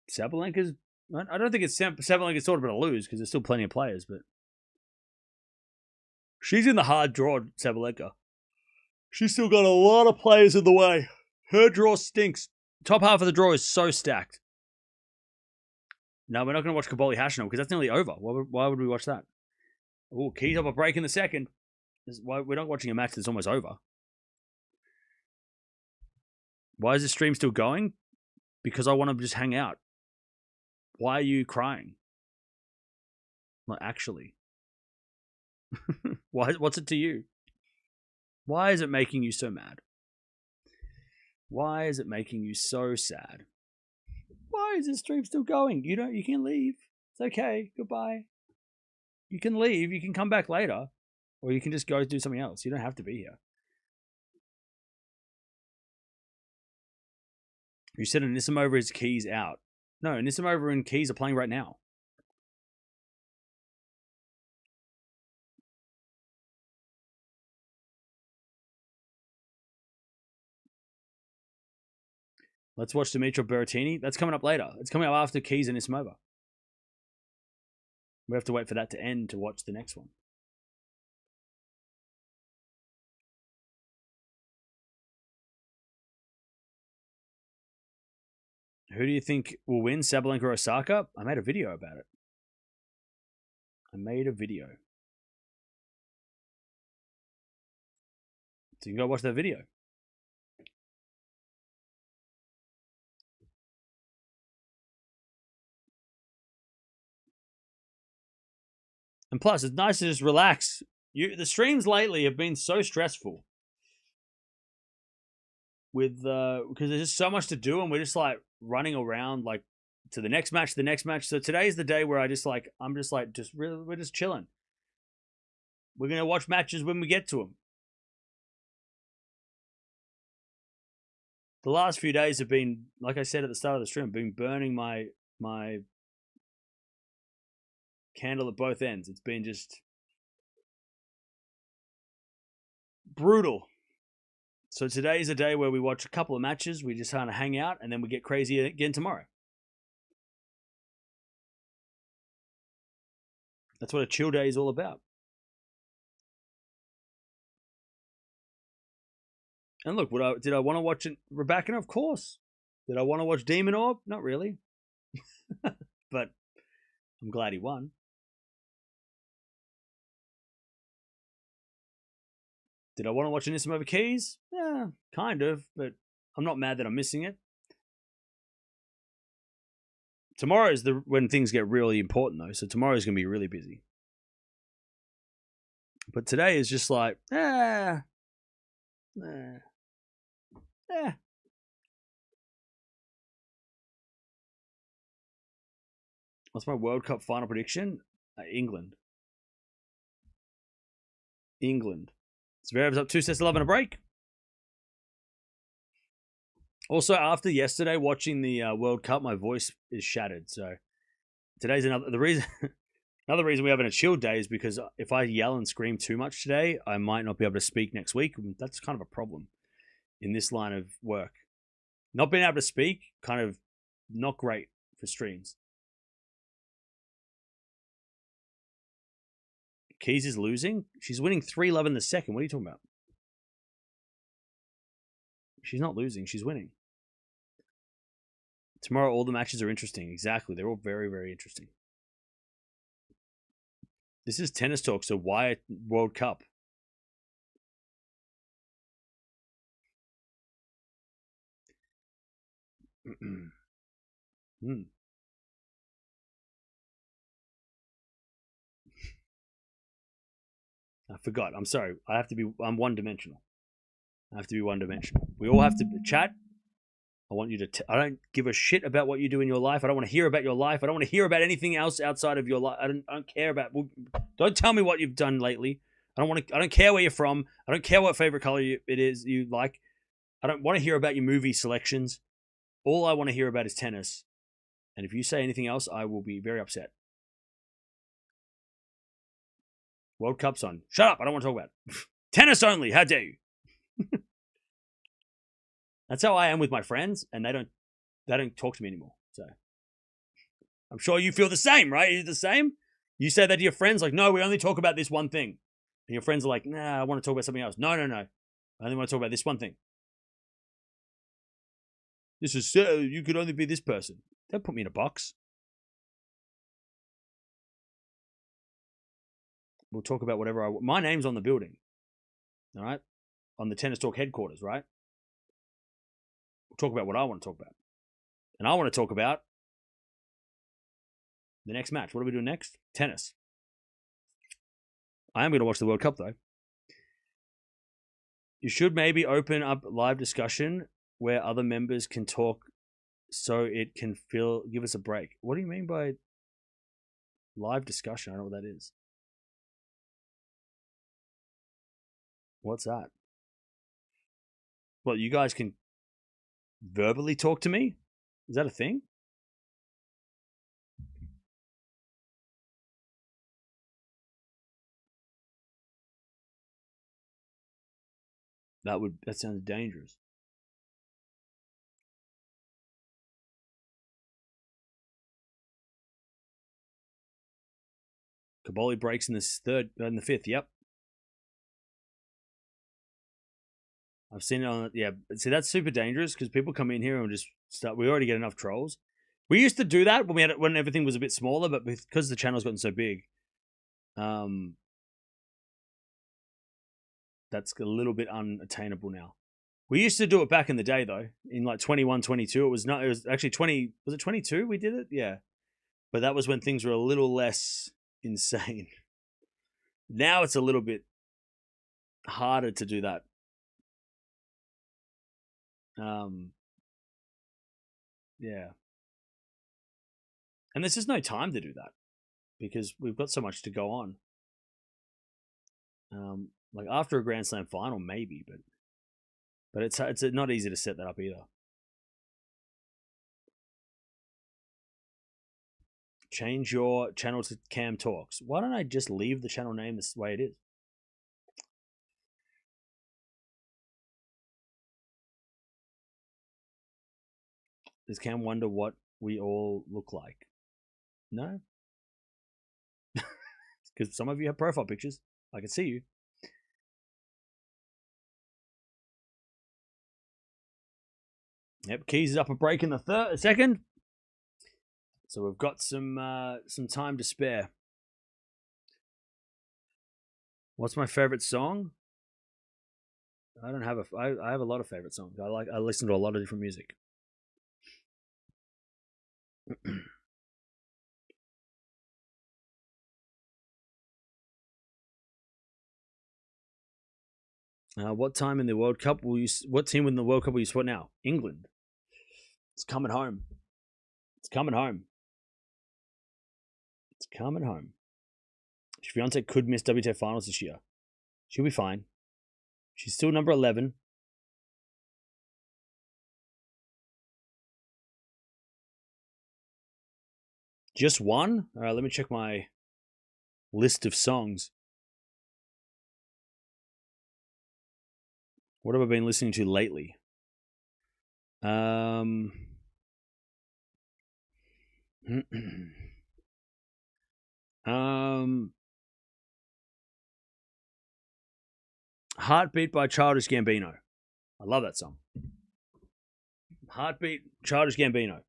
Sabalenka's... I don't think it's Sabalenka's sort of going to lose because there's still plenty of players, but... She's in the hard draw, Sabalenka. She's still got a lot of players in the way. Her draw stinks. Top half of the draw is so stacked. No, we're not going to watch Kaboli Hashanah because that's nearly over. Why would we watch that? Oh, Keys up a break in the second. We're not watching a match that's almost over. Why is the stream still going? Because I want to just hang out. Why are you crying? Like, actually. What's it to you? Why is it making you so mad? Why is it making you so sad? Why is this stream still going? You can leave. It's okay. Goodbye. You can leave. You can come back later. Or you can just go do something else. You don't have to be here. You said Anisimova is Keys out. No, Anisimova and Keys are playing right now. Let's watch Dimitrov Berrettini. That's coming up later. It's coming up after Keys and Anisimova. We have to wait for that to end to watch the next one. Who do you think will win, Sabalenka or Osaka? I made a video about it. So you can go watch that video. And plus, it's nice to just relax. The streams lately have been so stressful. Because there's just so much to do and we're just like running around like to the next match. So today's the day where we're just chilling. We're going to watch matches when we get to them. The last few days have been, like I said at the start of the stream, been burning my candle at both ends. It's been just brutal. So today is a day where we watch a couple of matches, we just kind of hang out, and then we get crazy again tomorrow. That's what a chill day is all about. And look, did I want to watch Raducanu? Of course. Did I want to watch Demon Orb? Not really. But I'm glad he won. Did I want to watch Anisimova Keys? Yeah, kind of, but I'm not mad that I'm missing it. Tomorrow is when things get really important, though, so tomorrow is going to be really busy. But today is just like, What's my World Cup final prediction? England. Zverev's up 2-11 a break. Also, after yesterday watching the World Cup, my voice is shattered. So today's another reason we're having a chill day is because if I yell and scream too much today, I might not be able to speak next week. That's kind of a problem in this line of work. Not being able to speak, kind of not great for streams. Keys is losing. She's winning 3-11 in the second. What are you talking about? She's not losing. She's winning. Tomorrow, all the matches are interesting. Exactly. They're all very, very interesting. This is Tennis Talk, so why World Cup? I forgot. I'm sorry. I'm one-dimensional. I have to be one-dimensional. We all have to chat. I want you to... I don't give a shit about what you do in your life. I don't want to hear about your life. I don't want to hear about anything else outside of your life. I don't care about... Don't tell me what you've done lately. I don't care where you're from. I don't care what favorite color it is you like. I don't want to hear about your movie selections. All I want to hear about is tennis. And if you say anything else, I will be very upset. World Cup's on. Shut up. I don't want to talk about it. Tennis only. How dare you? That's how I am with my friends, and they don't talk to me anymore. So I'm sure you feel the same, right? You're the same? You say that to your friends, like, no, we only talk about this one thing. And your friends are like, nah, I want to talk about something else. No. I only want to talk about this one thing. This is, you could only be this person. Don't put me in a box. We'll talk about whatever I want. My name's on the building. All right? On the Tennis Talk headquarters, right? We'll talk about what I want to talk about. And I want to talk about the next match. What are we doing next? Tennis. I am going to watch the World Cup, though. You should maybe open up live discussion where other members can talk so it can give us a break. What do you mean by live discussion? I don't know what that is. What's that? Well, you guys can verbally talk to me? Is that a thing? That sounds dangerous. Caboli breaks in the fifth. Yep. I've seen it on. Yeah. See, that's super dangerous because people come in here and just start. We already get enough trolls. We used to do that when everything was a bit smaller, but because the channel's gotten so big, that's a little bit unattainable now. We used to do it back in the day, though. In like 21, 22, it was actually 20. Was it 22 we did it? Yeah. But that was when things were a little less insane. Now it's a little bit harder to do that. Yeah. And there's just no time to do that because we've got so much to go on. Like after a Grand Slam final, maybe, but it's not easy to set that up either. Change your channel to Cam Talks. Why don't I just leave the channel name this way it is? Does Cam wonder what we all look like? No? Because some of you have profile pictures. I can see you. Yep, Keys is up a break in the second. So we've got some time to spare. What's my favorite song? I don't have I have a lot of favorite songs. I listen to a lot of different music. What time in the World Cup what team in the World Cup will you support now? England. It's coming home. It's coming home. It's coming home. Swiatek could miss WTA finals this year. She'll be fine. She's still number 11. Just one? All right, let me check my list of songs. What have I been listening to lately? Heartbeat by Childish Gambino. I love that song. Heartbeat, Childish Gambino.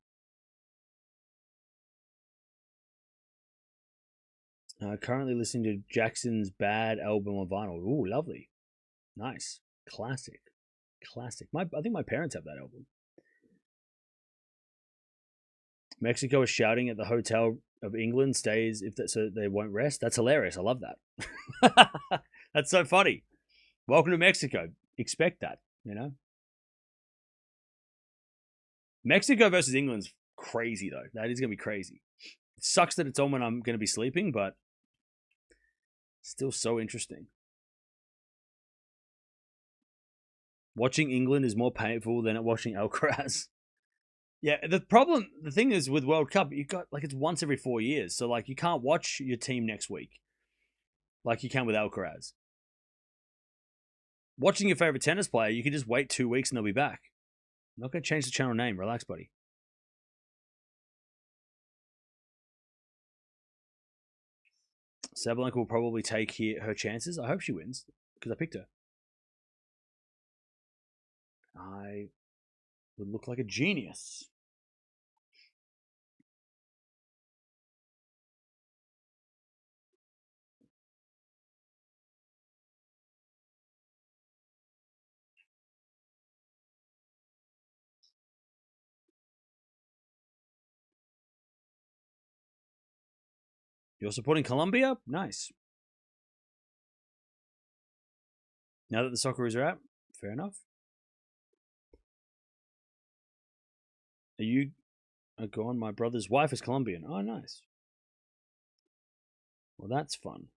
Currently listening to Jackson's Bad album on vinyl. Ooh, lovely. Nice. Classic. I think my parents have that album. Mexico is shouting at the Hotel of England stays so they won't rest. That's hilarious. I love that. That's so funny. Welcome to Mexico. Expect that, you know? Mexico versus England's crazy, though. That is going to be crazy. It sucks that it's on when I'm going to be sleeping, but still so interesting. Watching England is more painful than watching Alcaraz. Yeah, the thing is with World Cup, you got it's once every 4 years. So you can't watch your team next week. like you can with Alcaraz. Watching your favorite tennis player, you can just wait 2 weeks and they'll be back. I'm not going to change the channel name. Relax, buddy. Sabalenka will probably take her chances. I hope she wins because I picked her. I would look like a genius. You're supporting Colombia? Nice. Now that the Socceroos are out, fair enough. Are you... Oh, go on, my brother's wife is Colombian. Oh, nice. Well, that's fun.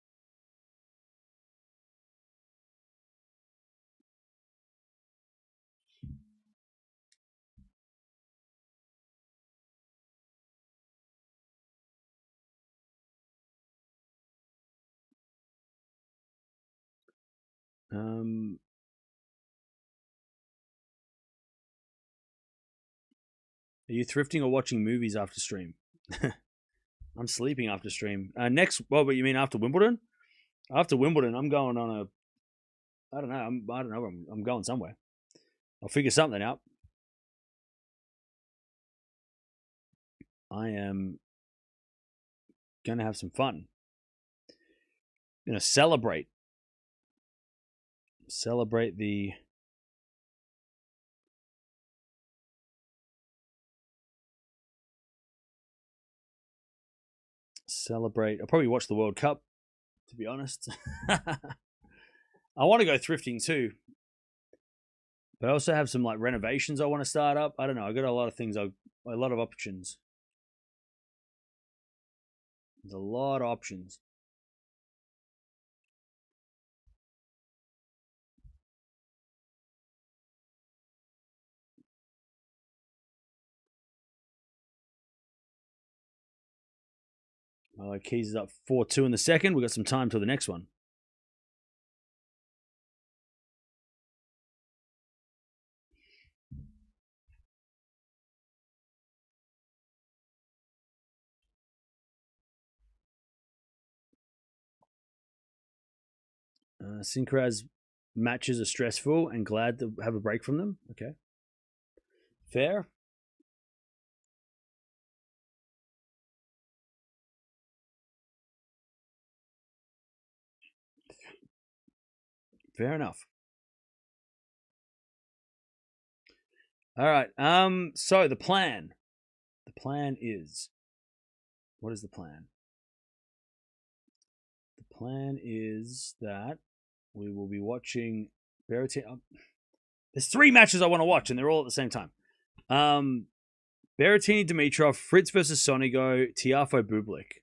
Are you thrifting or watching movies after stream? I'm sleeping after stream. Next, what you mean after Wimbledon? After Wimbledon, I'm going on a... I don't know. I'm going somewhere. I'll figure something out. I am going to have some fun. I'm going to celebrate. Celebrate the... Celebrate. I'll probably watch the World Cup, to be honest. I want to go thrifting too. But I also have some like renovations I want to start up. I don't know. I got a lot of things. A lot of options. There's a lot of options. Keys is up 4-2 in the second. We've got some time till the next one. Synchraz matches are stressful and glad to have a break from them. Okay. Fair. Fair enough. All right. So the plan. The plan is... What is the plan? The plan is that we will be watching Berrettini. There's 3 matches I want to watch, and they're all at the same time. Berrettini, Dimitrov, Fritz versus Sonigo, Tiafoe, Bublik.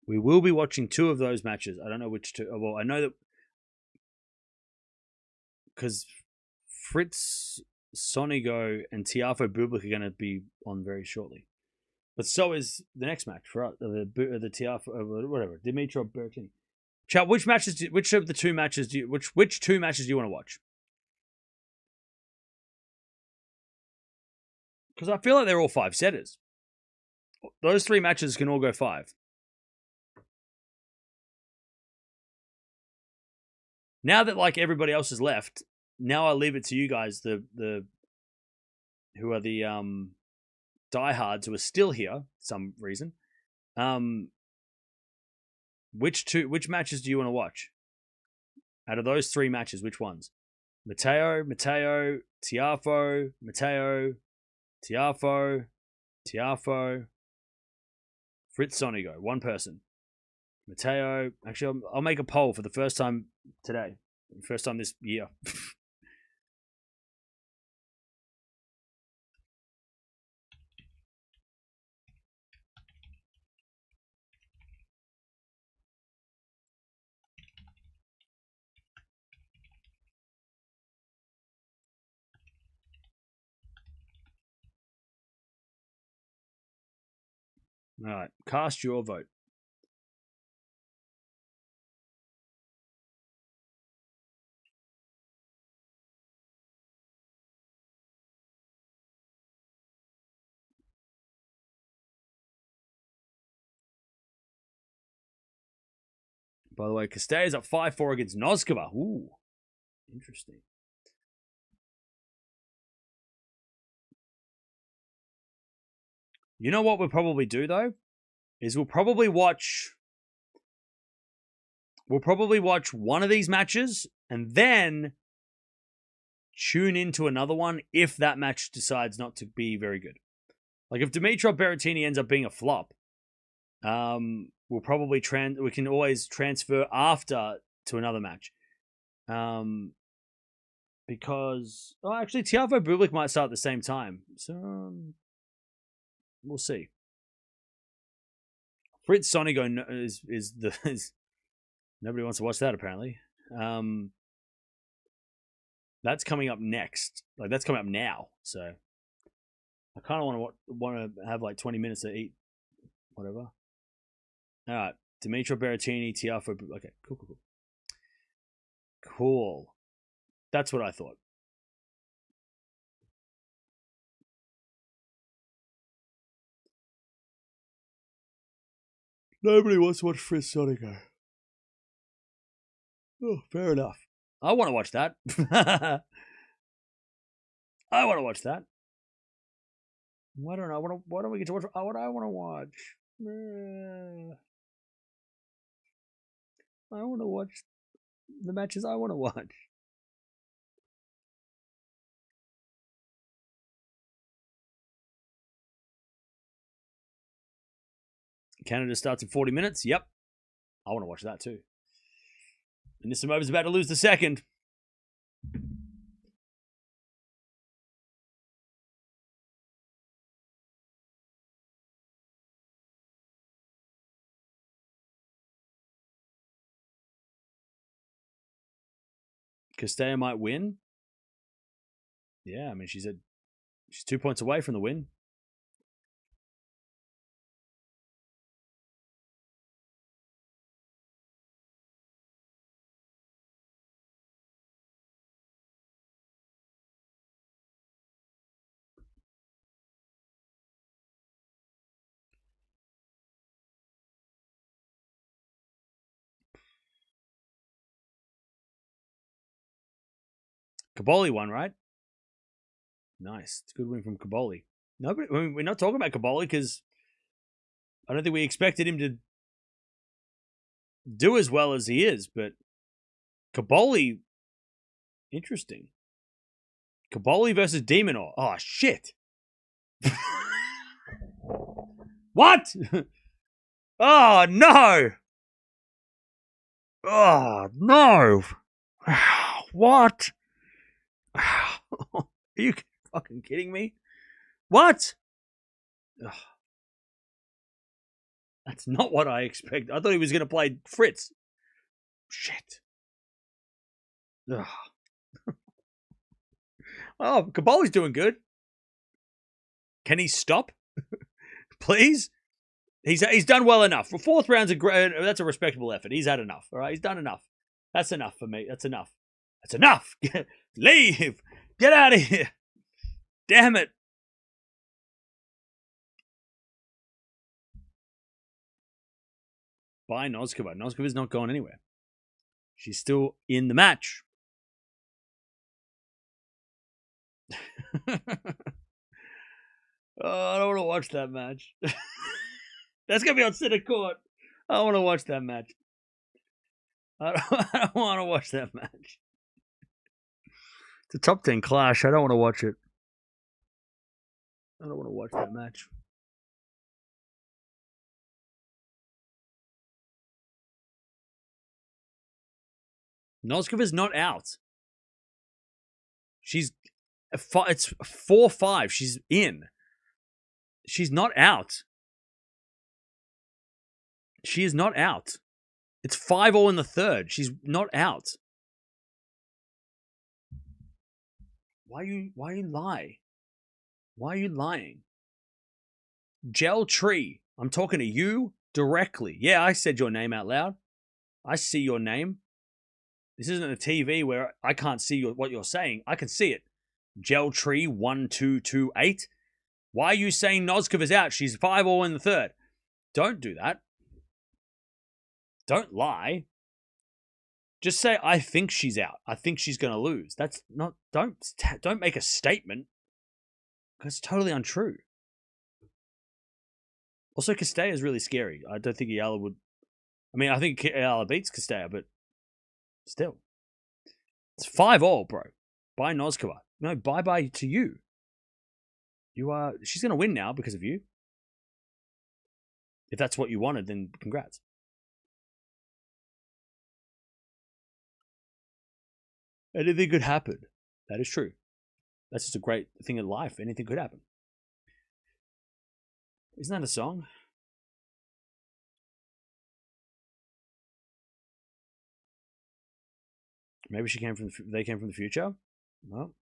We will be watching 2 of those matches. I don't know which 2. Well, I know that because Fritz, Sonigo, and Tiafoe, Bublik are going to be on very shortly. But so is the next match for us, the Tiafoe, whatever, Dimitrov, Berrettini. Chat, which matches? Which of the 2 matches do you? Which 2 matches do you want to watch? Because I feel like they're all 5-setters. Those 3 matches can all go 5. Now that like everybody else is left, now I leave it to you guys, the who are the diehards who are still here for some reason. Which matches do you want to watch? Out of those 3 matches, which ones? Matteo, Tiafoe, Matteo, Tiafoe, Fritz, Sonigo. 1 person. Matteo. Actually, I'll make a poll for the first time today. First time this year. All right, cast your vote. By the way, Castella's up 5-4 against Noskova. Ooh, interesting. You know what we'll probably do, though? Is we'll probably watch one of these matches and then tune into another one if that match decides not to be very good. Like if Dimitrov Berrettini ends up being a flop, we'll probably we can always transfer after to another match. Because actually Tiafoe Bublik might start at the same time. So we'll see. Fritz Sonigo is nobody wants to watch that apparently. That's coming up next. Like that's coming up now. So I kind of want to have like 20 minutes to eat whatever. All right, Dimitrov Berrettini, Tiafoe. Okay, cool. That's what I thought. Nobody wants to watch Fritz Sonigo. Oh, fair enough. I want to watch that. I want to watch that. I don't know. Why don't we get to watch what I want to watch? I want to watch the matches I want to watch. Canada starts in 40 minutes. Yep. I want to watch that too. And Nisimova's about to lose the second. Castella might win. Yeah, I mean she's 2 points away from the win. Caboli won, right? Nice. It's a good win from Caboli. We're not talking about Caboli because I don't think we expected him to do as well as he is, but Caboli, interesting. Caboli versus Demonor. Oh, shit. What? Oh, no. Oh, no. What? Are you fucking kidding me? What? Ugh. That's not what I expected. I thought he was going to play Fritz. Shit. Ugh. Oh, Caboli's doing good. Can he stop? Please? He's done well enough. For fourth round's that's a respectable effort. He's had enough. All right, he's done enough. That's enough for me. That's enough. That's enough. Leave. Get out of here. Damn it. Bye, Noskova. Noskova's not going anywhere. She's still in the match. Oh, I don't want to watch that match. That's going to be on center court. I don't want to watch that match. I don't want to watch that match. It's a top 10 clash. I don't want to watch it. I don't want to watch that match. Noskova's not out. It's 4-5. She's in. She's not out. She is not out. It's 5-0 in the third. She's not out. Why you lie? Why are you lying? Gel tree. I'm talking to you directly. Yeah, I said your name out loud. I see your name. This isn't a TV where I can't see what you're saying. I can see it. Geltree1228. Why are you saying Noskov is out? She's 5-all in the third. Don't do that. Don't lie. Just say, I think she's out. I think she's going to lose. That's not... Don't make a statement. Because it's totally untrue. Also, Castella is really scary. I don't think Eala would... I mean, I think Eala beats Castella, but still. It's 5-all, bro. Bye, Noskova. No, bye-bye to you. She's going to win now because of you. If that's what you wanted, then congrats. Anything could happen. That is true. That's just a great thing in life. Anything could happen. Isn't that a song? Maybe they came from the future? Well,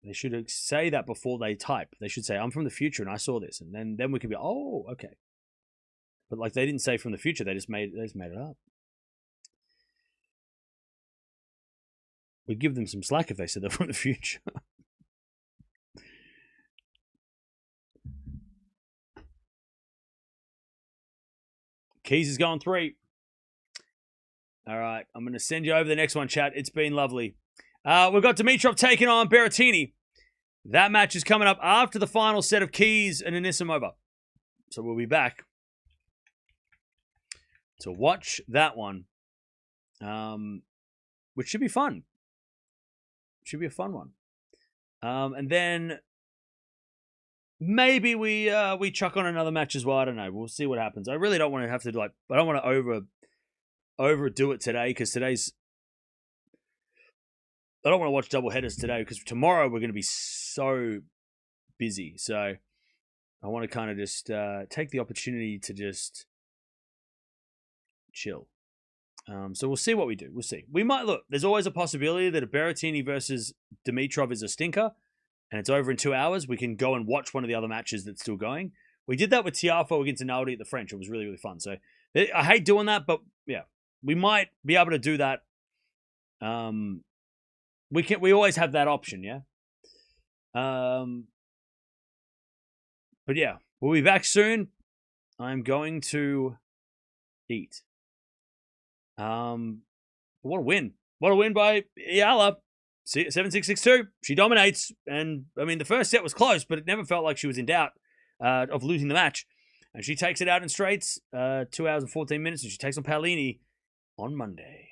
they should say that before they type. They should say, I'm from the future and I saw this. And then we can be, oh, okay. But like they didn't say from the future, they just made it up. We'd give them some slack if they said they're from the future. Keys is going 3. All right, I'm going to send you over the next one, chat. It's been lovely. We've got Dimitrov taking on Berrettini. That match is coming up after the final set of Keys and Anisimova. So we'll be back to watch that one, which should be fun. Should be a fun one. And then maybe we chuck on another match as well. I don't know. We'll see what happens. I really don't want to have to I don't want to overdo it today because I don't want to watch double headers today because tomorrow we're going to be so busy. So I want to kind of just take the opportunity to just chill. So we'll see what we do. We'll see. We might look. There's always a possibility that a Berrettini versus Dimitrov is a stinker, and it's over in 2 hours. We can go and watch one of the other matches that's still going. We did that with Tiafoe against Rinaldi at the French. It was really, really fun. So I hate doing that, but yeah, we might be able to do that. We always have that option, yeah. But yeah, we'll be back soon. I'm going to eat. What a win. What a win by Eala. 7-6, 6-2. She dominates. And, I mean, the first set was close, but it never felt like she was in doubt of losing the match. And she takes it out in straights, 2 hours and 14 minutes, and she takes on Paolini on Monday.